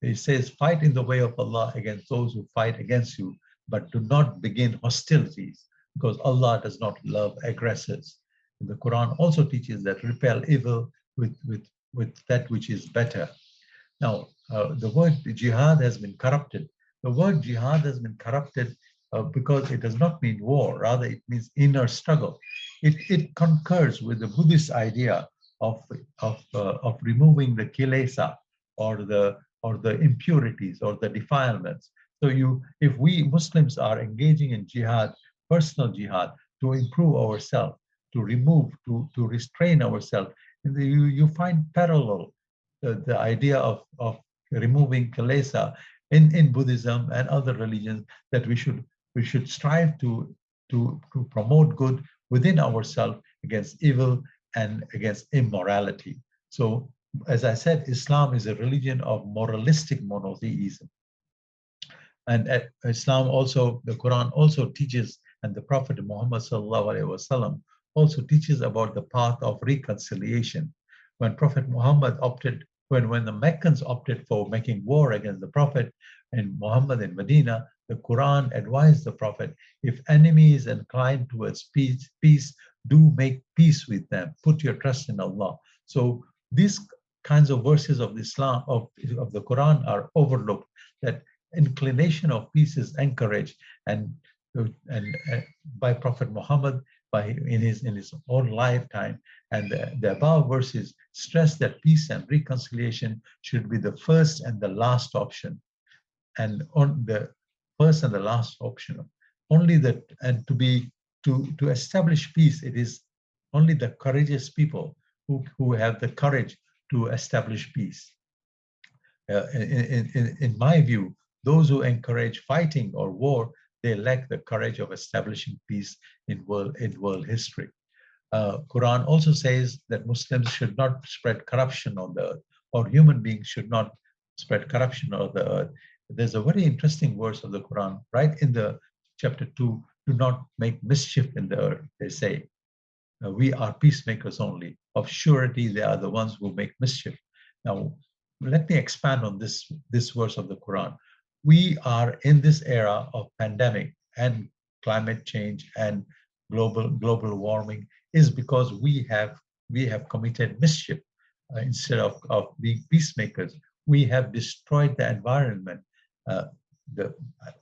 it says, fight in the way of Allah against those who fight against you, but do not begin hostilities, because Allah does not love aggressors. And the Quran also teaches that repel evil with that which is better. Now, the word jihad has been corrupted. The word jihad has been corrupted because it does not mean war, rather it means inner struggle. It concurs with the Buddhist idea of removing the kilesa, or the impurities, or the defilements. So if we Muslims are engaging in jihad, personal jihad, to improve ourselves, to remove, to restrain ourselves, you find parallel the idea of removing kilesa in Buddhism and other religions, that we should strive to promote good within ourselves against evil and against immorality. So, as I said, Islam is a religion of moralistic monotheism. And Islam also, the Quran also teaches, and the Prophet Muhammad ﷺ also teaches about the path of reconciliation. When Prophet Muhammad when the Meccans opted for making war against the Prophet and Muhammad in Medina, the Quran advised the Prophet, if enemies incline towards peace, do make peace with them. Put your trust in Allah. So these kinds of verses of Islam, of the Quran, are overlooked, that inclination of peace is encouraged, and by Prophet Muhammad, in his own lifetime. And the above verses stress that peace and reconciliation should be the first and the last option. And on the first and the last option, only that, and to establish peace, it is only the courageous people who have the courage to establish peace. In my view, those who encourage fighting or war, they lack the courage of establishing peace in world history. Quran also says that Muslims should not spread corruption on the earth, or human beings should not spread corruption on the earth. There's a very interesting verse of the Quran, right in the chapter 2, do not make mischief in the earth, they say. We are peacemakers only. Of surety, they are the ones who make mischief. Now, let me expand on this verse of the Quran. We are in this era of pandemic and climate change and global warming, is because we have committed mischief. Instead of being peacemakers, we have destroyed the environment.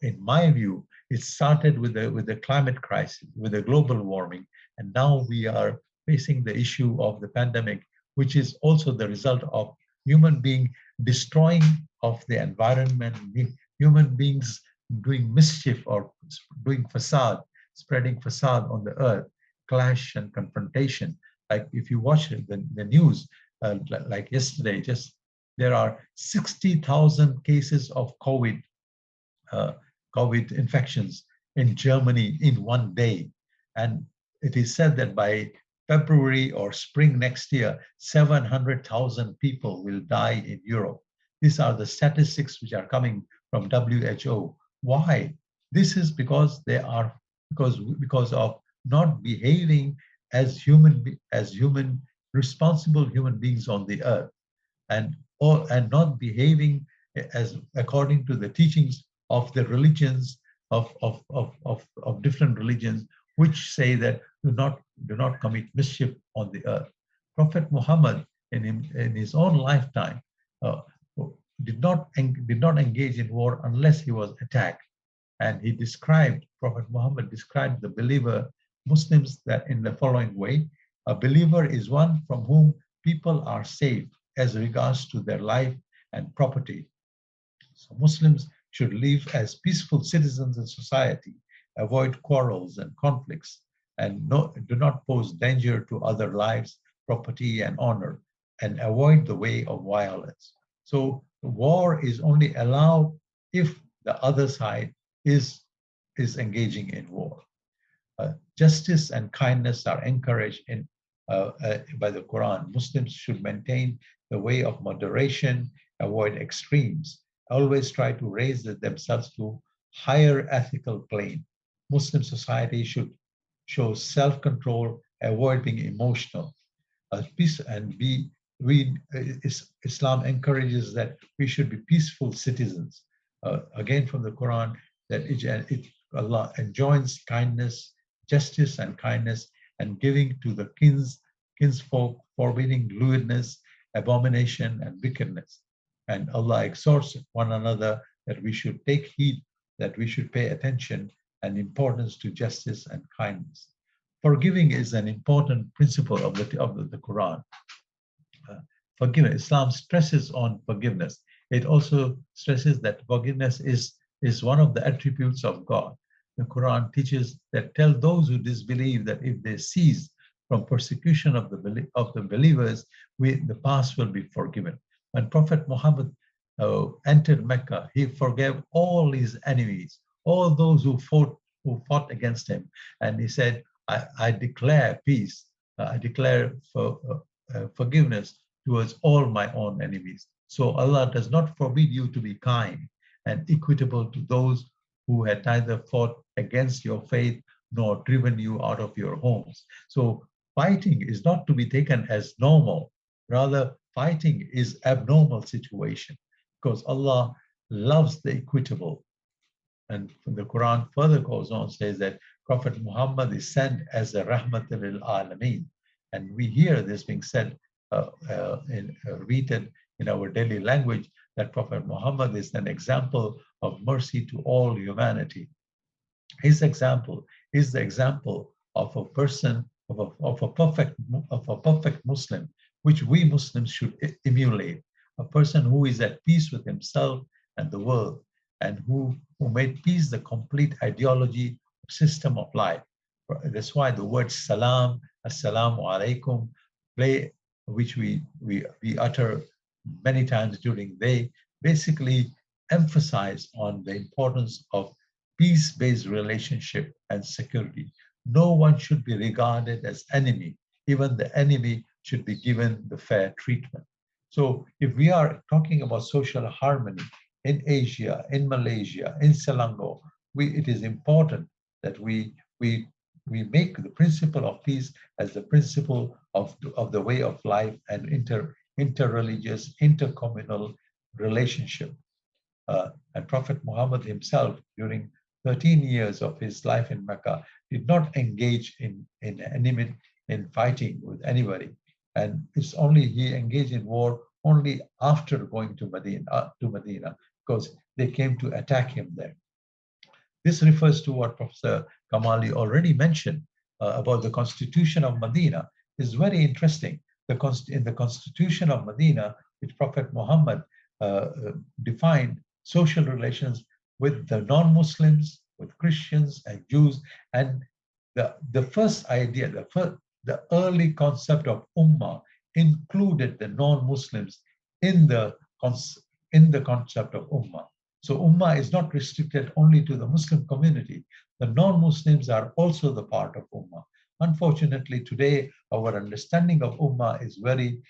In my view, it started with the climate crisis, with the global warming, and now we are facing the issue of the pandemic, which is also the result of human being destroying of the environment, human beings doing mischief or doing facade, spreading facade on the earth, clash and confrontation. Like if you watch the news, like yesterday, just there are 60,000 cases of COVID infections in Germany in one day. And it is said that by February or spring next year, 700,000 people will die in Europe. These are the statistics which are coming from WHO. Why? This is because they are because of not behaving as responsible human beings on the earth, and not behaving as according to the teachings of the religions of different religions, which say that do not commit mischief on the earth. Prophet Muhammad in his own lifetime did not engage in war unless he was attacked. And Prophet Muhammad described the believer Muslims that in the following way: a believer is one from whom people are safe as regards to their life and property. So Muslims should live as peaceful citizens in society, avoid quarrels and conflicts, and do not pose danger to other lives, property, and honor, and avoid the way of violence. So war is only allowed if the other side is engaging in war. Justice and kindness are encouraged by the Quran. Muslims should maintain the way of moderation, avoid extremes, always try to raise themselves to higher ethical plane. Muslim society should show self-control, avoid being emotional. Islam encourages that we should be peaceful citizens. Again from the Quran, that Allah enjoins kindness, justice and kindness, and giving to the kinsfolk, forbidding lewdness, abomination, and wickedness. And Allah exhorts one another that we should take heed, that we should pay attention and importance to justice and kindness. Forgiving is an important principle of the Quran. Forgiveness. Islam stresses on forgiveness. It also stresses that forgiveness is one of the attributes of God. The Quran teaches that tell those who disbelieve that if they cease from persecution of the believers, the past will be forgiven. When Prophet Muhammad entered Mecca, he forgave all his enemies, all those who fought against him, and he said, I declare peace, I declare forgiveness towards all my own enemies. So Allah does not forbid you to be kind and equitable to those who had neither fought against your faith nor driven you out of your homes. So fighting is not to be taken as normal. Rather, fighting is abnormal situation, because Allah loves the equitable. And the Quran further goes on, says that Prophet Muhammad is sent as a rahmatul lil alameen. And we hear this being said, written in our daily language, that Prophet Muhammad is an example of mercy to all humanity. His example is the example of a person, of a perfect Muslim, which we Muslims should emulate. A person who is at peace with himself and the world, and who made peace the complete ideology, system of life. That's why the word salam, assalamu alaikum, which we utter many times during the day, basically emphasize on the importance of peace-based relationship and security. No one should be regarded as enemy. Even the enemy should be given the fair treatment. So if we are talking about social harmony in Asia, in Malaysia, in Selangor, it is important that we make the principle of peace as the principle of the way of life and interreligious, intercommunal relationship. And Prophet Muhammad himself, during 13 years of his life in Mecca, did not engage in fighting with anybody. And it's only he engaged in war only after going to Medina, because they came to attack him there. This refers to what Professor Kamali already mentioned about the constitution of Medina. is very interesting. In the Constitution of Medina, which Prophet Muhammad defined social relations with the non-Muslims, with Christians and Jews, and the first idea, the early concept of ummah included the non-Muslims in the concept of ummah. So ummah is not restricted only to the Muslim community. The non-Muslims are also the part of ummah. Unfortunately, today, our understanding of ummah is very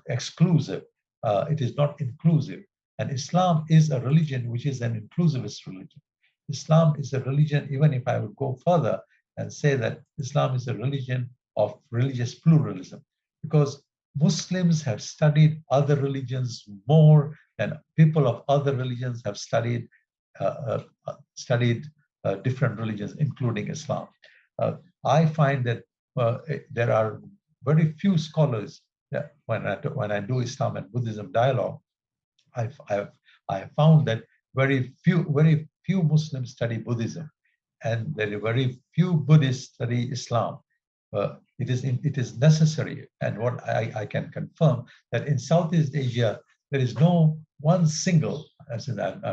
exclusive. It is not inclusive. And Islam is a religion which is an inclusivist religion. Islam is a religion, even if I would go further and say that Islam is a religion of religious pluralism, because Muslims have studied other religions more than people of other religions have studied different religions, including Islam. I find that there are very few scholars that when I do Islam and Buddhism dialogue, I have found that very few Muslims study Buddhism, and there are very few Buddhists study Islam. It is necessary, and what I can confirm that in Southeast Asia there is no one single, as in I'm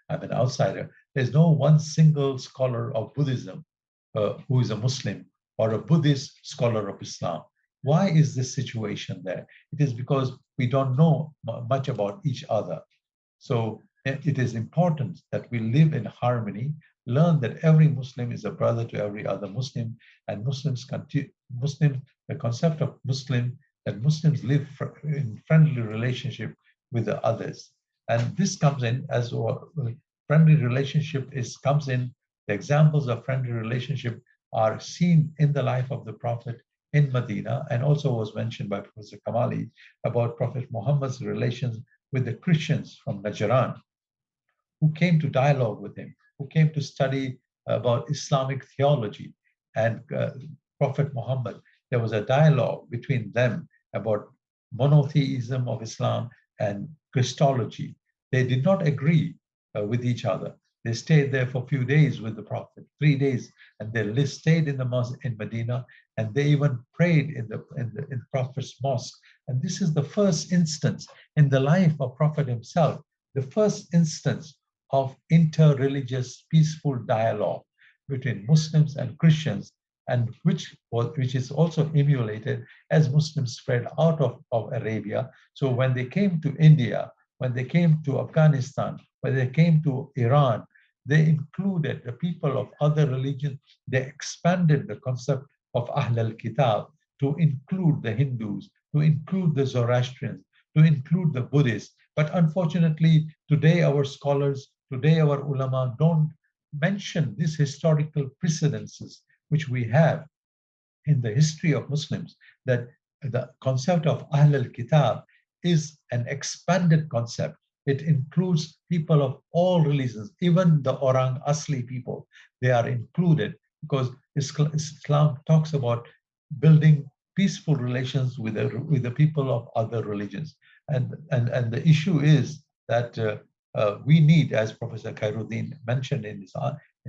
an outsider, there's no one single scholar of Buddhism who is a Muslim or a Buddhist scholar of Islam. Why is this situation there? It is because we don't know much about each other. So it is important that we live in harmony, learn that every Muslim is a brother to every other Muslim, and the concept of Muslim, that Muslims live in friendly relationship with the others. And this comes in as friendly relationship comes in. The examples of friendly relationship are seen in the life of the Prophet in Medina, and also was mentioned by Professor Kamali about Prophet Muhammad's relations with the Christians from Najran, who came to dialogue with him, who came to study about Islamic theology. And Prophet Muhammad, there was a dialogue between them about monotheism of Islam and Christology. They did not agree with each other. They stayed there for a few days with the Prophet, 3 days, and they stayed in the mosque in Medina, and they even prayed in the Prophet's mosque. And this is the first instance in the life of Prophet himself, the first instance of inter-religious peaceful dialogue between Muslims and Christians, and which is also emulated as Muslims spread out of Arabia. So when they came to India, when they came to Afghanistan, when they came to Iran, they included the people of other religions. They expanded the concept of Ahl al-Kitab to include the Hindus, to include the Zoroastrians, to include the Buddhists. But unfortunately, today our scholars, today our ulama don't mention these historical precedences which we have in the history of Muslims, that the concept of Ahl al-Kitab is an expanded concept. It includes people of all religions, even the Orang Asli people. They are included because Islam talks about building peaceful relations with the people of other religions. And the issue is that we need, as Professor Khairuddin mentioned in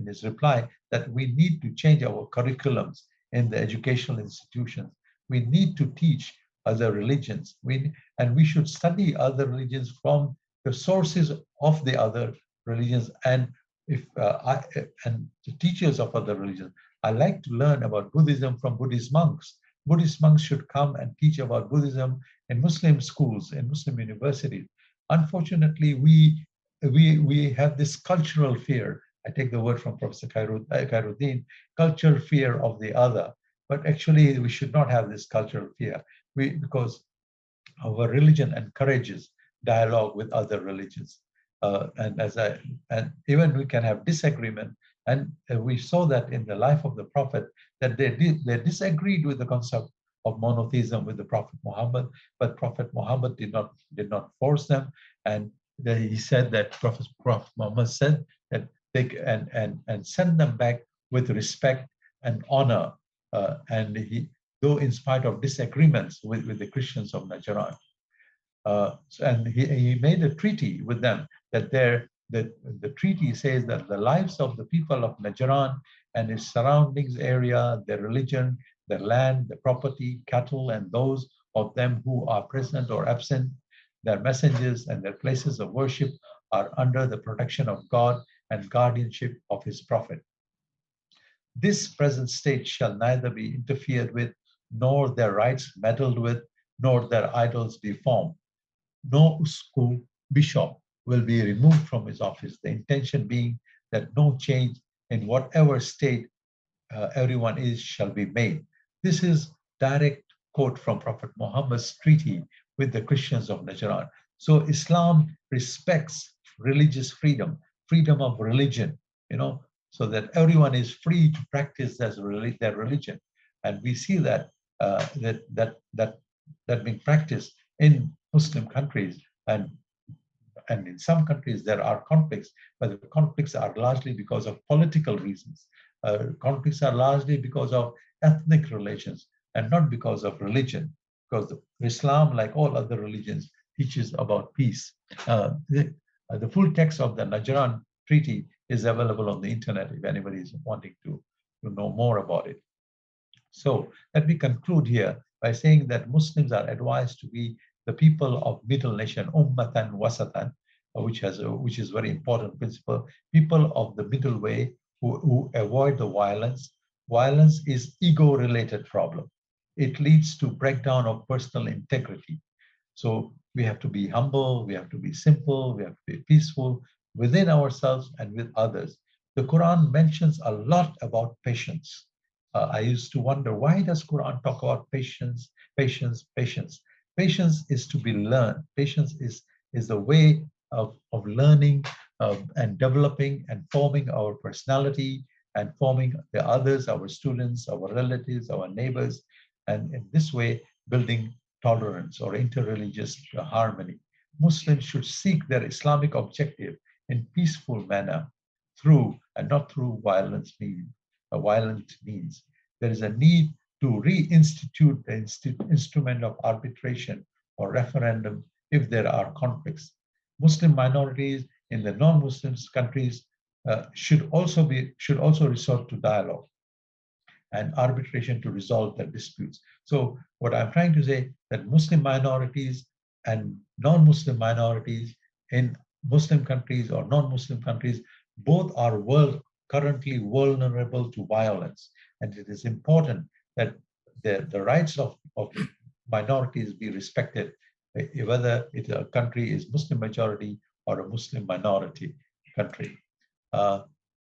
his reply, that we need to change our curriculums in the educational institutions. We need to teach other religions. And we should study other religions from the sources of the other religions, and and the teachers of other religions. I like to learn about Buddhism from Buddhist monks. Buddhist monks should come and teach about Buddhism in Muslim schools, in Muslim universities. Unfortunately, we have this cultural fear. I take the word from Professor Khairuddin, cultural fear of the other. But actually, we should not have this cultural fear because our religion encourages dialogue with other religions. And even we can have disagreement. And we saw that in the life of the Prophet, that they disagreed with the concept of monotheism with the Prophet Muhammad, but Prophet Muhammad did not force them. And he said that Prophet Muhammad said that they and send them back with respect and honor. Though in spite of disagreements with the Christians of Najran. And he made a treaty with them that the treaty says that the lives of the people of Najran and its surroundings area, their religion, their land, their property, cattle, and those of them who are present or absent, their messengers and their places of worship are under the protection of God and guardianship of his prophet. This present state shall neither be interfered with, nor their rights meddled with, nor their idols deformed. No usku bishop will be removed from his office, the intention being that no change in whatever state everyone is shall be made. This is direct quote from Prophet Muhammad's treaty with the Christians of Najran. So Islam respects religious freedom, freedom of religion, so that everyone is free to practice their religion. And we see that that being practiced in Muslim countries, and in some countries there are conflicts, but the conflicts are largely because of political reasons. Conflicts are largely because of ethnic relations and not because of religion, because Islam, like all other religions, teaches about peace. The full text of the Najran Treaty is available on the internet if anybody is wanting to know more about it. So let me conclude here by saying that Muslims are advised to be the people of middle nation, ummatan wasatan, which is very important principle, people of the middle way who avoid the violence. Violence is ego-related problem. It leads to breakdown of personal integrity. So we have to be humble, we have to be simple, we have to be peaceful within ourselves and with others. The Quran mentions a lot about patience. I used to wonder, why does Quran talk about patience, patience, patience? Patience is to be learned. Patience is the way of learning and developing and forming our personality and forming the others, our students, our relatives, our neighbors, and in this way, building tolerance or interreligious harmony. Muslims should seek their Islamic objective in peaceful manner through and not through violent means. There is a need to reinstitute the instrument of arbitration or referendum if there are conflicts. Muslim minorities in the non-Muslim countries should also resort to dialogue and arbitration to resolve their disputes. So what I'm trying to say that Muslim minorities and non-Muslim minorities in Muslim countries or non-Muslim countries, both are currently vulnerable to violence. And it is important that the rights of minorities be respected, whether a country is Muslim majority or a Muslim minority country.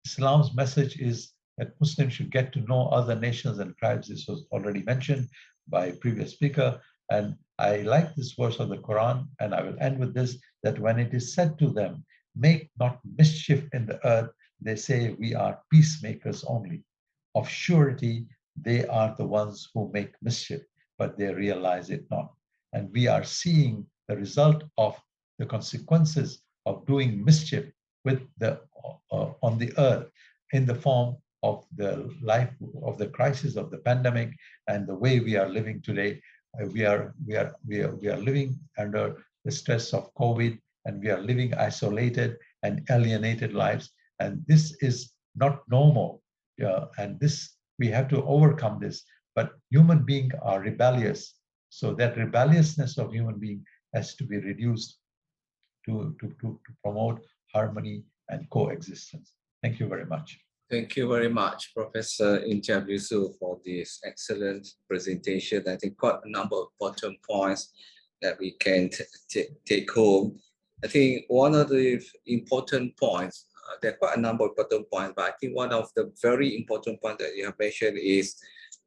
Islam's message is that Muslims should get to know other nations and tribes. This was already mentioned by a previous speaker. And I like this verse of the Quran, and I will end with this, that when it is said to them, make not mischief in the earth, they say we are peacemakers only. Of surety, they are the ones who make mischief, but they realize it not. And we are seeing the result of the consequences of doing mischief with on the earth in the form of the life of the crisis of the pandemic and the way we are living today. We are living under the stress of COVID, and we are living isolated and alienated lives. And this is not normal. And we have to overcome this. But human beings are rebellious. So that rebelliousness of human being has to be reduced to promote harmony and coexistence. Thank you very much. Thank you very much, Professor Intiab Yusuf, for this excellent presentation. I think quite a number of important points that we can take home. I think one of the important points, there are quite a number of important points, but I think one of the very important points that you have mentioned is,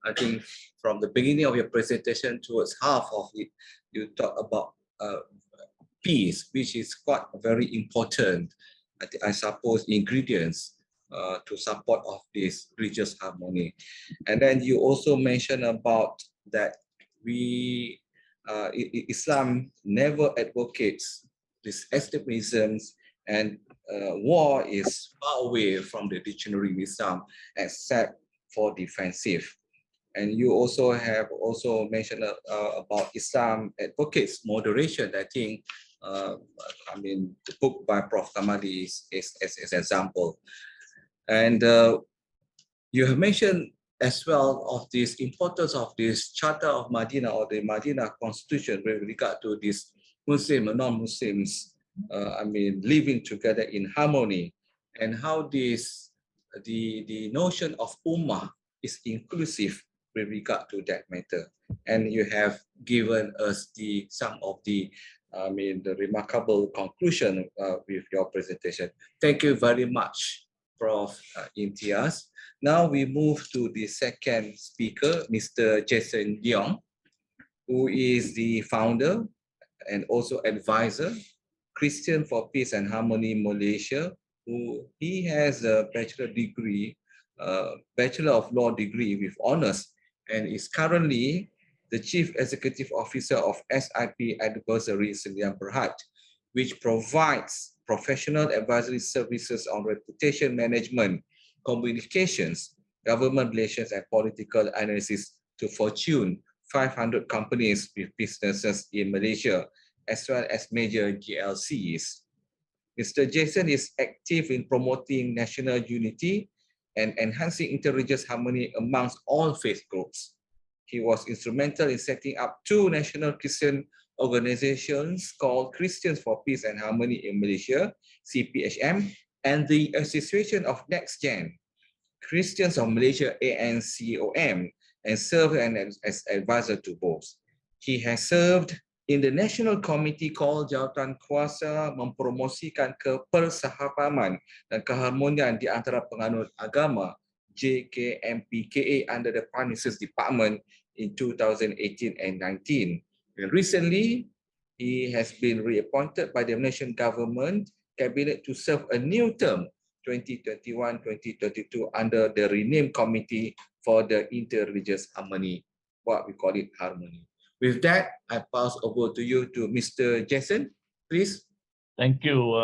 I think from the beginning of your presentation towards half of it, you talk about peace, which is quite very important, I suppose, ingredients to support of this religious harmony. And then you also mentioned about that Islam never advocates this extremisms, and war is far away from the dictionary in Islam except for defensive. And you also have mentioned about Islam advocates moderation. I think, I mean, the book by Prof. Kamali is an example. And you have mentioned as well of this importance of this Charter of Madinah or the Madinah Constitution with regard to this Muslim and non-Muslims, living together in harmony, and how this the notion of ummah is inclusive with regard to that matter. And you have given us some of the the remarkable conclusion with your presentation. Thank you very much, Prof. Imtiaz. Now we move to the second speaker, Mr. Jason Leong, who is the founder and also advisor, Christian for Peace and Harmony Malaysia, he has a bachelor degree, Bachelor of Law degree with honors, and is currently the Chief Executive Officer of SIP Advisory Sdn Bhd, which provides professional advisory services on reputation management, communications, government relations, and political analysis to Fortune 500 companies with businesses in Malaysia, as well as major GLCs. Mr. Jason is active in promoting national unity and enhancing interreligious harmony amongst all faith groups. He was instrumental in setting up 2 national Christian organizations called Christians for Peace and Harmony in Malaysia, CPHM, and the Association of Next Gen Christians of Malaysia, ANCOM, and served as advisor to both. He has served in the National Committee called Jawatan Kuasa Mempromosikan Kepersahabaman dan Keharmonian di antara penganut agama, JKMPKA, under the Prime Minister's Department in 2018 and 19. And recently, he has been reappointed by the Malaysian government cabinet to serve a new term, 2021-2022, under the renamed Committee for the Interreligious Harmony, what we call it harmony. With that, I pass over to you to Mr. Jason, please. Thank you,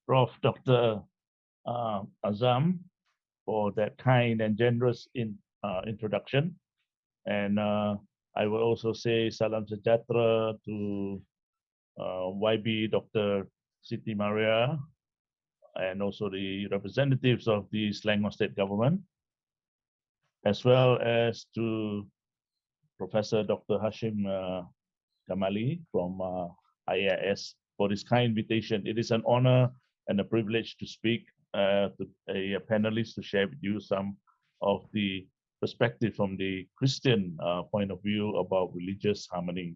Prof. Dr. Azam, for that kind and generous introduction. And I will also say salam sejahtera to YB Dr. Siti Maria, and also the representatives of the Selangor State Government, as well as to Professor Dr. Hashim Kamali from IAS for this kind invitation. It is an honor and a privilege to speak to a panelist to share with you some of the perspective from the Christian point of view about religious harmony.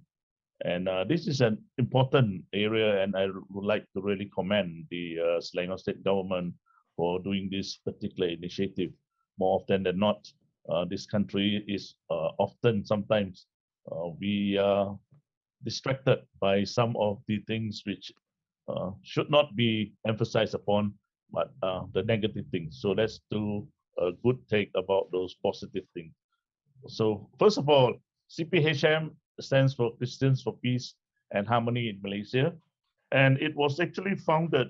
And this is an important area, and I would like to really commend the Selangor State Government for doing this particular initiative. More often than not, this country is sometimes we are distracted by some of the things which should not be emphasized upon, but the negative things. So let's do a good take about those positive things. So first of all, CPHM stands for Christians for Peace and Harmony in Malaysia. And it was actually founded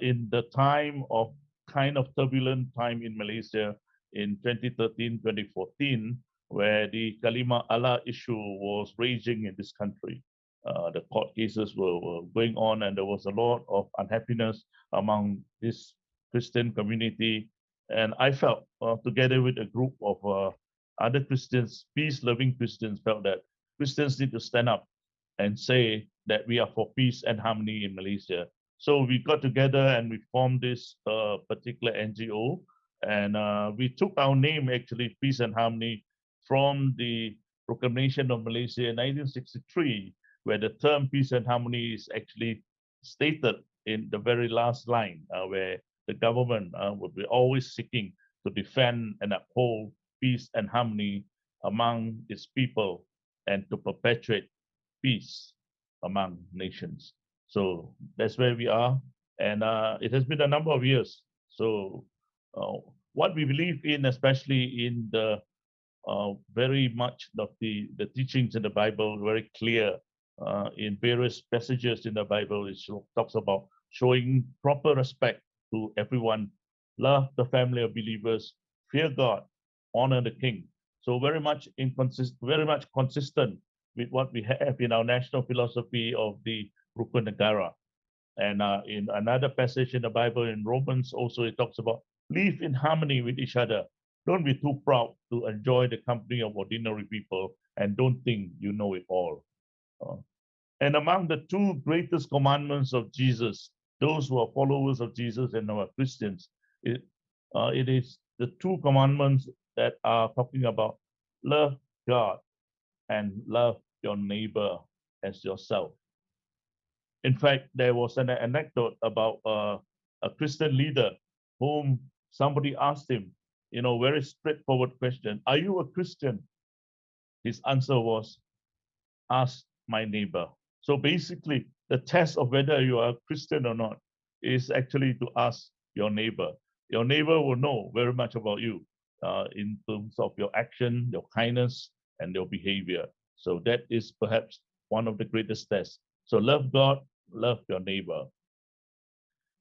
in the time of kind of turbulent time in Malaysia in 2013, 2014, where the Kalimah Allah issue was raging in this country. The court cases were going on, and there was a lot of unhappiness among this Christian community. And I felt, together with a group of other Christians, peace-loving Christians, felt that Christians need to stand up and say that we are for peace and harmony in Malaysia. So we got together and we formed this particular NGO, and we took our name, actually, Peace and Harmony, from the Proclamation of Malaysia in 1963, where the term peace and harmony is actually stated in the very last line, where the government would be always seeking to defend and uphold peace and harmony among its people and to perpetuate peace among nations. So that's where we are. And it has been a number of years. So what we believe in, especially in the very much of the teachings in the Bible, very clear in various passages in the Bible. It talks about showing proper respect to everyone, love the family of believers, fear God, honor the king. So very much consistent with what we have in our national philosophy of the Rukun Negara. And in another passage in the Bible, in Romans also, it talks about live in harmony with each other. Don't be too proud to enjoy the company of ordinary people and don't think you know it all. And among the two greatest commandments of Jesus, those who are followers of Jesus and are Christians, it is the two commandments that are talking about love God and love your neighbor as yourself. In fact, there was an anecdote about a Christian leader whom somebody asked him, very straightforward question, are you a Christian? His answer was, ask my neighbor. So basically, the test of whether you are a Christian or not is actually to ask your neighbor. Your neighbor will know very much about you in terms of your action, your kindness, and your behavior. So that is perhaps one of the greatest tests. So love God, love your neighbor.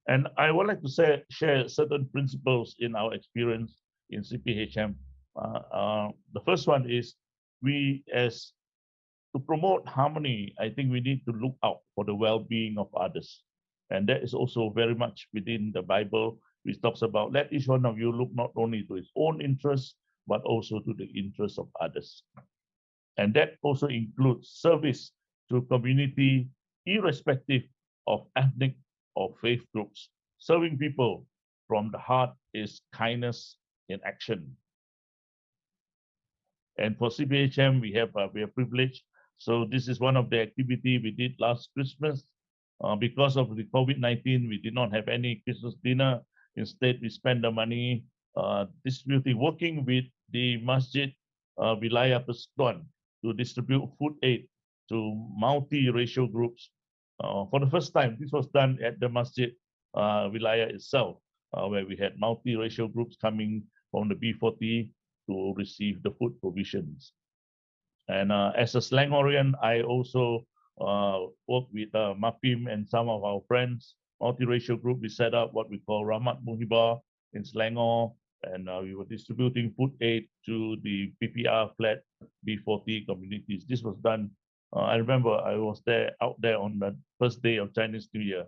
And I would like to share certain principles in our experience in CPHM. The first one is to promote harmony, I think we need to look out for the well-being of others. And that is also very much within the Bible, which talks about let each one of you look not only to his own interests, but also to the interests of others. And that also includes service to community, irrespective of ethnic or faith groups. Serving people from the heart is kindness in action. And for CPHM, we are privileged. So this is one of the activity we did last Christmas. Because of the COVID-19, we did not have any Christmas dinner. Instead, we spent the money distributing, working with the Masjid Wilayah Persekutuan to distribute food aid to multi-racial groups. For the first time, this was done at the Masjid Wilayah itself, where we had multi-racial groups coming from the B40 to receive the food provisions. And as a Selangorian, I also work with MAPIM and some of our friends, multiracial group. We set up what we call Rahmat Muhibah in Selangor, and we were distributing food aid to the PPR flat B40 communities. This was done, I remember I was out there on the first day of Chinese New Year.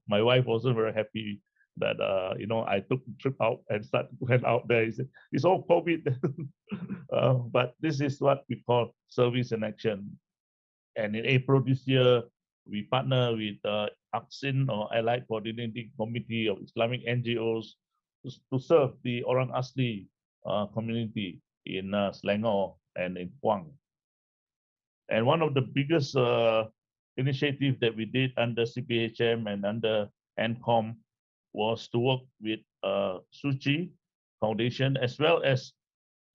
My wife wasn't very happy that I took the trip out and went out there. It's all COVID, but this is what we call service in action. And in April this year, we partner with ACSIN, or Allied Coordinating Committee of Islamic NGOs, to serve the Orang Asli community in Selangor and in Puang. And one of the biggest initiatives that we did under CPHM and under NCOM was to work with Suci Foundation, as well as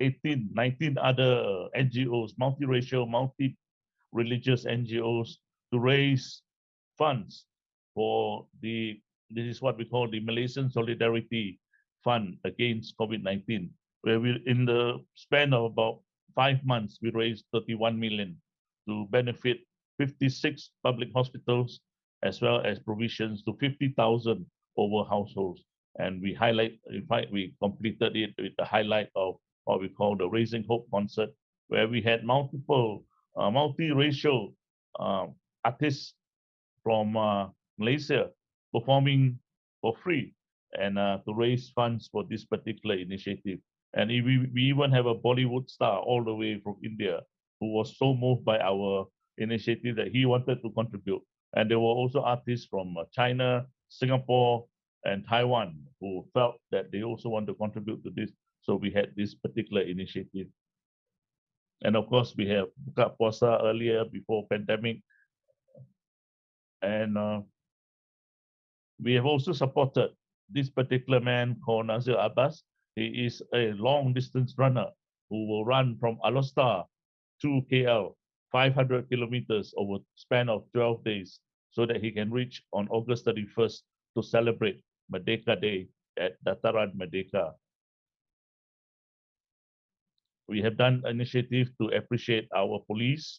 19 other NGOs, multiracial, multi-religious NGOs, to raise funds for this is what we call the Malaysian Solidarity Fund against COVID-19, where we, in the span of about 5 months, we raised 31 million to benefit 56 public hospitals, as well as provisions to 50,000 over households. And we we completed it with the highlight of what we call the Raising Hope concert, where we had multiple multiracial artists from Malaysia performing for free and to raise funds for this particular initiative. And we even have a Bollywood star all the way from India who was so moved by our initiative that he wanted to contribute. And there were also artists from China, Singapore, and Taiwan who felt that they also want to contribute to this. So we had this particular initiative. And of course, we have Buka Puasa earlier before pandemic. And we have also supported this particular man called Nazir Abbas. He is a long distance runner who will run from Alostar to KL, 500 kilometers over a span of 12 days, so that he can reach on August 31st to celebrate Merdeka Day at Dataran Merdeka. We have done initiative to appreciate our police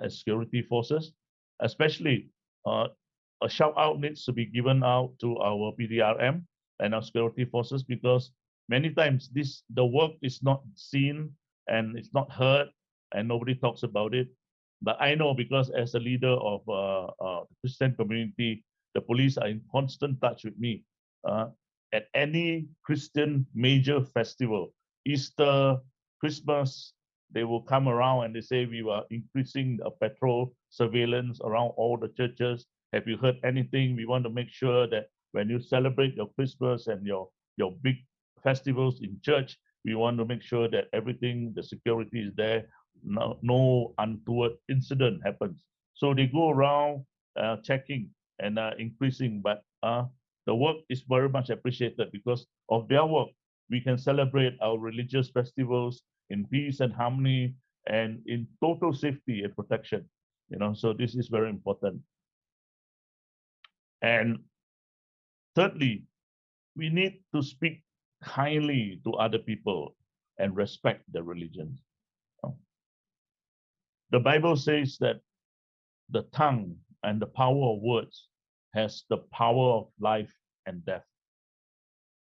as security forces, especially a shout out needs to be given out to our PDRM and our security forces, because many times the work is not seen and it's not heard and nobody talks about it. But I know, because as a leader of the Christian community, the police are in constant touch with me. at any Christian major festival, Easter, Christmas, they will come around and they say we are increasing a patrol surveillance around all the churches. Have you heard anything? We want to make sure that when you celebrate your Christmas and your big festivals in church, we want to make sure that everything, the security is there, no untoward incident happens. So they go around checking and increasing, but the work is very much appreciated. Because of their work, we can celebrate our religious festivals in peace and harmony and in total safety and protection. So this is very important. And thirdly, we need to speak kindly to other people and respect their religions. The Bible says that the tongue and the power of words has the power of life and death.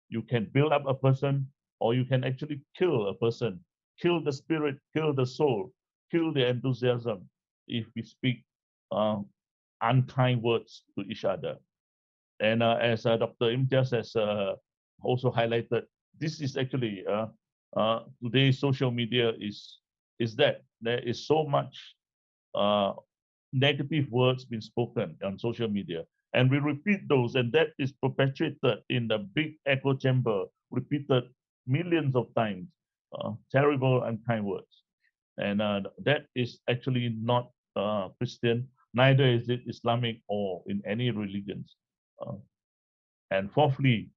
You can build up a person, or you can actually kill a person, kill the spirit, kill the soul, kill the enthusiasm if we speak unkind words to each other. And as Dr. Imtiaz has also highlighted, this is actually today's social media is that there is so much negative words being spoken on social media, and we repeat those, and that is perpetuated in the big echo chamber, repeated millions of times, terrible unkind words. And that is actually not Christian, neither is it Islamic or in any religions. And fourthly,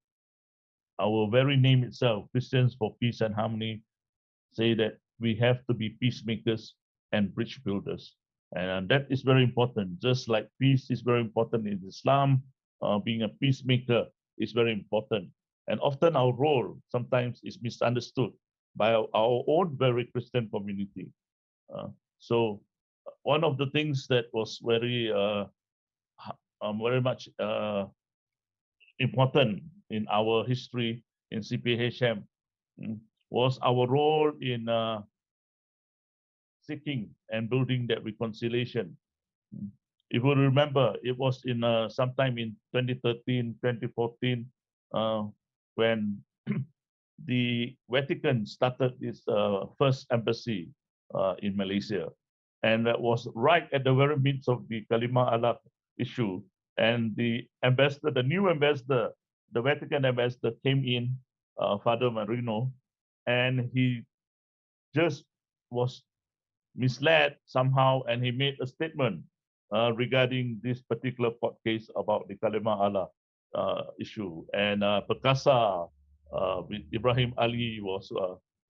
our very name itself, Christians for Peace and Harmony, say that we have to be peacemakers and bridge builders. And that is very important. Just like peace is very important in Islam, being a peacemaker is very important. And often our role sometimes is misunderstood by our own very Christian community. So one of the things that was very much important in our history in CPHM was our role in seeking and building that reconciliation. If you remember, it was in sometime in 2013, 2014, when the Vatican started its first embassy in Malaysia. And that was right at the very midst of the Kalimah Allah issue. And the ambassador, the new ambassador, the Vatican ambassador came in, Father Marino, and he just was misled somehow, and he made a statement regarding this particular court case about the Kalimah Allah issue. And Perkasa with Ibrahim Ali was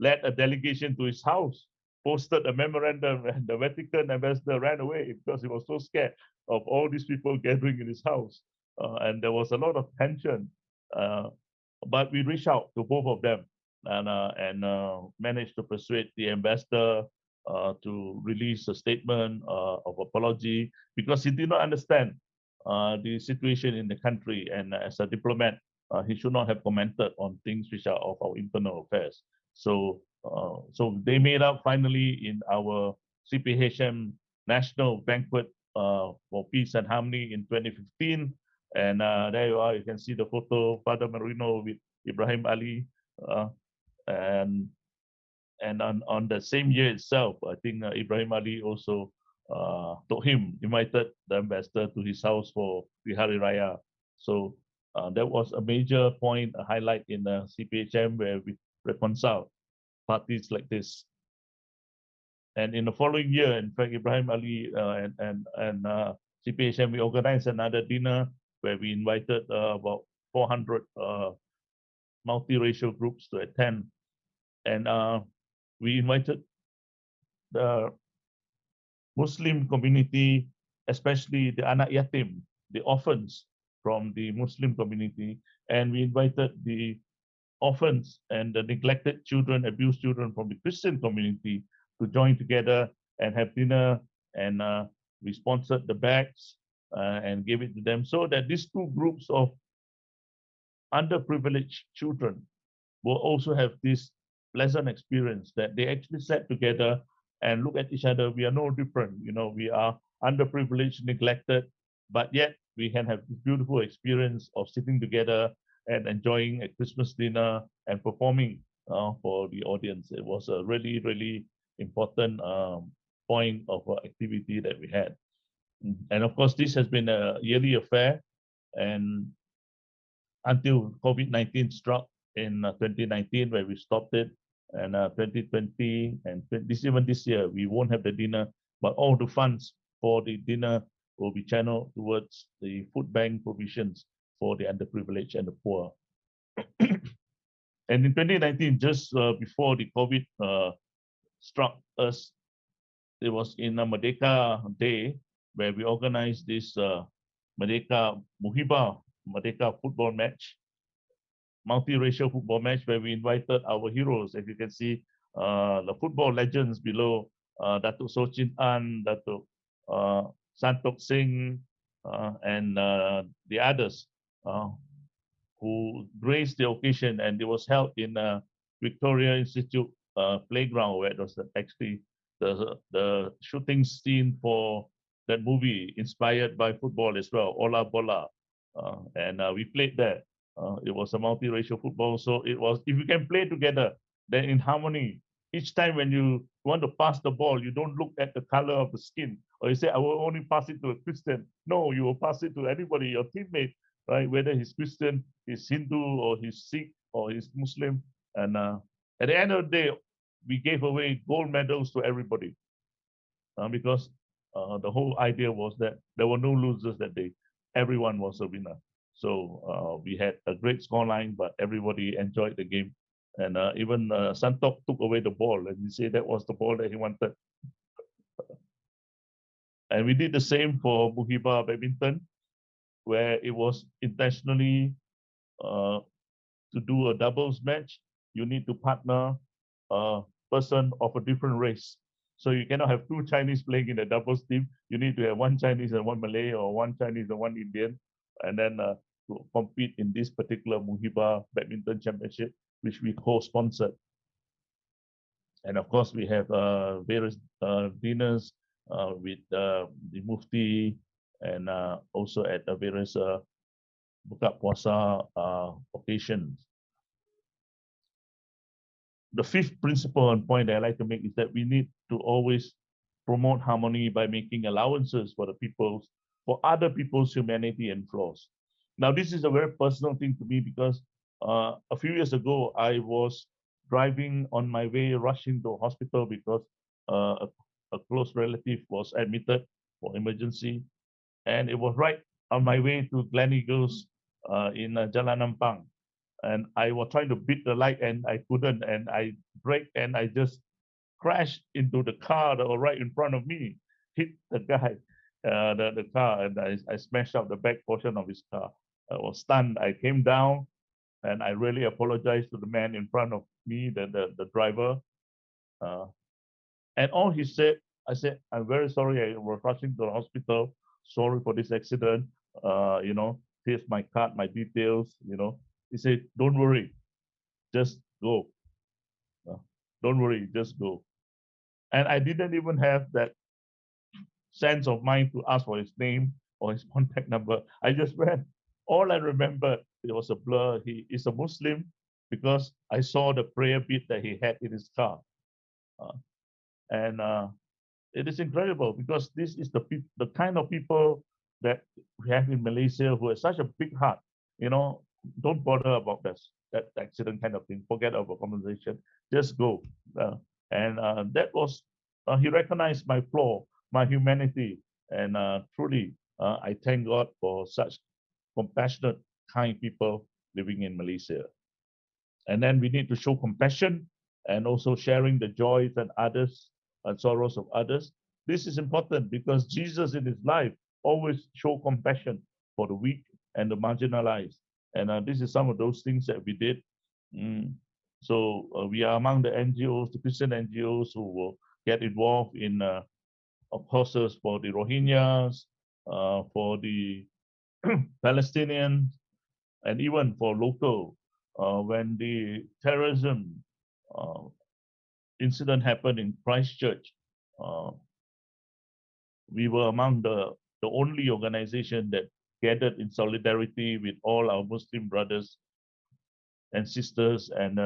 led a delegation to his house, posted a memorandum, and the Vatican ambassador ran away because he was so scared of all these people gathering in his house. And there was a lot of tension. But we reached out to both of them and managed to persuade the ambassador to release a statement of apology, because he did not understand the situation in the country, and as a diplomat, he should not have commented on things which are of our internal affairs. So they made up finally in our CPHM National Banquet for Peace and Harmony in 2015. And there you are, you can see the photo, Father Marino with Ibrahim Ali. And on the same year itself, I think Ibrahim Ali also invited the ambassador to his house for the Hari Raya. So that was a major point, a highlight in the CPHM, where we reconcile parties like this. And in the following year, in fact, Ibrahim Ali and CPHM, we organized another dinner where we invited about 400 multiracial groups to attend. And we invited the Muslim community, especially the anak yatim, the orphans from the Muslim community, and we invited the orphans and the neglected children, abused children from the Christian community to join together and have dinner. And we sponsored the bags and gave it to them, so that these two groups of underprivileged children will also have this pleasant experience, that they actually sat together and look at each other. We are no different, we are underprivileged, neglected, but yet we can have this beautiful experience of sitting together and enjoying a Christmas dinner and performing for the audience. It was a really, really important point of activity that we had. And of course, this has been a yearly affair, and until COVID-19 struck in 2019, where we stopped it, and 2020 and even this year, we won't have the dinner, but all the funds for the dinner will be channeled towards the food bank provisions for the underprivileged and the poor. And in 2019, just before the COVID struck us, it was in a Merdeka Day where we organized this Merdeka football match, multiracial football match, where we invited our heroes. As you can see, the football legends below, Datuk Sochin An, Datuk Santok Singh, and the others who graced the occasion, and it was held in Victoria Institute playground, where it was actually the shooting scene for that movie, inspired by football as well, Ola Bola, and we played there. It was a multiracial football, so it was, if you can play together, then in harmony. Each time when you want to pass the ball, you don't look at the color of the skin, or you say, I will only pass it to a Christian. No, you will pass it to anybody, your teammate, right? Whether he's Christian, he's Hindu, or he's Sikh, or he's Muslim. And at the end of the day, we gave away gold medals to everybody because the whole idea was that there were no losers that day. Everyone was a winner. So we had a great scoreline, but everybody enjoyed the game. And even Santok took away the ball, and he said that was the ball that he wanted. And we did the same for Muhiba badminton, where it was intentionally to do a doubles match. You need to partner a person of a different race. So you cannot have two Chinese playing in a doubles team. You need to have one Chinese and one Malay, or one Chinese and one Indian, and then to compete in this particular Muhiba badminton championship, which we co-sponsored. And of course, we have various dinners with the Mufti, and also at various buka puasa occasions. The fifth principle and point that I like to make is that we need to always promote harmony by making allowances for other people's humanity and flaws. Now, this is a very personal thing to me, because a few years ago, I was driving on my way, rushing to a hospital because a close relative was admitted for emergency. And it was right on my way to Glen Eagles in Jalan Nampang. And I was trying to beat the light, and I couldn't, and I braked, and I just crashed into the car that was right in front of me, hit the guy, the car, and I smashed up the back portion of his car. I was stunned. I came down, and I really apologized to the man in front of me, the driver. And all he said, I said, I'm very sorry, I was rushing to the hospital. Sorry for this accident. Here's my card, my details, He said, don't worry, just go. Don't worry, just go. And I didn't even have that sense of mind to ask for his name or his contact number. I just ran. All I remember, it was a blur. He is a Muslim because I saw the prayer bead that he had in his car. And it is incredible, because this is the kind of people that we have in Malaysia who have such a big heart. Don't bother about that accident kind of thing. Forget about compensation. Just go. And that was, he recognized my flaw, my humanity. And truly, I thank God for such compassionate, kind people living in Malaysia. And then we need to show compassion, and also sharing the joys and others and sorrows of others. This is important because Jesus in his life always showed compassion for the weak and the marginalized. And this is some of those things that we did. So we are among the NGOs, the Christian NGOs, who will get involved in courses for the Rohingyas, for the Palestinians, and even for local. When the terrorism incident happened in Christchurch, we were among the only organization that gathered in solidarity with all our Muslim brothers and sisters, and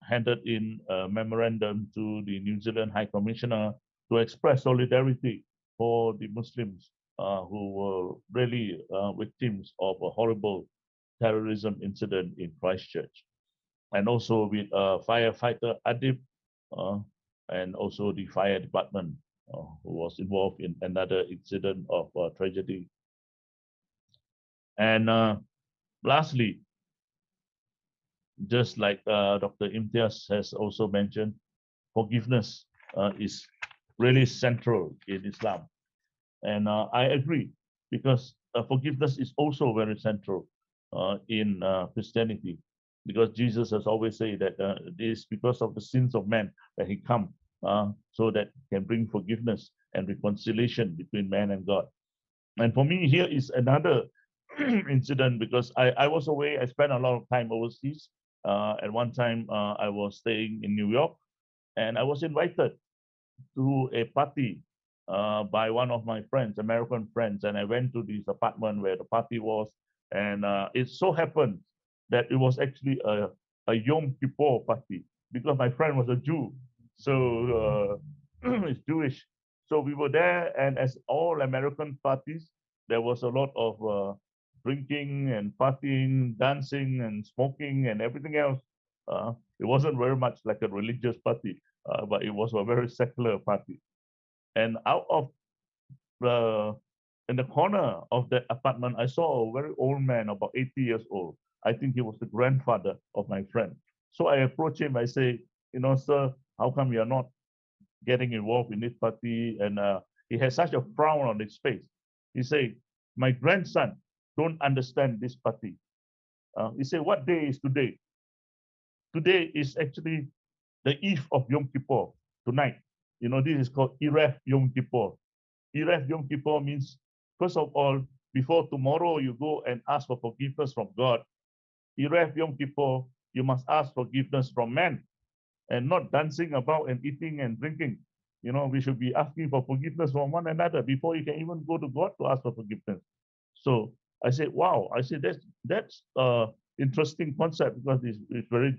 handed in a memorandum to the New Zealand High Commissioner to express solidarity for the Muslims who were really victims of a horrible terrorism incident in Christchurch. And also with firefighter Adib, and also the fire department who was involved in another incident of tragedy. And lastly, just like Dr. Imtiaz has also mentioned, forgiveness is really central in Islam. And I agree, because forgiveness is also very central in Christianity, because Jesus has always said that it is because of the sins of man that he come, so that he can bring forgiveness and reconciliation between man and God. And for me, here is another incident, because I was away. I spent a lot of time overseas. At one time, I was staying in New York, and I was invited to a party by one of my friends, American friends, and I went to this apartment where the party was, and it so happened that it was actually a Yom Kippur party, because my friend was a Jew, so it's Jewish. So we were there, and as all American parties, there was a lot of drinking and partying, dancing and smoking and everything else. It wasn't very much like a religious party, but it was a very secular party. And out of in the corner of that apartment, I saw a very old man, about 80 years old. I think he was the grandfather of my friend. So I approached him. I say, sir, how come you're not getting involved in this party? And he had such a frown on his face. He said, my grandson don't understand this party. He said, what day is today? Today is actually the eve of Yom Kippur, tonight. This is called Erev Yom Kippur. Erev Yom Kippur means, first of all, before tomorrow you go and ask for forgiveness from God, Erev Yom Kippur, you must ask forgiveness from man, and not dancing about and eating and drinking. We should be asking for forgiveness from one another before you can even go to God to ask for forgiveness. So I said, wow, I said, that's interesting concept, because it's very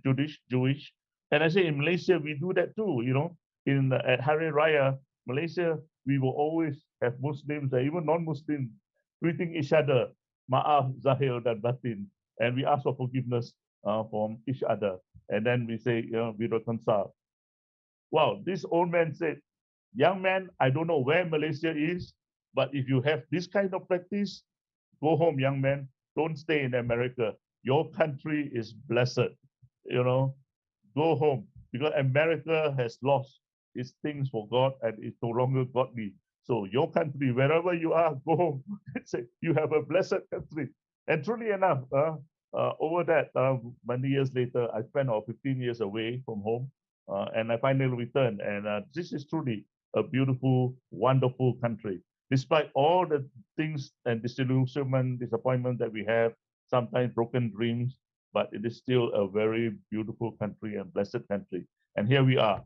Jewish. And I say, in Malaysia, we do that too, at Hari Raya, Malaysia, we will always have Muslims and even non-Muslims greeting each other, Ma'af, Zahir, dan Batin. And we ask for forgiveness from each other. And then we say, we reconcile. Wow, this old man said, young man, I don't know where Malaysia is, but if you have this kind of practice, go home, young man. Don't stay in America. Your country is blessed. Go home, because America has lost its things for God and it's no longer godly. So your country, wherever you are, go home. You have a blessed country. And truly enough, over that, many years later, I spent 15 years away from home, and I finally returned. And this is truly a beautiful, wonderful country. Despite all the things and disillusionment, disappointment that we have, sometimes broken dreams, but it is still a very beautiful country and blessed country. And here we are.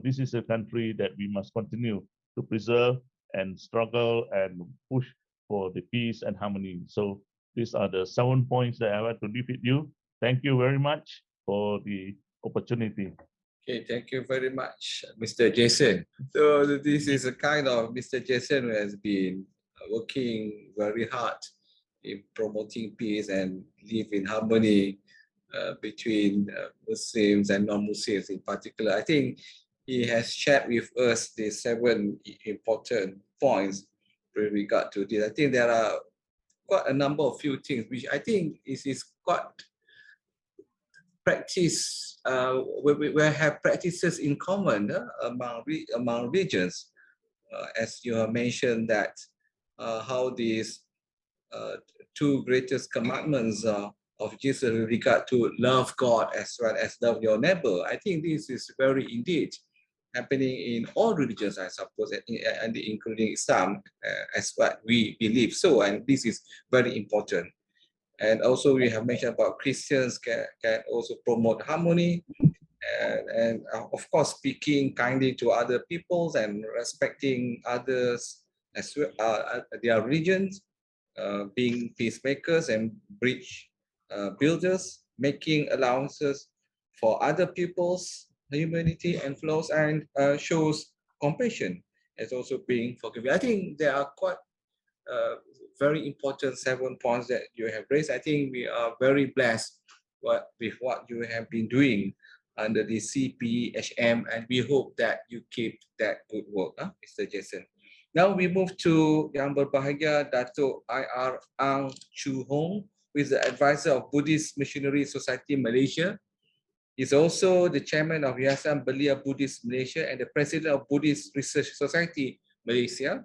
This is a country that we must continue to preserve and struggle and push for the peace and harmony. So these are the 7 points that I want to leave with you. Thank you very much for the opportunity. Okay, thank you very much, Mr. Jason. So this is a kind of Mr. Jason who has been working very hard in promoting peace and live in harmony between Muslims and non-Muslims in particular. I think he has shared with us the 7 important points with regard to this. I think there are quite a number of few things which I think is quite practice. We have practices in common among regions, as you have mentioned that how these 2 greatest commandments of Jesus with regard to love God as well as love your neighbor. I think this is very indeed happening in all religions, I suppose, and including Islam, as what we believe. So, and this is very important. And also we have mentioned about Christians can also promote harmony and of course speaking kindly to other peoples and respecting others as well, their religions, being peacemakers and bridge builders making allowances for other people's humanity and flaws, and shows compassion as also being forgiving. I think there are quite very important 7 points that you have raised. I think we are very blessed with what you have been doing under the CPHM, and we hope that you keep that good work, Mr. Jason. Now we move to Yang Berbahagia Datuk IR Ang Chu Hong, who is the advisor of Buddhist Missionary Society Malaysia. He's also the chairman of Yayasan Belia Buddhist Malaysia and the president of Buddhist Research Society Malaysia.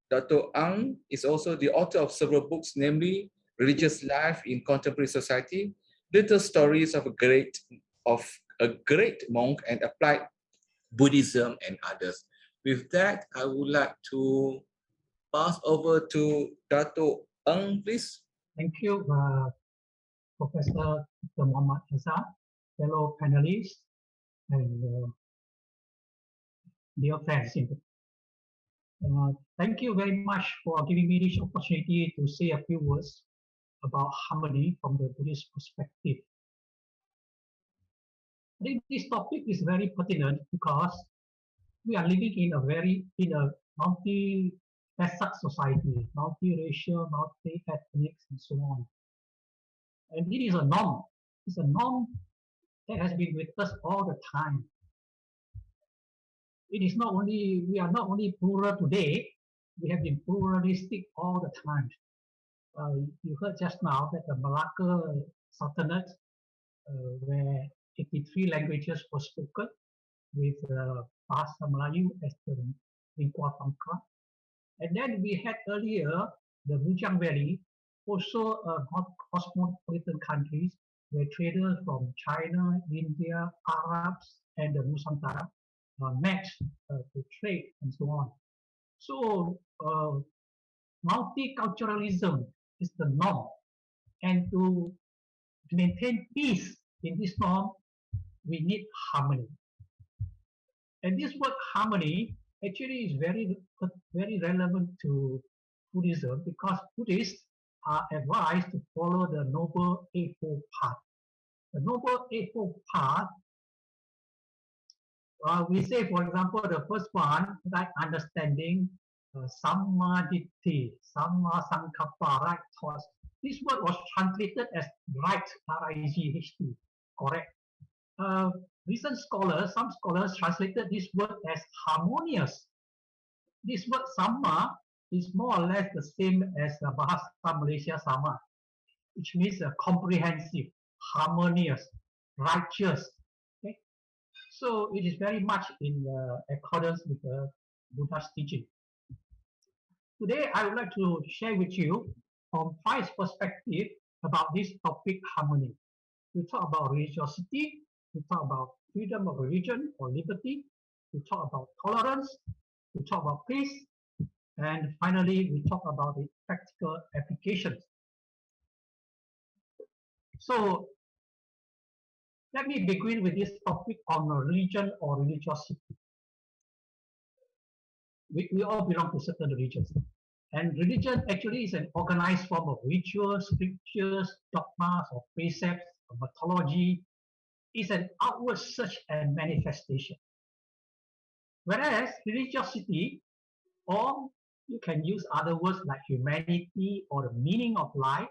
Dr. Ang is also the author of several books, namely Religious Life in Contemporary Society, Little Stories of a Great Monk and Applied Buddhism, and others. With that, I would like to pass over to Dr. Ang, please. Thank you, Professor Dr. Muhammad Azhar, fellow panelists, and dear friends. Thank you very much for giving me this opportunity to say a few words about harmony from the Buddhist perspective. I think this topic is very pertinent because we are living in a multi-faceted society, multi-racial, multi-ethnic, and so on. And it is a norm. It's a norm that has been with us all the time. It is not only, we are not only plural today, we have been pluralistic all the time. You heard just now that the Malacca Sultanate, where 83 languages were spoken, with Bahasa Melayu as the lingua franca. And then we had earlier the Bujang Valley, also cosmopolitan countries where traders from China, India, Arabs, and the Nusantara met to trade and so on. So multiculturalism is the norm, and to maintain peace in this norm, we need harmony. And this word harmony actually is very relevant to Buddhism, because Buddhists are advised to follow the Noble Eightfold Path. The Noble Eightfold Path, we say, for example, the first one, right understanding, Samma Ditti, Samma Sankappa, right thoughts. This word was translated as right, R-I-G-H-T, correct. Recent scholars, some scholars translated this word as harmonious. This word Samma is more or less the same as Bahasa Malaysia Sama, which means comprehensive, harmonious, righteous. Okay? So it is very much in accordance with Buddha's teaching. Today, I would like to share with you from 5 perspectives about this topic, harmony. We talk about religiosity, we talk about freedom of religion or liberty, we talk about tolerance, we talk about peace, and finally, we talk about the practical applications. So, let me begin with this topic on religion or religiosity. We all belong to certain religions. And religion actually is an organized form of rituals, scriptures, dogmas, or precepts, or mythology. It's an outward search and manifestation. Whereas religiosity, or you can use other words like humanity or the meaning of life,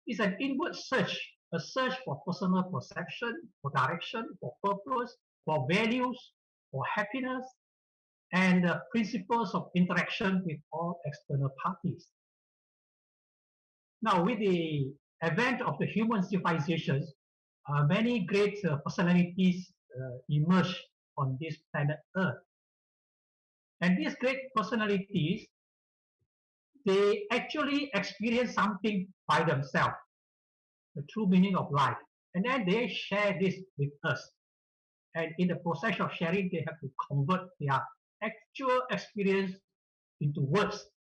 is an inward search, a search for personal perception, for direction, for purpose, for values, for happiness, and principles of interaction with all external parties. Now, with the advent of the human civilizations, many great personalities emerged on this planet Earth. And these great personalities, they actually experience something by themselves, the true meaning of life. And then they share this with us. And in the process of sharing, they have to convert their actual experience into words,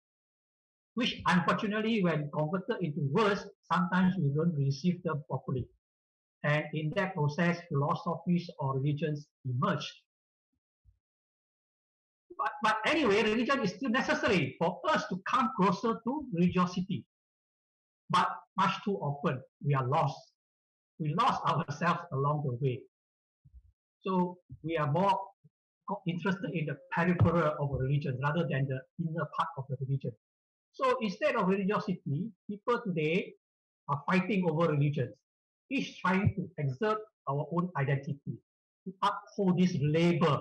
which unfortunately, when converted into words, sometimes we don't receive them properly. And in that process, philosophies or religions emerge. But anyway, religion is still necessary for us to come closer to religiosity. But much too often, we are lost. we lost ourselves along the way. So we are more interested in the peripheral of a religion rather than the inner part of the religion. So instead of religiosity, people today are fighting over religions, each trying to exert our own identity, to uphold this label,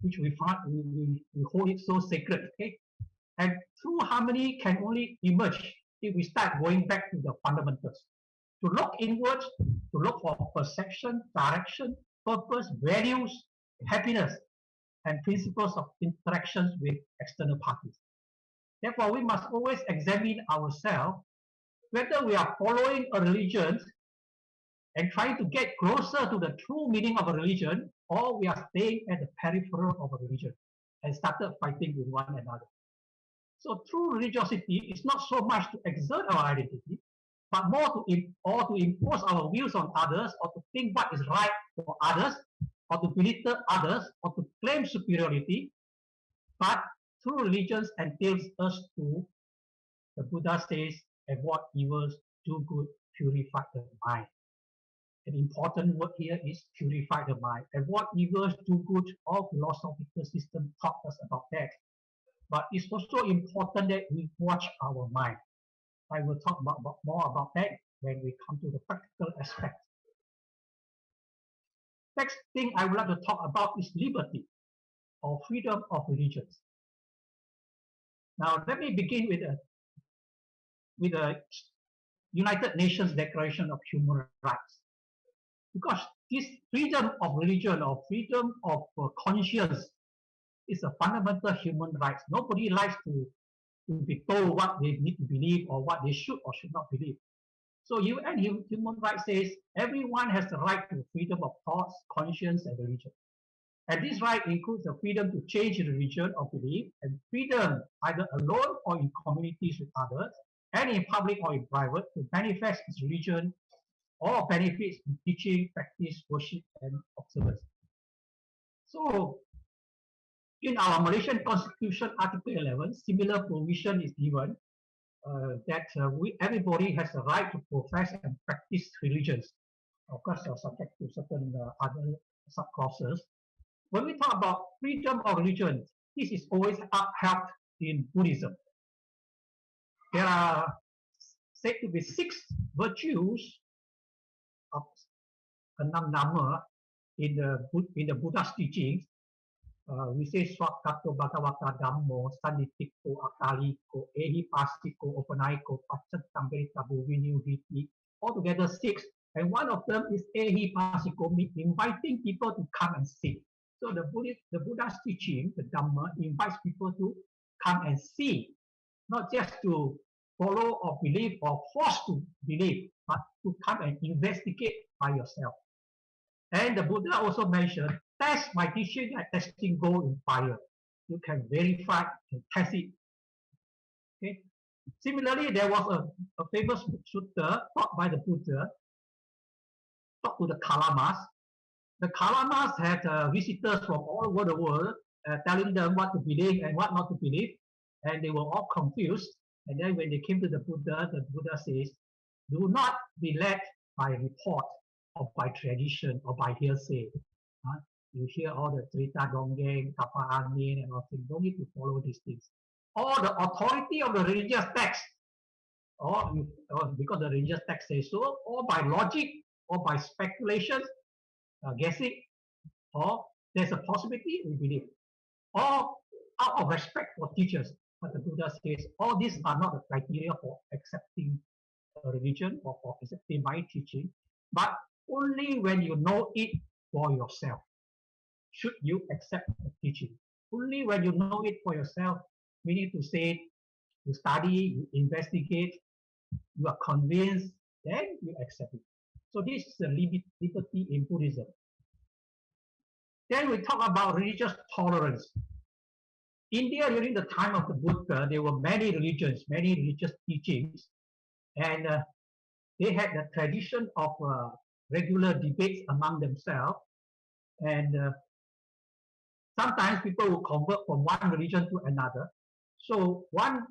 which we hold it so sacred. Okay? And true harmony can only emerge if we start going back to the fundamentals. To look inwards, to look for perception, direction, purpose, values, happiness, and principles of interactions with external parties. Therefore, we must always examine ourselves whether we are following a religion and trying to get closer to the true meaning of a religion, or we are staying at the peripheral of a religion and started fighting with one another. So true religiosity is not so much to exert our identity, but more to impose our views on others, or to think what is right for others, or to belittle others, or to claim superiority. But true religions entails us to, the Buddha says, avoid evils, do good, purify the mind. An important word here is purify the mind. Avoid evils, do good. All philosophical systems taught us about that. But it's also important that we watch our mind. I will talk more about that when we come to the practical aspect. Next thing I would like to talk about is liberty, or freedom of religions. Now, let me begin with the United Nations Declaration of Human Rights. Because this freedom of religion, or freedom of conscience, is a fundamental human right. Nobody likes to be told what they need to believe or what they should or should not believe. So UN Human Rights says everyone has the right to freedom of thoughts, conscience, and religion. And this right includes the freedom to change religion or belief, and freedom either alone or in communities with others, and in public or in private, to manifest its religion or benefits in teaching, practice, worship, and observance. So in our Malaysian Constitution, Article 11, similar provision is given that everybody has the right to profess and practice religions. Of course, subject to certain other sub-clauses. When we talk about freedom of religion, this is always upheld in Buddhism. There are said to be 6 virtues of 6 nama in the Buddha's teachings. We say Swakato Bhagavata Dhammo, Sanditiko, Akaliko, Ehipasiko, Opanaiko, Pachantamberitabu, Vinyuhiti, altogether 6. And one of them is Ehipasiko, inviting people to come and see. So the Buddha's teaching, the Dhamma, invites people to come and see, not just to follow or believe or force to believe, but to come and investigate by yourself. And the Buddha also mentioned, test my teaching like testing gold in fire. You can verify and test it. Okay. Similarly, there was a famous sutta taught by the Buddha, taught to the Kalamas. The Kalamas had visitors from all over the world telling them what to believe and what not to believe, and they were all confused. And then when they came to the Buddha says, do not be led by report or by tradition or by hearsay. You hear all the cerita dongeng, kapa angin, and all things. Don't need to follow these things. Or the authority of the religious text, or because the religious text says so, or by logic, or by speculation, guessing, or there's a possibility we believe, or out of respect for teachers. But the Buddha says all these are not the criteria for accepting a religion or for accepting my teaching, but only when you know it for yourself should you accept the teaching. Only when you know it for yourself, meaning to say you study, you investigate, you are convinced, then you accept it. So this is the liberty in Buddhism. Then we talk about religious tolerance. India, during the time of the Buddha, there were many religions, many religious teachings, and they had the tradition of regular debates among themselves, and sometimes people will convert from one religion to another. So one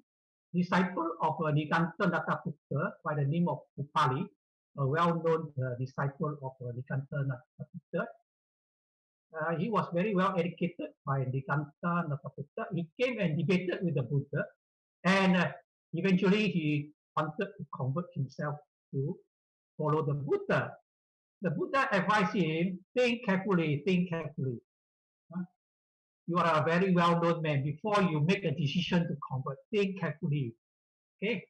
disciple of Niganta Dattaputta by the name of Upali, a well-known disciple of Nikanta Nataputta. He was very well educated by Nikanta Nataputta. He came and debated with the Buddha, and eventually he wanted to convert himself to follow the Buddha. The Buddha advised him, think carefully, think carefully. You are a very well-known man. Before you make a decision to convert, think carefully. Okay.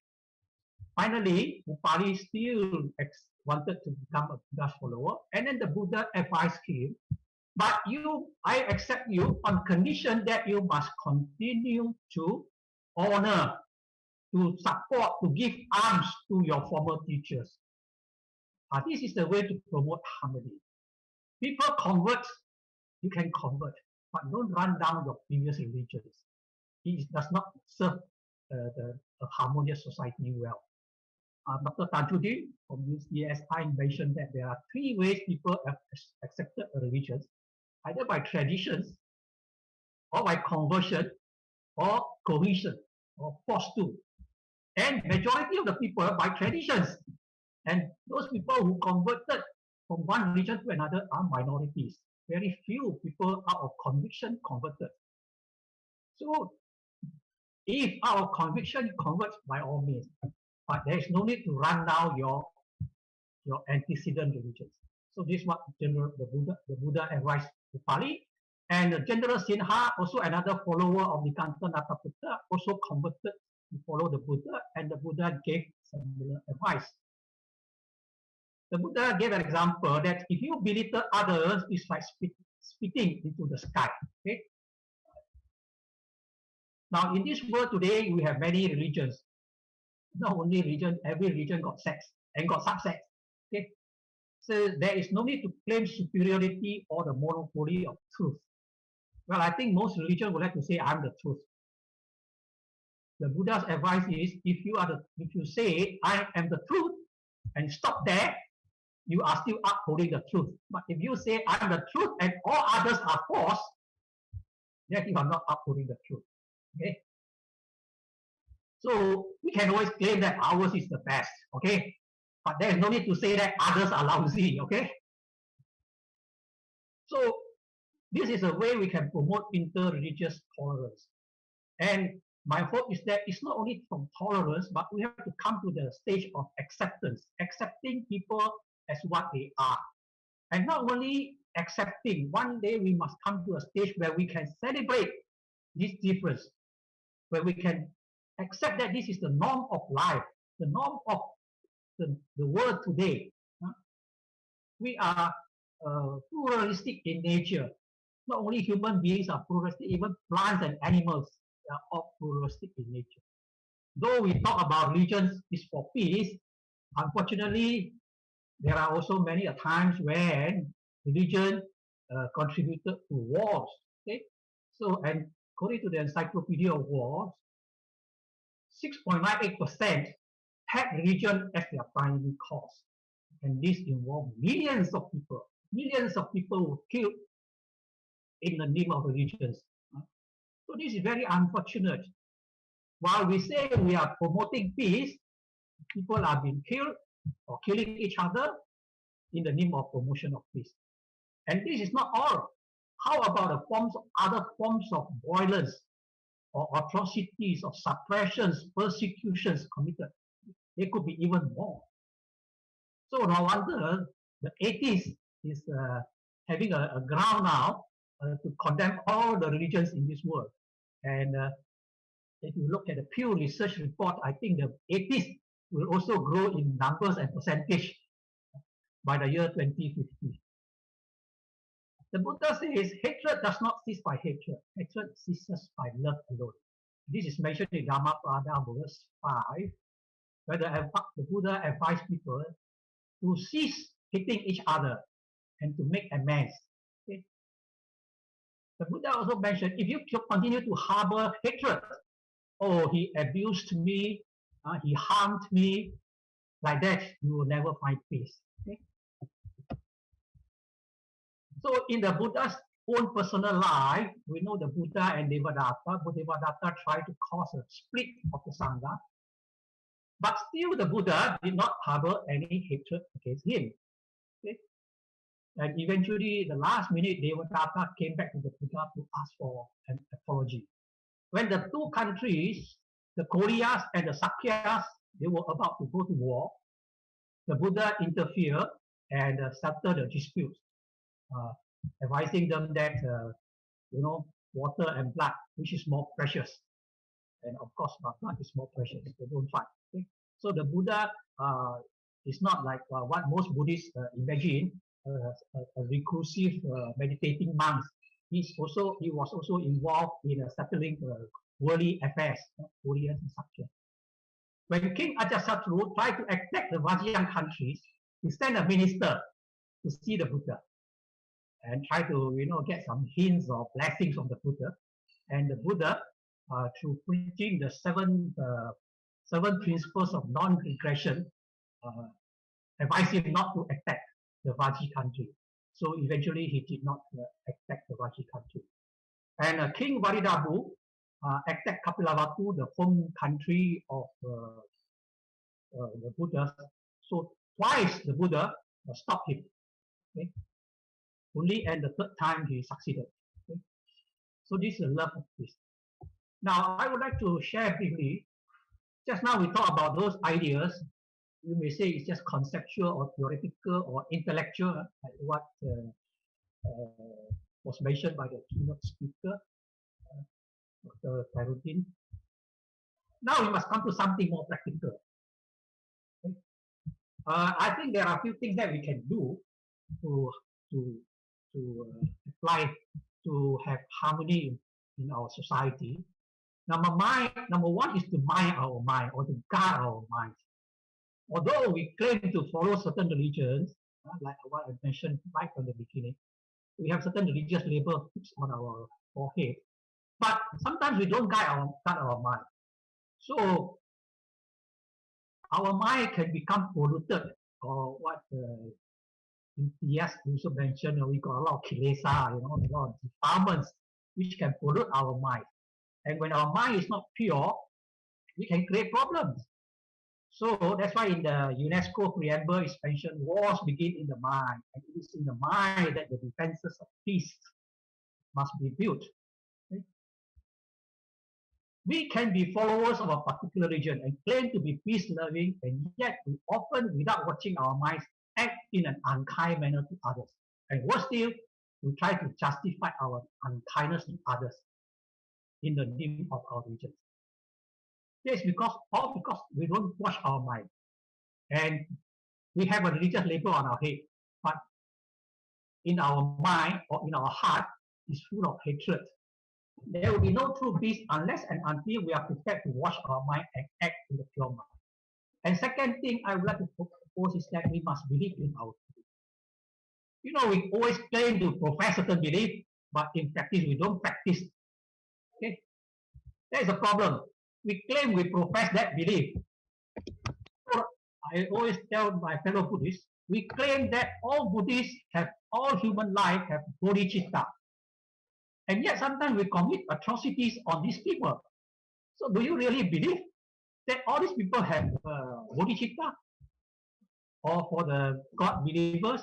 Finally, Upali still wanted to become a Buddha's follower, and then the Buddha advised him, but I accept you on condition that you must continue to honor, to support, to give alms to your former teachers. This is the way to promote harmony. People convert, you can convert, but don't run down your previous religions. It does not serve a harmonious society well. Dr. Tajuddin from UCSI mentioned that there are 3 ways people have accepted a religion, either by traditions, or by conversion, or coercion, or forced to. And majority of the people by traditions. And those people who converted from one religion to another are minorities. Very few people out of conviction converted. So if out of conviction you convert, by all means, but there is no need to run down your antecedent religions. So this is what the Buddha advised Upali. And General Sinha, also another follower of Nikanta Nataputta, also converted to follow the Buddha, and the Buddha gave similar advice. The Buddha gave an example that if you belittle others, it's like spitting into the sky. Okay? Now, in this world today, we have many religions. Not only religion, every religion got sects and got subsects. Okay? So there is no need to claim superiority or the monopoly of truth. Well, I think most religions would like to say, I'm the truth. The Buddha's advice is, if you say, I am the truth, and stop there, you are still upholding the truth. But if you say, I'm the truth, and all others are false, then you are not upholding the truth. Okay? So we can always claim that ours is the best, okay? But there is no need to say that others are lousy, okay? So this is a way we can promote inter-religious tolerance. And my hope is that it's not only from tolerance, but we have to come to the stage of acceptance, accepting people as what they are. And not only accepting, one day we must come to a stage where we can celebrate this difference, where we can accept that this is the norm of life, the norm of the world today. We are pluralistic in nature. Not only human beings are pluralistic, even plants and animals are all pluralistic in nature. Though we talk about religions is for peace, unfortunately, there are also many times when religion contributed to wars. Okay? So, and according to the Encyclopedia of Wars, 6.98% had religion as their primary cause. And this involved millions of people were killed in the name of religions. So this is very unfortunate. While we say we are promoting peace, people are being killed or killing each other in the name of promotion of peace. And this is not all. How about the other forms of violence or atrocities or suppressions, persecutions committed? They could be even more. So no wonder the atheist is having a ground now to condemn all the religions in this world. And if you look at the Pew Research report, I think the atheists will also grow in numbers and percentage by the year 2050. The Buddha says hatred does not cease by hatred. Hatred ceases by love alone. This is mentioned in Dhammapada verse 5, where the Buddha advised people to cease hating each other and to make amends. Okay? The Buddha also mentioned, if you continue to harbor hatred, oh, he abused me, he harmed me, like that, you will never find peace. Okay? So in the Buddha's own personal life, we know the Buddha and Devadatta tried to cause a split of the Sangha. But still, the Buddha did not harbor any hatred against him. Okay? And eventually, the last minute, Devadatta came back to the Buddha to ask for an apology. When the two countries, the Koreas and the Sakyas, they were about to go to war, the Buddha interfered and settled the disputes, advising them that, water and blood, which is more precious. And of course, blood is more precious, so don't fight. Okay? So the Buddha is not like what most Buddhists imagine, a reclusive meditating monk. He was also involved in settling worldly affairs, Korea and Sakya. When King Ajatasattu tried to attack the Vajrayana countries, he sent a minister to see the Buddha and try to get some hints or blessings from the Buddha. And the Buddha, through preaching the seven principles of non-regression, advised him not to attack the Vajji country. So eventually he did not attack the Vajji country. And King Varidabu attacked Kapilavatthu, the home country of the Buddha. So twice the Buddha stopped him. Okay? Only and the third time he succeeded. Okay? So this is the love of peace. Now I would like to share briefly. Just now we talked about those ideas. You may say it's just conceptual or theoretical or intellectual, like what was mentioned by the keynote speaker, Dr. Khairuddin. Now we must come to something more practical. Okay? I think there are a few things that we can do to apply to have harmony in our society. Number one is to mind our mind or to guard our minds. Although we claim to follow certain religions, like what I mentioned right from the beginning, we have certain religious label fixed on our forehead, but sometimes we don't guard our mind. So our mind can become polluted, or what Yes, also mentioned, we got a lot of kilesa, a lot of defilements which can pollute our mind. And when our mind is not pure, we can create problems. So that's why in the UNESCO preamble is mentioned, wars begin in the mind. And it is in the mind that the defenses of peace must be built. Okay? We can be followers of a particular religion and claim to be peace-loving, and yet we often, without watching our minds, act in an unkind manner to others. And worse still, we try to justify our unkindness to others in the name of our religion. This is because we don't wash our mind. And we have a religious label on our head, but in our mind or in our heart is full of hatred. There will be no true peace unless and until we are prepared to wash our mind and act in the pure mind. And second thing I would like to propose is that we must believe in our belief. We always claim to profess certain belief, but in practice we don't practice. Okay, that is a problem. We claim we profess that belief. So I always tell my fellow Buddhists, we claim that all human life have bodhicitta. And yet sometimes we commit atrocities on these people. So do you really believe that all these people have bodhicitta? Or for the God believers,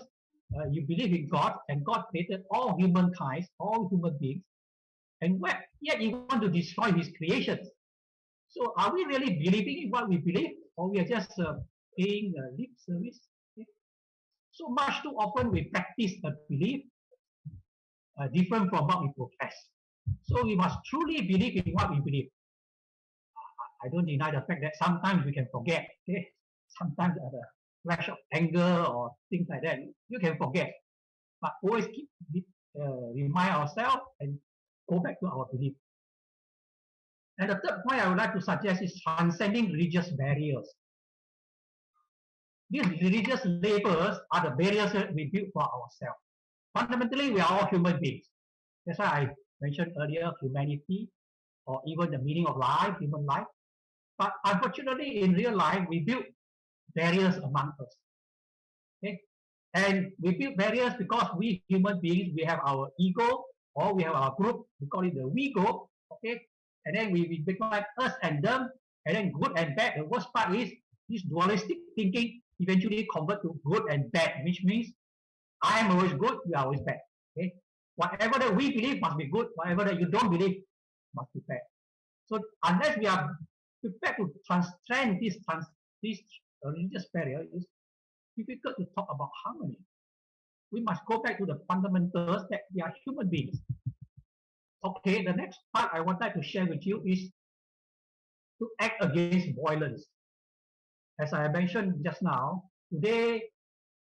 you believe in God, and God created all humankind, all human beings, and yet you want to destroy His creations. So are we really believing in what we believe, or we are just paying lip service? Okay? So much too often we practice a belief different from what we profess. So we must truly believe in what we believe. I don't deny the fact that sometimes we can forget. Okay? Sometimes at a flash of anger or things like that, you can forget. But always remind ourselves and go back to our belief. And the third point I would like to suggest is transcending religious barriers. These religious labels are the barriers that we build for ourselves. Fundamentally, we are all human beings. That's why I mentioned earlier humanity, or even the meaning of life, human life. But unfortunately, in real life, we build barriers among us. Okay? And we build barriers because we human beings, we have our ego, or we have our group, we call it the we-go. Okay? And then we become like us and them, And then good and bad, the worst part is this dualistic thinking eventually convert to good and bad, which means I am always good, you are always bad. Okay? Whatever that we believe must be good, whatever that you don't believe must be bad. So unless we are prepared to transcend this religious barrier, it's difficult to talk about harmony. We must go back to the fundamentals that we are human beings. Okay, the next part I wanted to share with you is to act against violence. As I mentioned just now, today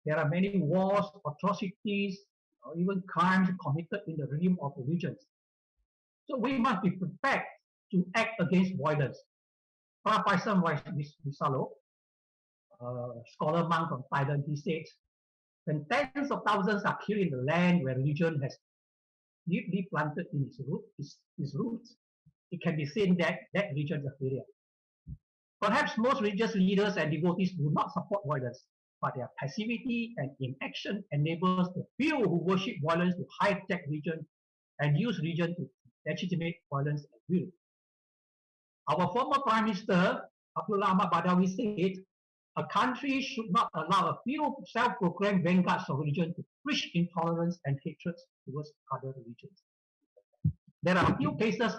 there are many wars, atrocities, or even crimes committed in the realm of religions. So we must be prepared to act against violence. Professor Visalo, scholar monk from Thailand, he said, when tens of thousands are killed in the land where religion has deeply planted in its roots, it can be seen that that religion is a failure. Perhaps most religious leaders and devotees do not support violence, but their passivity and inaction enables the few who worship violence to hijack religion and use religion to legitimate violence at will. Our former Prime Minister, Abdullah Ahmad Badawi, said, a country should not allow a few self-proclaimed vanguards of religion to preach intolerance and hatred towards other religions. There are a few cases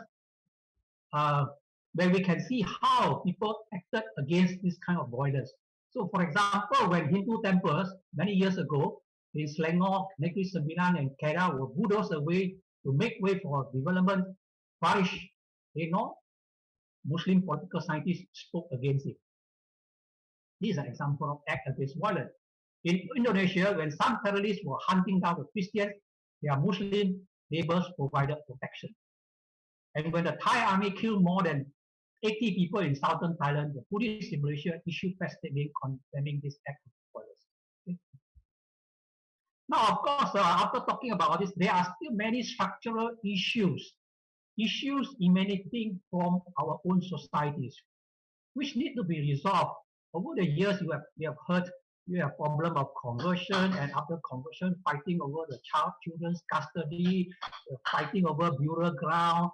where we can see how people acted against this kind of violence. So, for example, when Hindu temples many years ago in Selangor, Negeri Sembilan, and Kedah were bulldozed away to make way for development, Farish, Muslim political scientists spoke against it. These are examples of act against violence. In Indonesia, when some terrorists were hunting down the Christians, their Muslim neighbors provided protection. And when the Thai army killed more than 80 people in southern Thailand, the police in Malaysia issued press statement condemning this act of violence. Okay. Now, of course, after talking about all this, there are still many structural issues emanating from our own societies, which need to be resolved. Over the years, we have heard you have problem of conversion, and after conversion, fighting over the children's custody, fighting over burial ground,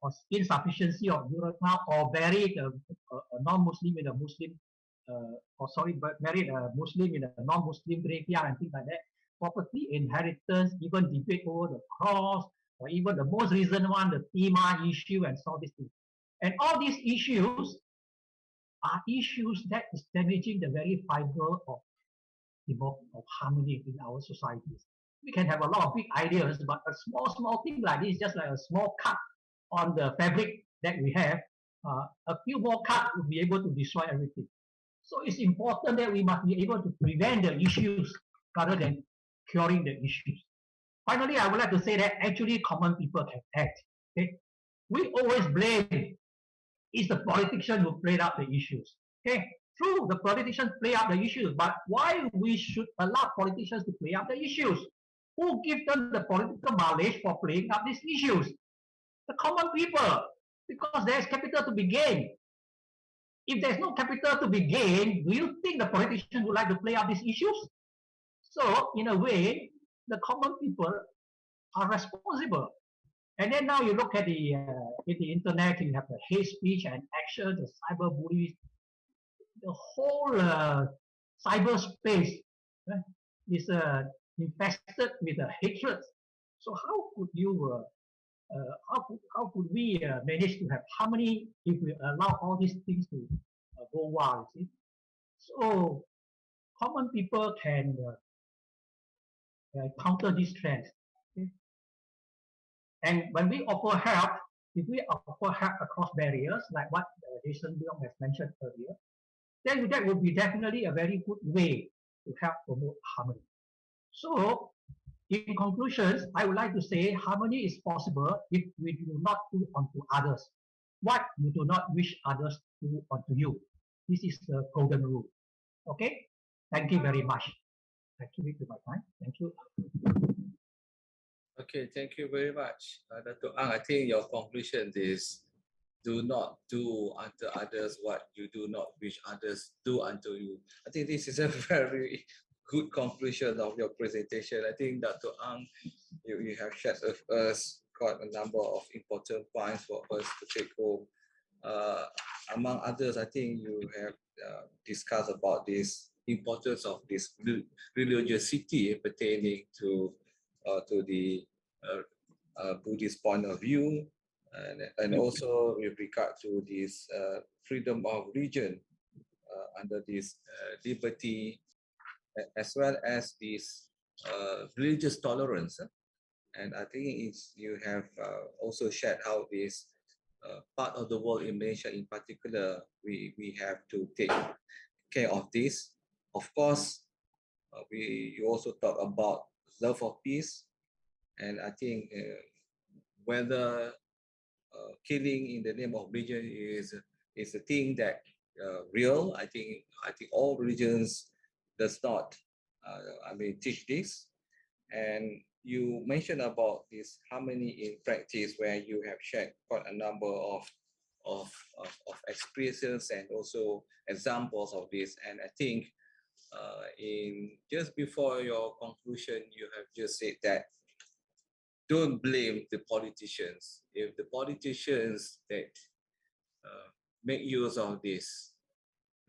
or insufficiency of burial ground, or buried a non-Muslim in a Muslim, married a Muslim in a non-Muslim graveyard and things like that. Property inheritance, even debate over the cross, or even the most recent one, the Tima issue, and so these things. And all these issues are issues that is damaging the very fiber of harmony in our societies. We can have a lot of big ideas, but a small thing like this, just like a small cut on the fabric that we have, a few more cuts will be able to destroy everything. So it's important that we must be able to prevent the issues rather than curing the issues. Finally, I would like to say that actually common people can act. Okay? We always blame it's the politicians who played out the issues. Okay, true, the politicians play out the issues, but why we should allow politicians to play out the issues? Who give them the political mileage for playing out these issues? The common people, because there's capital to be gained. If there's no capital to be gained, do you think the politicians would like to play out these issues? So, in a way, the common people are responsible. And then now you look at the internet, you have the hate speech and action, the cyber bullies, the whole cyberspace is infested with hatred. So how could you, how could we manage to have harmony if we allow all these things to go wild? See? So common people can counter these trends. Okay? And when we offer help, if we offer help across barriers, like what Jason Leong has mentioned earlier, then that would be definitely a very good way to help promote harmony. So, in conclusions, I would like to say harmony is possible if we do not do unto others what you do not wish others to do unto you. This is the golden rule. Okay? Thank you very much. I keep it to my time. Thank you. Okay, thank you very much. Dr. Ang, I think your conclusion is do not do unto others what you do not wish others do unto you. I think this is a very good conclusion of your presentation. I think Dr. Ang, you have shared with us quite a number of important points for us to take home among others, I think you have discussed about this importance of this religiosity pertaining to the Buddhist point of view, and also with regard to this freedom of religion under this liberty, as well as this religious tolerance. And I think you have also shared how this part of the world in Malaysia in particular, we have to take care of this. Of course, you also talk about love of peace, and I think whether killing in the name of religion is a thing that real. I think all religions does not teach this. And you mentioned about this harmony in practice, where you have shared quite a number of experiences and also examples of this. And I think in just before your conclusion, you have just said that don't blame the politicians. If the politicians that make use of these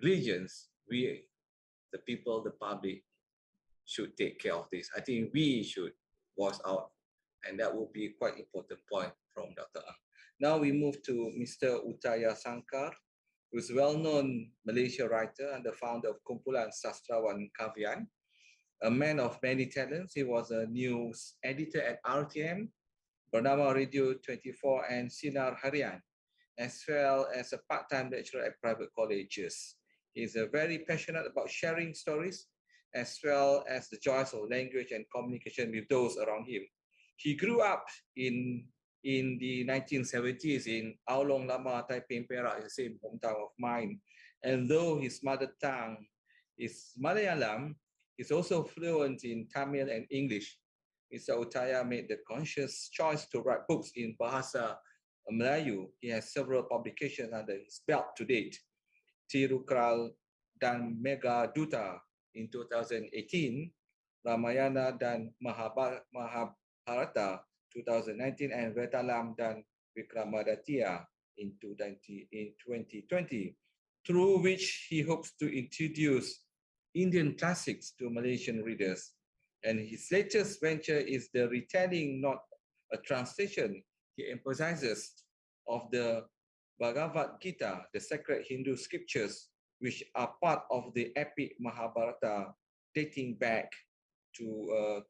religions, we, the people, the public, should take care of this. I think we should watch out, and that will be quite important point from Dr. Ang. Now we move to Mr. Utaya Sankar, who is a well-known Malaysia writer and the founder of Kumpulan Sastrawan Kavian. A man of many talents, he was a news editor at RTM, Bernama Radio 24 and Sinar Harian, as well as a part-time lecturer at private colleges. He's very passionate about sharing stories, as well as the joys of language and communication with those around him. He grew up in the 1970s in Aulong Lama, Taipei, Perak, the same hometown of mine. And though his mother tongue is Malayalam, he's also fluent in Tamil and English. Mr. Utaya made the conscious choice to write books in Bahasa Melayu. He has several publications under his belt to date. Tirukral dan Mega Duta in 2018, Ramayana dan Mahabharata 2019, and Vetalam dan Vikramaditya in 2020, through which he hopes to introduce Indian classics to Malaysian readers. And his latest venture is the retelling, not a translation. He emphasizes of the Bhagavad Gita, the sacred Hindu scriptures, which are part of the epic Mahabharata, dating back to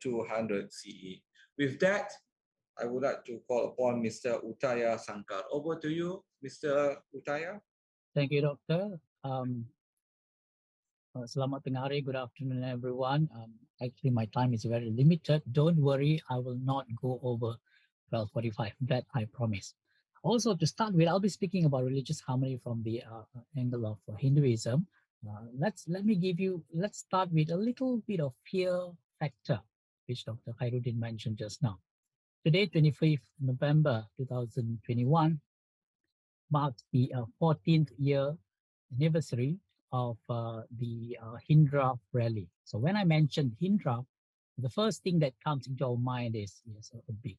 200 CE. With that, I would like to call upon Mr. Utaya Sankar. Over to you, Mr. Utaya. Thank you, Doctor. Selamat tengah hari, good afternoon, everyone. Actually, my time is very limited. Don't worry, I will not go over 12:45. That I promise. Also, to start with, I'll be speaking about religious harmony from the angle of Hinduism. Let's start with a little bit of fear factor, which Dr. Khairuddin mentioned just now. Today, 25th November 2021, marks the 14th year anniversary of the Hindra rally. So when I mention Hindra, the first thing that comes into our mind is a big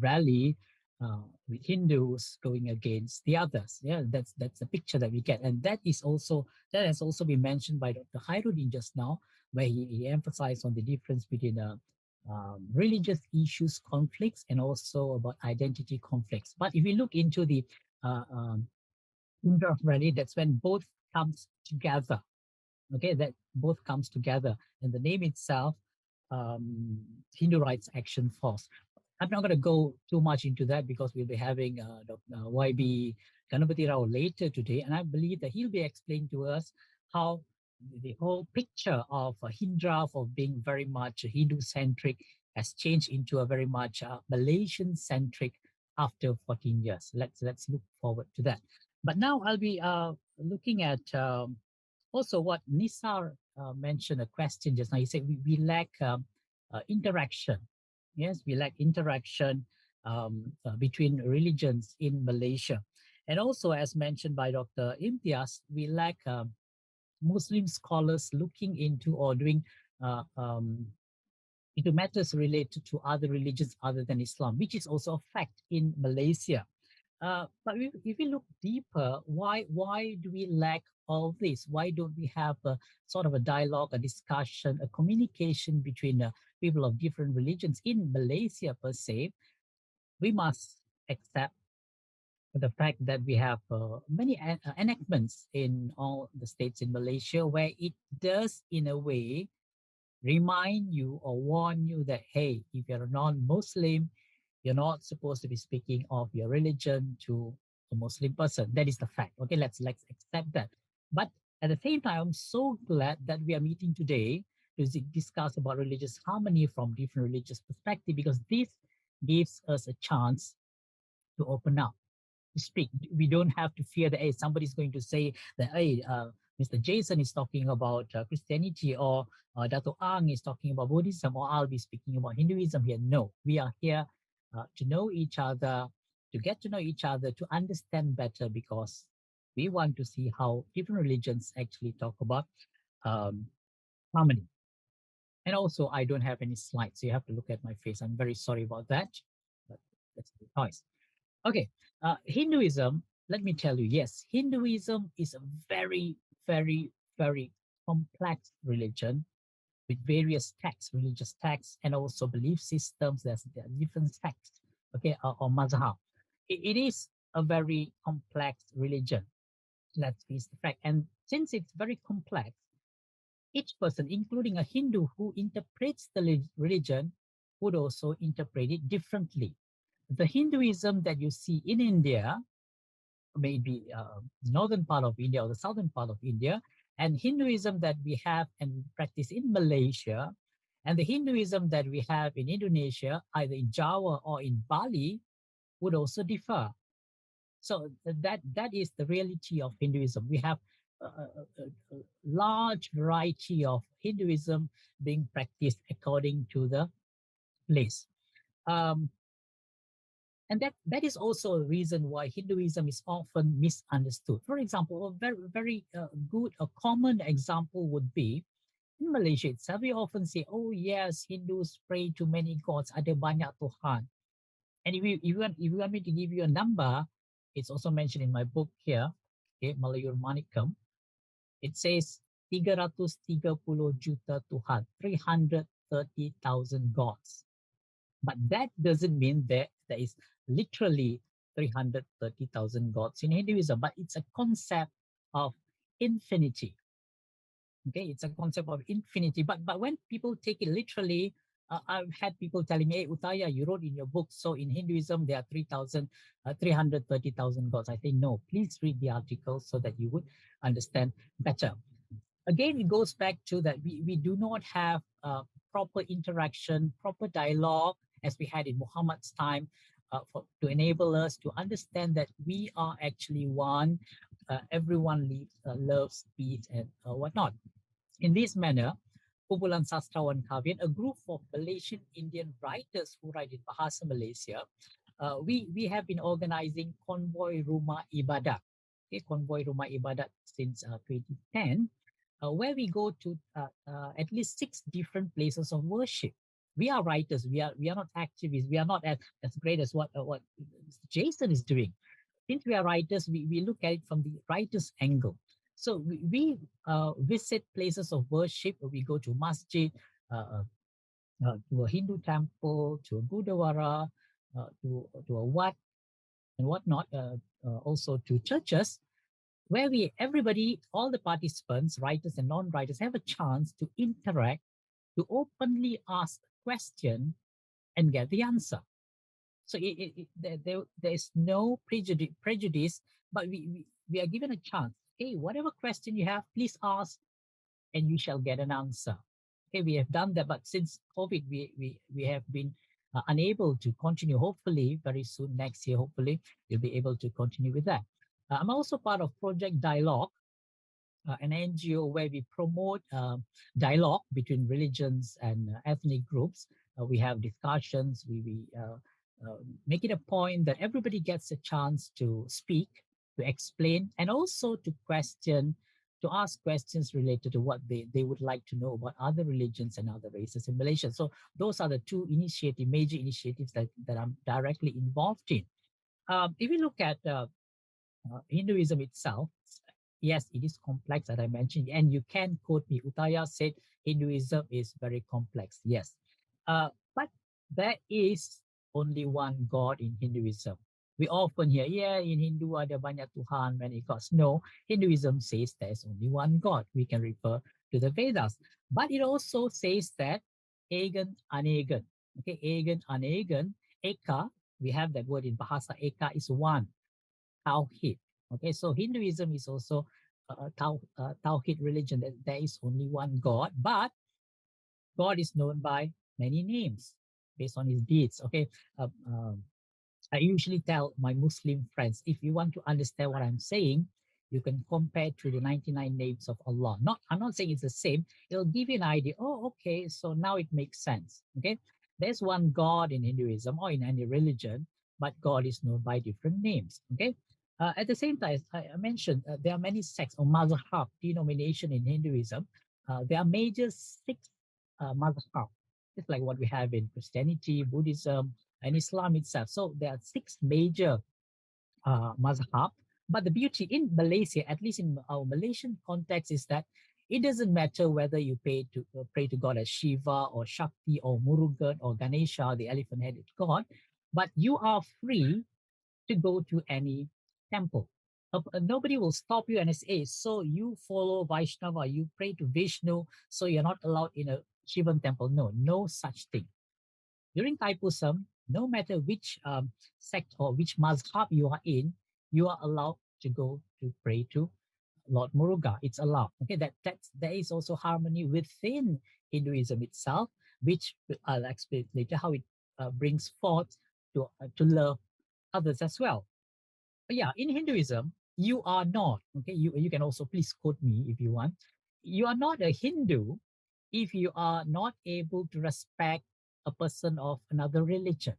rally with Hindus going against the others. Yeah, that's the picture that we get, and that has also been mentioned by Dr. Khairuddin just now, where he emphasized on the difference between religious issues conflicts and also about identity conflicts. But if we look into the Hindra rally, that's when both comes together. Okay, that both comes together, and the name itself, Hindu Rights Action Force. I'm not going to go too much into that because we'll be having Dr. YB Ganapati Rao later today, and I believe that he'll be explaining to us how the whole picture of Hindra, of being very much Hindu-centric, has changed into a very much Malaysian-centric after 14 years. Let's look forward to that. But now I'll be looking at also what Nisar mentioned, a question just now. He said we lack interaction. Yes, we lack interaction between religions in Malaysia. And also, as mentioned by Dr. Imtiaz, we lack Muslim scholars looking into or doing into matters related to other religions other than Islam, which is also a fact in Malaysia. But if we look deeper, why do we lack all this? Why don't we have a sort of a dialogue, a discussion, a communication between people of different religions in Malaysia per se? We must accept the fact that we have many enactments in all the states in Malaysia where it does, in a way, remind you or warn you that, hey, if you're a non-Muslim, you're not supposed to be speaking of your religion to a Muslim person. That is the fact. Okay, let's accept that. But at the same time, I'm so glad that we are meeting today to discuss about religious harmony from different religious perspective, because this gives us a chance to open up, to speak. We don't have to fear that, hey, somebody's going to say that, hey, Mr. Jason is talking about Christianity, or Dato' Ang is talking about Buddhism, or I'll be speaking about Hinduism here. No, we are here to know each other, to get to know each other, to understand better, because we want to see how different religions actually talk about harmony. And also, I don't have any slides, so you have to look at my face. I'm very sorry about that, but that's the choice. Okay, Hinduism, let me tell you, yes, Hinduism is a very, very, very complex religion with various texts, religious texts, and also belief systems. There are different sects, okay, or mazhab. It is a very complex religion. Let's face the fact. And since it's very complex, each person, including a Hindu who interprets the religion, would also interpret it differently. The Hinduism that you see in India, maybe northern part of India or the southern part of India, and Hinduism that we have and practice in Malaysia, and the Hinduism that we have in Indonesia, either in Java or in Bali, would also differ. So that is the reality of Hinduism. We have a large variety of Hinduism being practiced according to the place. And that is also a reason why Hinduism is often misunderstood. For example, a very, very good, a common example would be in Malaysia itself. We often say, oh yes, Hindus pray to many gods, ada banyak Tuhan. And if you want me to give you a number, it's also mentioned in my book here, okay, Malayur Manikam. It says 330 juta Tuhan, 330,000 gods. But that doesn't mean that there is literally 330,000 gods in Hinduism, but it's a concept of infinity. Okay, it's a concept of infinity. But when people take it literally, I've had people telling me, hey, Utaya, you wrote in your book, so in Hinduism there are 330,000 gods. I say, no, please read the article so that you would understand better. Again, it goes back to that we do not have proper interaction, proper dialogue, as we had in Muhammad's time, to enable us to understand that we are actually one. Everyone loves peace and whatnot. In this manner, Kumpulan Sastrawan Kavian, a group of Malaysian Indian writers who write in Bahasa Malaysia, we have been organizing Convoy Rumah Ibadat, okay, Convoy Rumah Ibadat since 2010, where we go to at least 6 different places of worship. We are writers. We are not activists. We are not as great as what Jason is doing. Since we are writers, we look at it from the writer's angle. So we visit places of worship. We go to masjid, to a Hindu temple, to a Gurdwara, to a wat and whatnot, also to churches, where everybody, all the participants, writers and non-writers, have a chance to interact, to openly ask a question and get the answer. So there is no prejudice, but we are given a chance. Hey, whatever question you have, please ask, and you shall get an answer. Okay, we have done that, but since COVID, we have been unable to continue. Hopefully, very soon, next year, hopefully, we'll be able to continue with that. I'm also part of Project Dialogue, an NGO where we promote dialogue between religions and ethnic groups. We have discussions. We make it a point that everybody gets a chance to speak, to explain, and also to question, to ask questions related to what they would like to know about other religions and other races in Malaysia. So those are the 2 major initiatives that I'm directly involved in. If you look at Hinduism itself, yes, it is complex, as I mentioned, and you can quote me. Uttaya said Hinduism is very complex. Yes, but there is only one God in Hinduism. We often hear, yeah, in Hindu ada banyak Tuhan, many gods. No, Hinduism says there's only one God. We can refer to the Vedas, but it also says that Egan Anegan. Okay, Egan Anegan, Eka. We have that word in Bahasa. Eka is one. Tawhid. Okay, so Hinduism is also a Tawhid religion. That there is only one God, but God is known by many names based on his deeds. Okay, I usually tell my Muslim friends, if you want to understand what I'm saying, you can compare to the 99 names of Allah. I'm not saying it's the same. It'll give you an idea. Oh, okay, so now it makes sense. Okay, there's one God in Hinduism or in any religion, but God is known by different names. Okay. At the same time, I mentioned there are many sects or mazhab denomination in Hinduism. There are major 6 mazhab, just like what we have in Christianity, Buddhism, and Islam itself. So there are 6 major mazhab. But the beauty in Malaysia, at least in our Malaysian context, is that it doesn't matter whether you pray to God as Shiva or Shakti or Murugan or Ganesha, the elephant-headed god, but you are free to go to any temple. Nobody will stop you and say, so you follow Vaishnava, you pray to Vishnu, so you're not allowed in a Shivan temple. No, no such thing. During Thaipusam, no matter which sect or which mazhab you are in, you are allowed to go to pray to Lord Muruga. It's allowed. Okay, there is also harmony within Hinduism itself, which I'll explain later how it brings forth to love others as well. But yeah, in Hinduism, you are not, okay, you can also please quote me if you want. You are not a Hindu if you are not able to respect a person of another religion.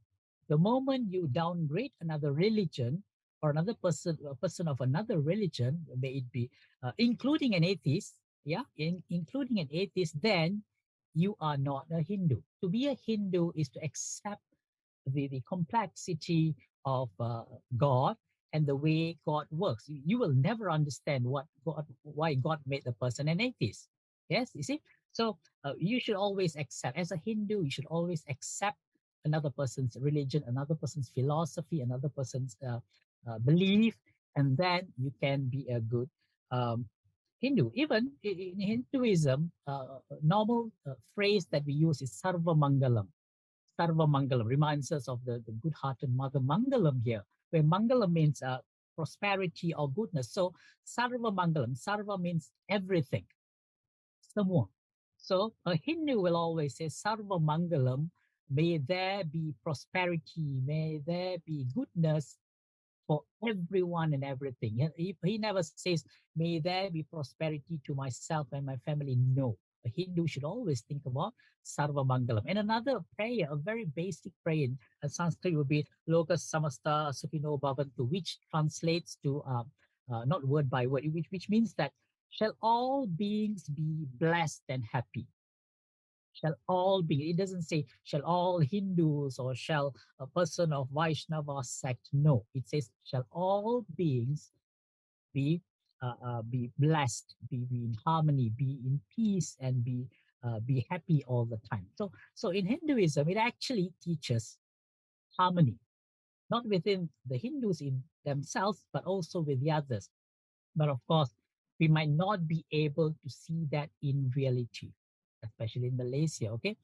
The moment you downgrade another religion or another person, a person of another religion, may it be including an atheist, yeah, including an atheist, then you are not a Hindu. To be a Hindu is to accept the complexity of God and the way God works. You will never understand why God made a person an atheist. Yes, you see? So you should always accept, as a Hindu, you should always accept another person's religion, another person's philosophy, another person's belief, and then you can be a good Hindu. Even in Hinduism, normal phrase that we use is Sarva Mangalam. Sarva Mangalam reminds us of the good-hearted mother Mangalam here, where Mangalam means prosperity or goodness. So Sarva Mangalam, Sarva means everything, semua. So a Hindu will always say Sarva Mangalam, may there be prosperity, may there be goodness for everyone and everything. He never says, may there be prosperity to myself and my family. No. A Hindu should always think about Sarva Mangalam. And another prayer, a very basic prayer in Sanskrit would be Loka Samasta Sukhino Bhavantu, which translates to, not word by word, which means that shall all beings be blessed and happy. Shall all be, it doesn't say shall all Hindus or shall a person of Vaishnava sect. No, it says shall all beings be blessed, be in harmony, be in peace, and be happy all the time. So in Hinduism, it actually teaches harmony, not within the Hindus in themselves, but also with the others. But of course, we might not be able to see that in reality, especially in Malaysia. Okay,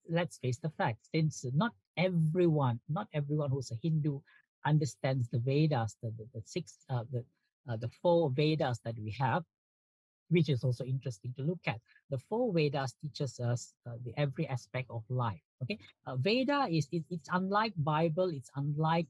let's face the fact. Since not everyone who's a Hindu understands the Vedas, the 4 Vedas that we have, which is also interesting to look at. The 4 Vedas teaches us every aspect of life. Okay, Veda it's unlike Bible, it's unlike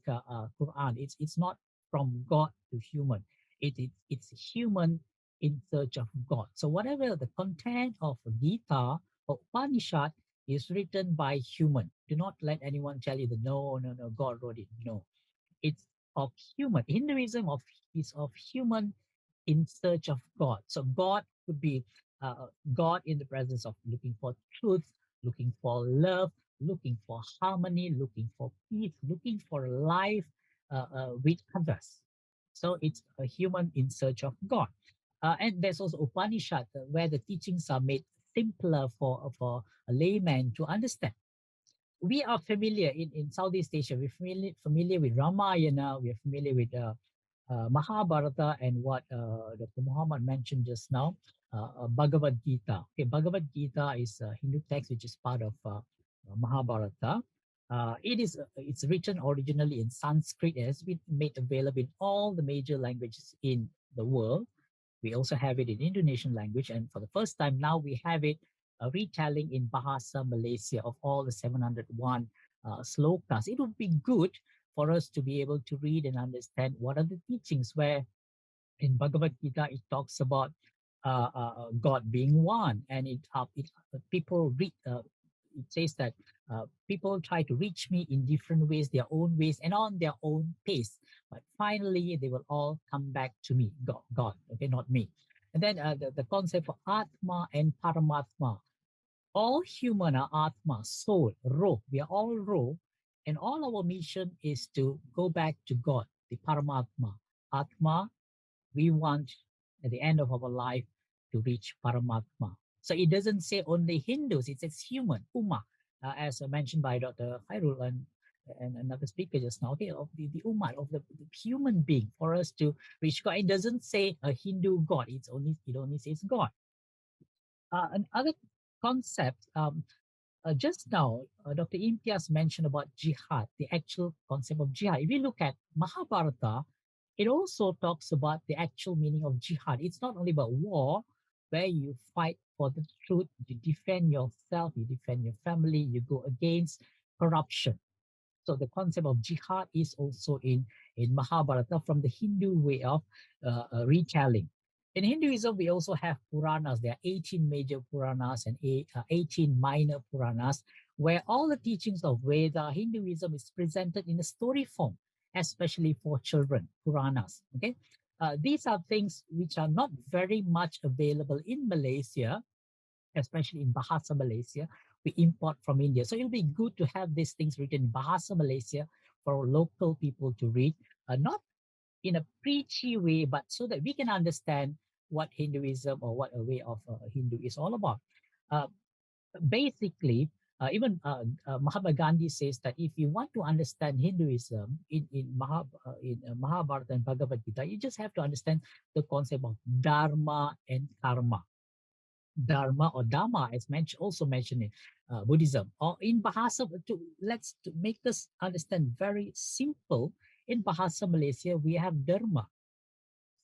Quran. It's not from God to human. It's human in search of God. So whatever the content of Gita or Upanishad is written by human. Do not let anyone tell you that no, God wrote it. No, it's of human. Hinduism is of human in search of God. So God could be God in the presence of looking for truth, looking for love, looking for harmony, looking for peace, looking for life, with others. So it's a human in search of God. And there's also Upanishad, where the teachings are made simpler for a layman to understand. We are familiar in Southeast Asia. We're familiar with Ramayana. We're familiar with Mahabharata and what Dr. Muhammad mentioned just now, Bhagavad Gita. Okay, Bhagavad Gita is a Hindu text which is part of Mahabharata. It's written originally in Sanskrit. It has been made available in all the major languages in the world. We also have it in Indonesian language, and for the first time now we have it retelling in Bahasa Malaysia of all the 701 slokas. It would be good for us to be able to read and understand what are the teachings, where in Bhagavad Gita it talks about God being one, and people read. It says that people try to reach me in different ways, their own ways, and on their own pace. But finally, they will all come back to me, God, okay, not me. And then the concept of Atma and Paramatma. All human are Atma, soul, Roh. We are all Roh. And all our mission is to go back to God, the Paramatma. Atma, we want at the end of our life to reach Paramatma. So it doesn't say only Hindus, it says human, Ummah, as mentioned by Dr. Khairul and another speaker just now, okay, of the Ummah, of the human being, for us to reach God. It doesn't say a Hindu God, it only says God. Another concept, just now, Dr. Imtiaz mentioned about jihad, the actual concept of jihad. If you look at Mahabharata, it also talks about the actual meaning of jihad. It's not only about war, where you fight for the truth, you defend yourself, you defend your family, you go against corruption. So the concept of jihad is also in Mahabharata from the Hindu way of retelling. In Hinduism, we also have Puranas. There are 18 major Puranas and 18 minor Puranas, where all the teachings of Veda, Hinduism is presented in a story form, especially for children, Puranas. Okay, these are things which are not very much available in Malaysia, especially in Bahasa Malaysia. We import from India. So it'll be good to have these things written in Bahasa Malaysia for local people to read, not in a preachy way, but so that we can understand what Hinduism or what a way of Hindu is all about. Basically, even Mahatma Gandhi says that if you want to understand Hinduism in Mahabharata and Bhagavad Gita, you just have to understand the concept of Dharma and Karma. Dharma or Dhamma is also mentioned in Buddhism, or in Bahasa. Let's make this understand very simple. In Bahasa Malaysia, we have Dharma,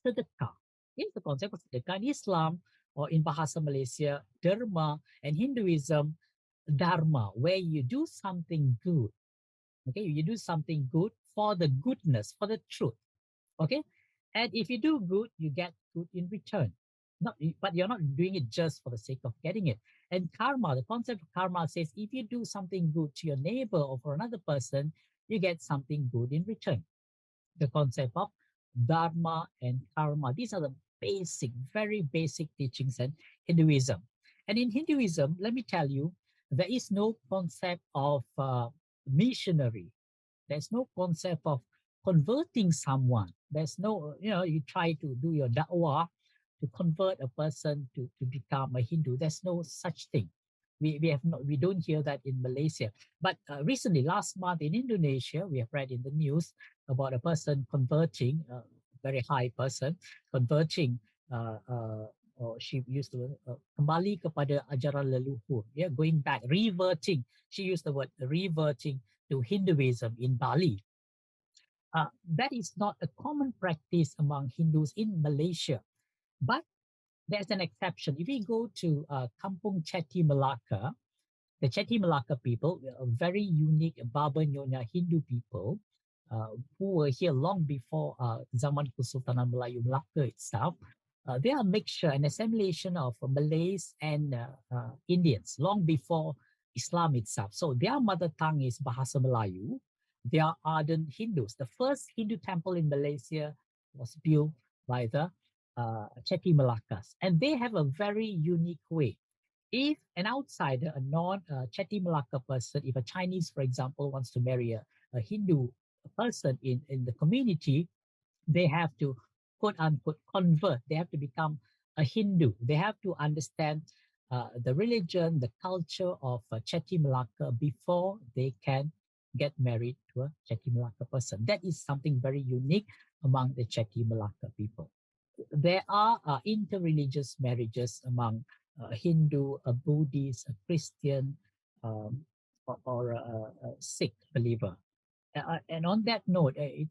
sedekah. It's the concept of sedekah in Islam, or in Bahasa Malaysia, Dharma, and Hinduism, Dharma, where you do something good. Okay, you do something good for the goodness, for the truth. Okay, and if you do good, you get good in return. But you're not doing it just for the sake of getting it. And karma, the concept of karma says if you do something good to your neighbor or for another person, you get something good in return. The concept of dharma and karma. These are the basic, very basic teachings in Hinduism. And in Hinduism, let me tell you, there is no concept of missionary. There's no concept of converting someone. There's no, you try to do your da'wah to convert a person to become a Hindu. There's no such thing. We don't hear that in Malaysia. But recently, last month in Indonesia, we have read in the news about a person converting, a very high person, converting, or she used the word, kembali kepada ajaran leluhur, going back, reverting. She used the word reverting to Hinduism in Bali. That is not a common practice among Hindus in Malaysia. But there's an exception. If we go to Kampung Chetty Melaka, the Chetty Melaka people, a very unique Baba Nyonya Hindu people who were here long before Zaman Kesultanan Melayu Melaka itself. They are a mixture, an assimilation of Malays and Indians long before Islam itself. So their mother tongue is Bahasa Melayu. They are ardent Hindus. The first Hindu temple in Malaysia was built by the Chetty Melakas, and they have a very unique way. If an outsider, a non-Chetty Melaka person, if a Chinese, for example, wants to marry a Hindu person in the community, they have to quote unquote convert. They have to become a Hindu. They have to understand the religion, the culture of Chetty Malacca before they can get married to a Chetty Malacca person. That is something very unique among the Chetty Malacca people. There are interreligious marriages among a Hindu, a Buddhist, a Christian, or a Sikh believer. And on that note, I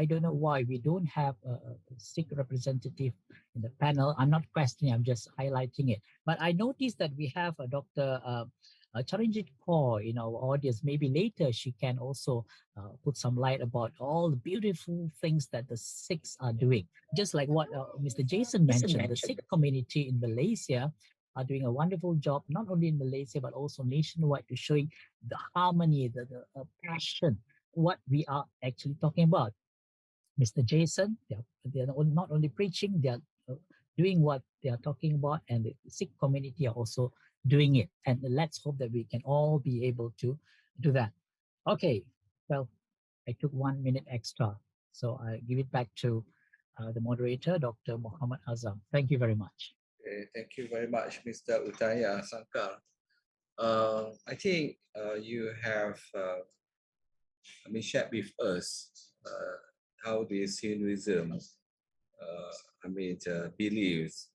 don't know why we don't have a Sikh representative in the panel. I'm not questioning, I'm just highlighting it. But I noticed that we have a Dr. Charanjit Kaur in our audience. Maybe later she can also put some light about all the beautiful things that the Sikhs are doing. Just like what Mr. Jason mentioned, the Sikh community in Malaysia are doing a wonderful job, not only in Malaysia, but also nationwide, to showing the harmony, the passion, what we are actually talking about. Mr. Jason, they're not only preaching, they're doing what they are talking about, and the Sikh community are also doing it. And let's hope that we can all be able to do that. Okay, well, I took 1 minute extra, so I give it back to the moderator, Dr. Muhammad Azam. Thank you very much. Thank you very much, Mr. Utaya Sankar. I think you have shared with us how this Hinduism believes,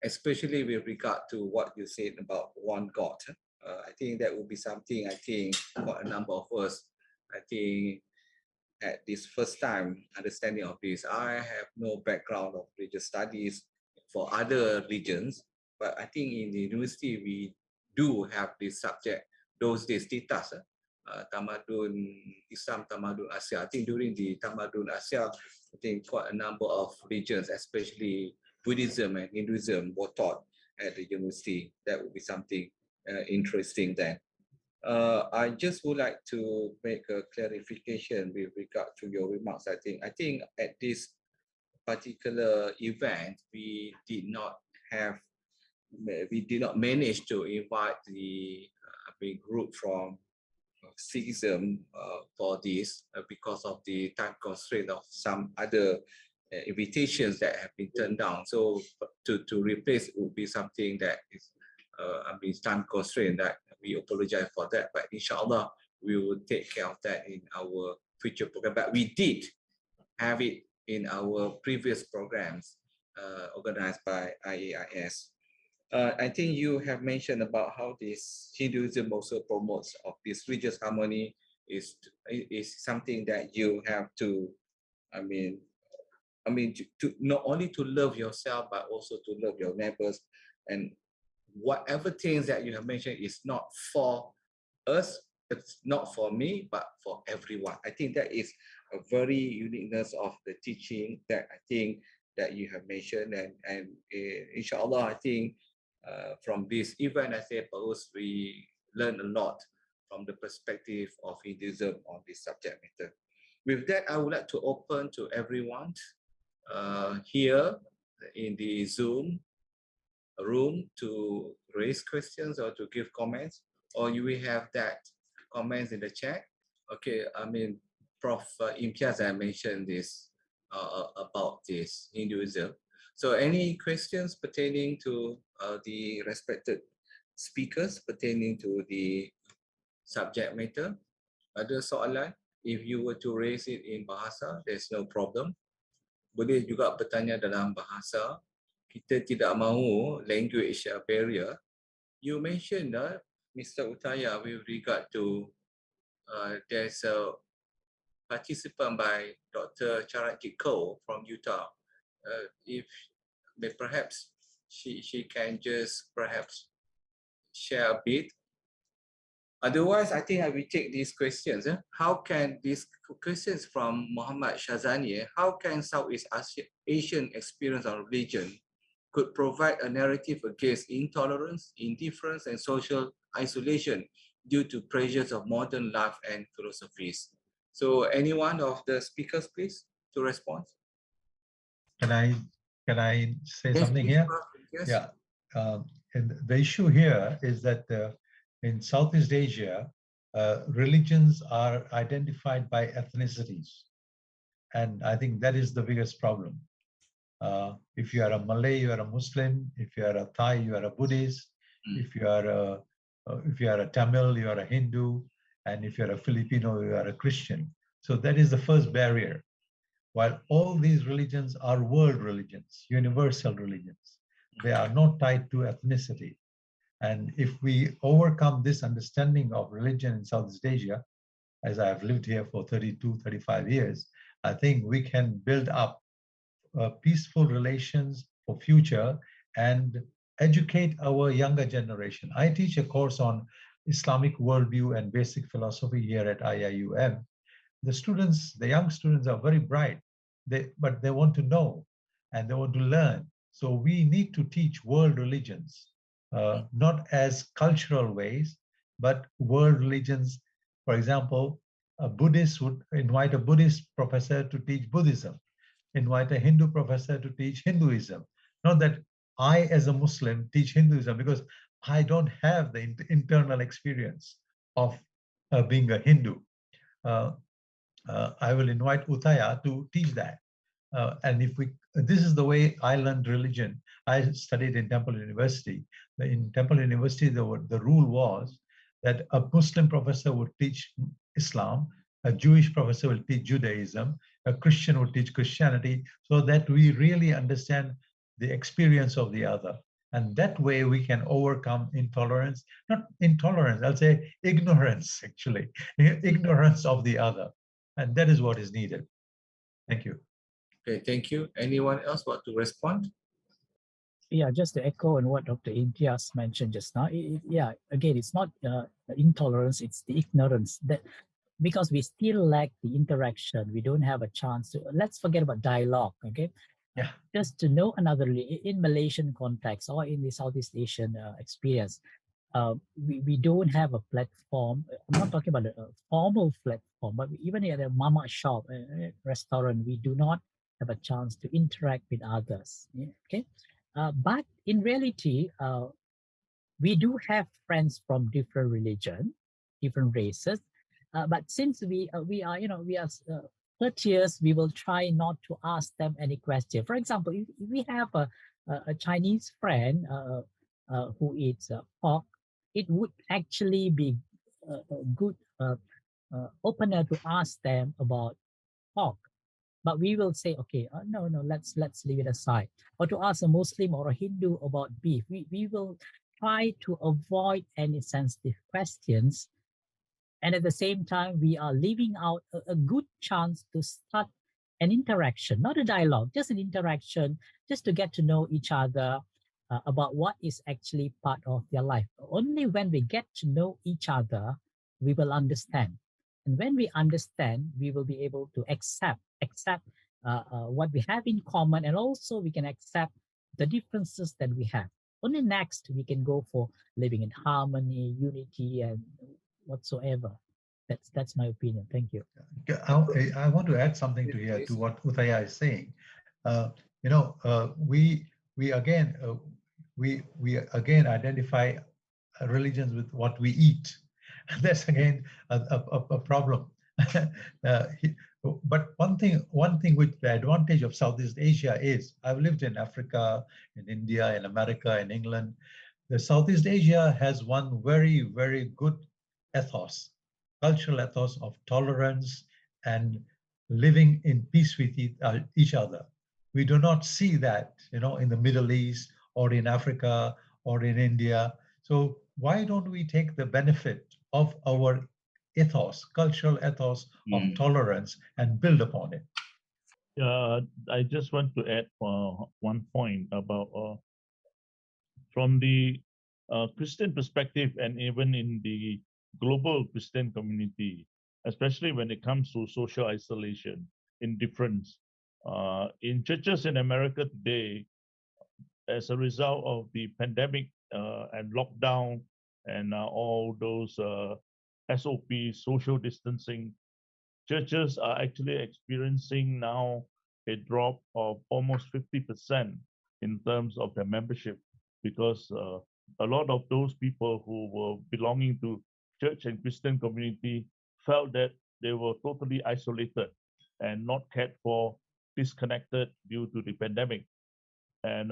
especially with regard to what you said about one God. I think that would be something, I think, for a number of us, I think, at this first time understanding of this. I have no background of religious studies for other religions, but I think in the university we do have this subject, those days, titas, Tamadun Islam, Tamadun Asia. I think during the Tamadun Asia, I think quite a number of religions, especially Buddhism and Hinduism, were taught at the university. That would be something interesting then. I just would like to make a clarification with regard to your remarks. I think at this particular event, we did not manage to invite the big group from Sikhism for this because of the time constraint of some other invitations that have been turned down. So to replace would be something that is time constraint. That we apologize for that, but inshallah we will take care of that in our future program. But we did have it in our previous programs organized by IAIS. I think you have mentioned about how this Hinduism also promotes of this religious harmony is something that you have to, to not only to love yourself, but also to love your neighbors. And whatever things that you have mentioned is not for us, it's not for me, but for everyone. I think that is a very uniqueness of the teaching that I think that you have mentioned. And inshallah, I think from this event, I suppose we learn a lot from the perspective of Hinduism on this subject matter. With that, I would like to open to everyone here in the Zoom room to raise questions or to give comments, or you will have that comments in the chat. Okay, Prof. Imtiaz, I mentioned this about this Hinduism. So any questions pertaining to the respected speakers pertaining to the subject matter? Ada soalan? If you were to raise it in bahasa, there's no problem. Boleh juga bertanya dalam bahasa. Kita tidak mahu language barrier. You mentioned, Mr. Utaya, with regard to there's a participant by Dr. Charanjit Kaur from Utah. If perhaps she can just perhaps share a bit. Otherwise, I think I will take these questions. How can these questions from Muhammad Shazani, how can Southeast Asian experience on religion could provide a narrative against intolerance, indifference, and social isolation due to pressures of modern life and philosophies? So any one of the speakers, please, to respond. Can I say something here? Yes. Yeah. And the issue here is that in Southeast Asia, religions are identified by ethnicities. And I think that is the biggest problem. If you are a Malay, you are a Muslim. If you are a Thai, you are a Buddhist. If you are a Tamil, you are a Hindu. And if you are a Filipino, you are a Christian. So that is the first barrier. While all these religions are world religions, universal religions, they are not tied to ethnicity. And if we overcome this understanding of religion in Southeast Asia, as I have lived here for 32, 35 years, I think we can build up peaceful relations for future and educate our younger generation. I teach a course on Islamic worldview and basic philosophy here at IIUM. The students, the young students are very bright, but they want to know and they want to learn. So we need to teach world religions, not as cultural ways, but world religions. For example, a Buddhist would invite a Buddhist professor to teach Buddhism, invite a Hindu professor to teach Hinduism. Not that I, as a Muslim, teach Hinduism, because I don't have the internal experience of being a Hindu. I will invite Uthaya to teach that. And this is the way I learned religion. I studied in Temple University. In Temple University, the rule was that a Muslim professor would teach Islam, a Jewish professor will teach Judaism, a Christian would teach Christianity, so that we really understand the experience of the other. And that way we can overcome intolerance, not intolerance, I'll say ignorance, actually, ignorance of the other. And that is what is needed. Thank you. Okay, thank you. Anyone else want to respond? Yeah, just to echo on what Dr. Imtiaz mentioned just now. Yeah, again, it's not intolerance, it's the ignorance that because we still lack the interaction. We don't have a chance to, let's forget about dialogue, okay? Yeah. Just to know another, in Malaysian context or in the Southeast Asian experience, we don't have a platform. I'm not talking about a formal platform, but even at a mama shop, a restaurant, we do not have a chance to interact with others. Okay, but in reality, we do have friends from different religion, different races. But since we are, we are courteous, we will try not to ask them any question. For example, if we have a Chinese friend who eats pork, it would actually be a good opener to ask them about pork. But we will say, okay, no, let's leave it aside. Or to ask a Muslim or a Hindu about beef, we will try to avoid any sensitive questions. And at the same time, we are leaving out a good chance to start an interaction, not a dialogue, just an interaction, just to get to know each other about what is actually part of their life. Only when we get to know each other, we will understand. And when we understand, we will be able to accept what we have in common, and also we can accept the differences that we have. Only next we can go for living in harmony, unity, and whatsoever. That's my opinion. Thank you. I want to add something to here to what Uthaya is saying. We again identify religions with what we eat. That's again a problem. But one thing with the advantage of Southeast Asia is, I've lived in Africa, in India, in America, in England. The Southeast Asia has one very, very good ethos, cultural ethos of tolerance and living in peace with each other. We do not see that, in the Middle East or in Africa or in India. So why don't we take the benefit of our ethos, cultural ethos of tolerance, and build upon it? I just want to add one point about from the Christian perspective, and even in the global Christian community, especially when it comes to social isolation, indifference. In churches in America today, as a result of the pandemic and lockdown and all those SOPs, social distancing, churches are actually experiencing now a drop of almost 50% in terms of their membership, because a lot of those people who were belonging to church and Christian community felt that they were totally isolated and not cared for, disconnected due to the pandemic. And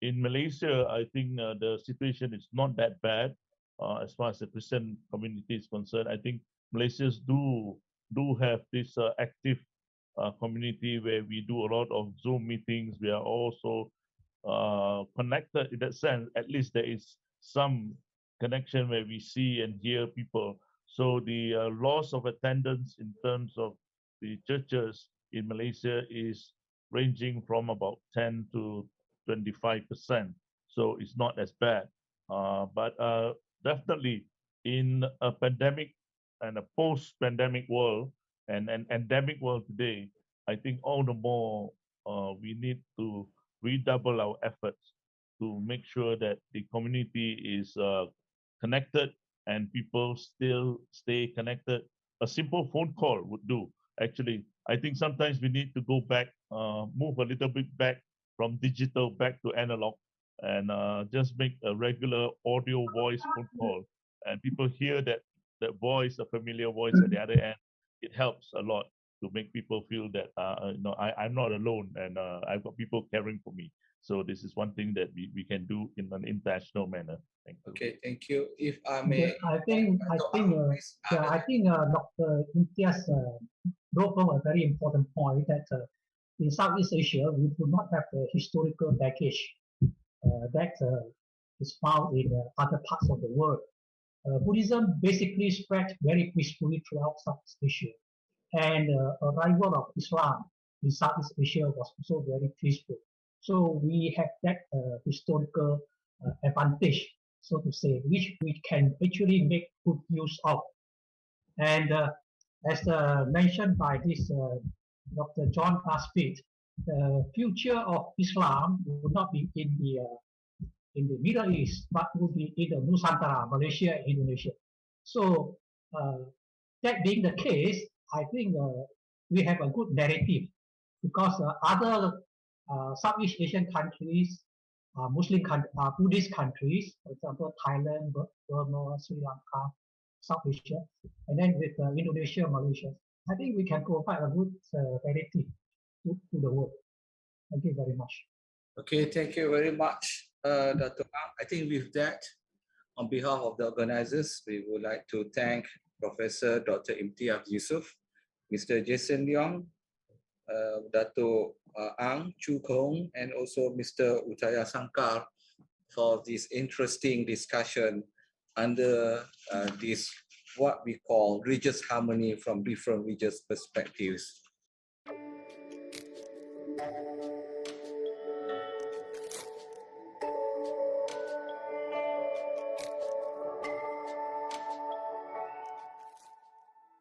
in Malaysia, I think the situation is not that bad as far as the Christian community is concerned. I think Malaysians do have this active community where we do a lot of Zoom meetings. We are also connected in that sense. At least there is some connection where we see and hear people. So the loss of attendance in terms of the churches in Malaysia is ranging from about 10 to 25%. So it's not as bad. But definitely in a pandemic and a post-pandemic world and an endemic world today, I think all the more we need to redouble our efforts to make sure that the community is connected and people still stay connected. A simple phone call would do. Actually, I think sometimes we need to go back, move a little bit back from digital back to analog, and just make a regular audio voice phone call. And people hear that voice, a familiar voice at the other end. It helps a lot to make people feel that I'm not alone, and I've got people caring for me. So this is one thing that we can do in an international manner. Thank you. Okay, thank you. If I may, I think Dr. Imtiaz brought home a very important point that in Southeast Asia we do not have the historical baggage that is found in other parts of the world. Buddhism basically spread very peacefully throughout Southeast Asia, and arrival of Islam in Southeast Asia was also very peaceful. So we have that historical advantage, so to say, which we can actually make good use of. And as mentioned by this Dr. John Aspit, the future of Islam will not be in the Middle East, but will be in the Nusantara, Malaysia, and Indonesia. So that being the case, I think we have a good narrative, because other Southeast Asian countries, Buddhist countries, for example, Thailand, Burma, Sri Lanka, South Asia, and then with Indonesia, Malaysia, I think we can provide a good narrative to the world. Thank you very much. Okay, thank you very much, Dr. Ang. I think with that, on behalf of the organizers, we would like to thank Professor Dr. Imtiaz Yusof, Mr. Jason Leong, Dato' Ang Chu Kong, and also Mr. Utaya Sankar for this interesting discussion under this what we call religious harmony from different religious perspectives.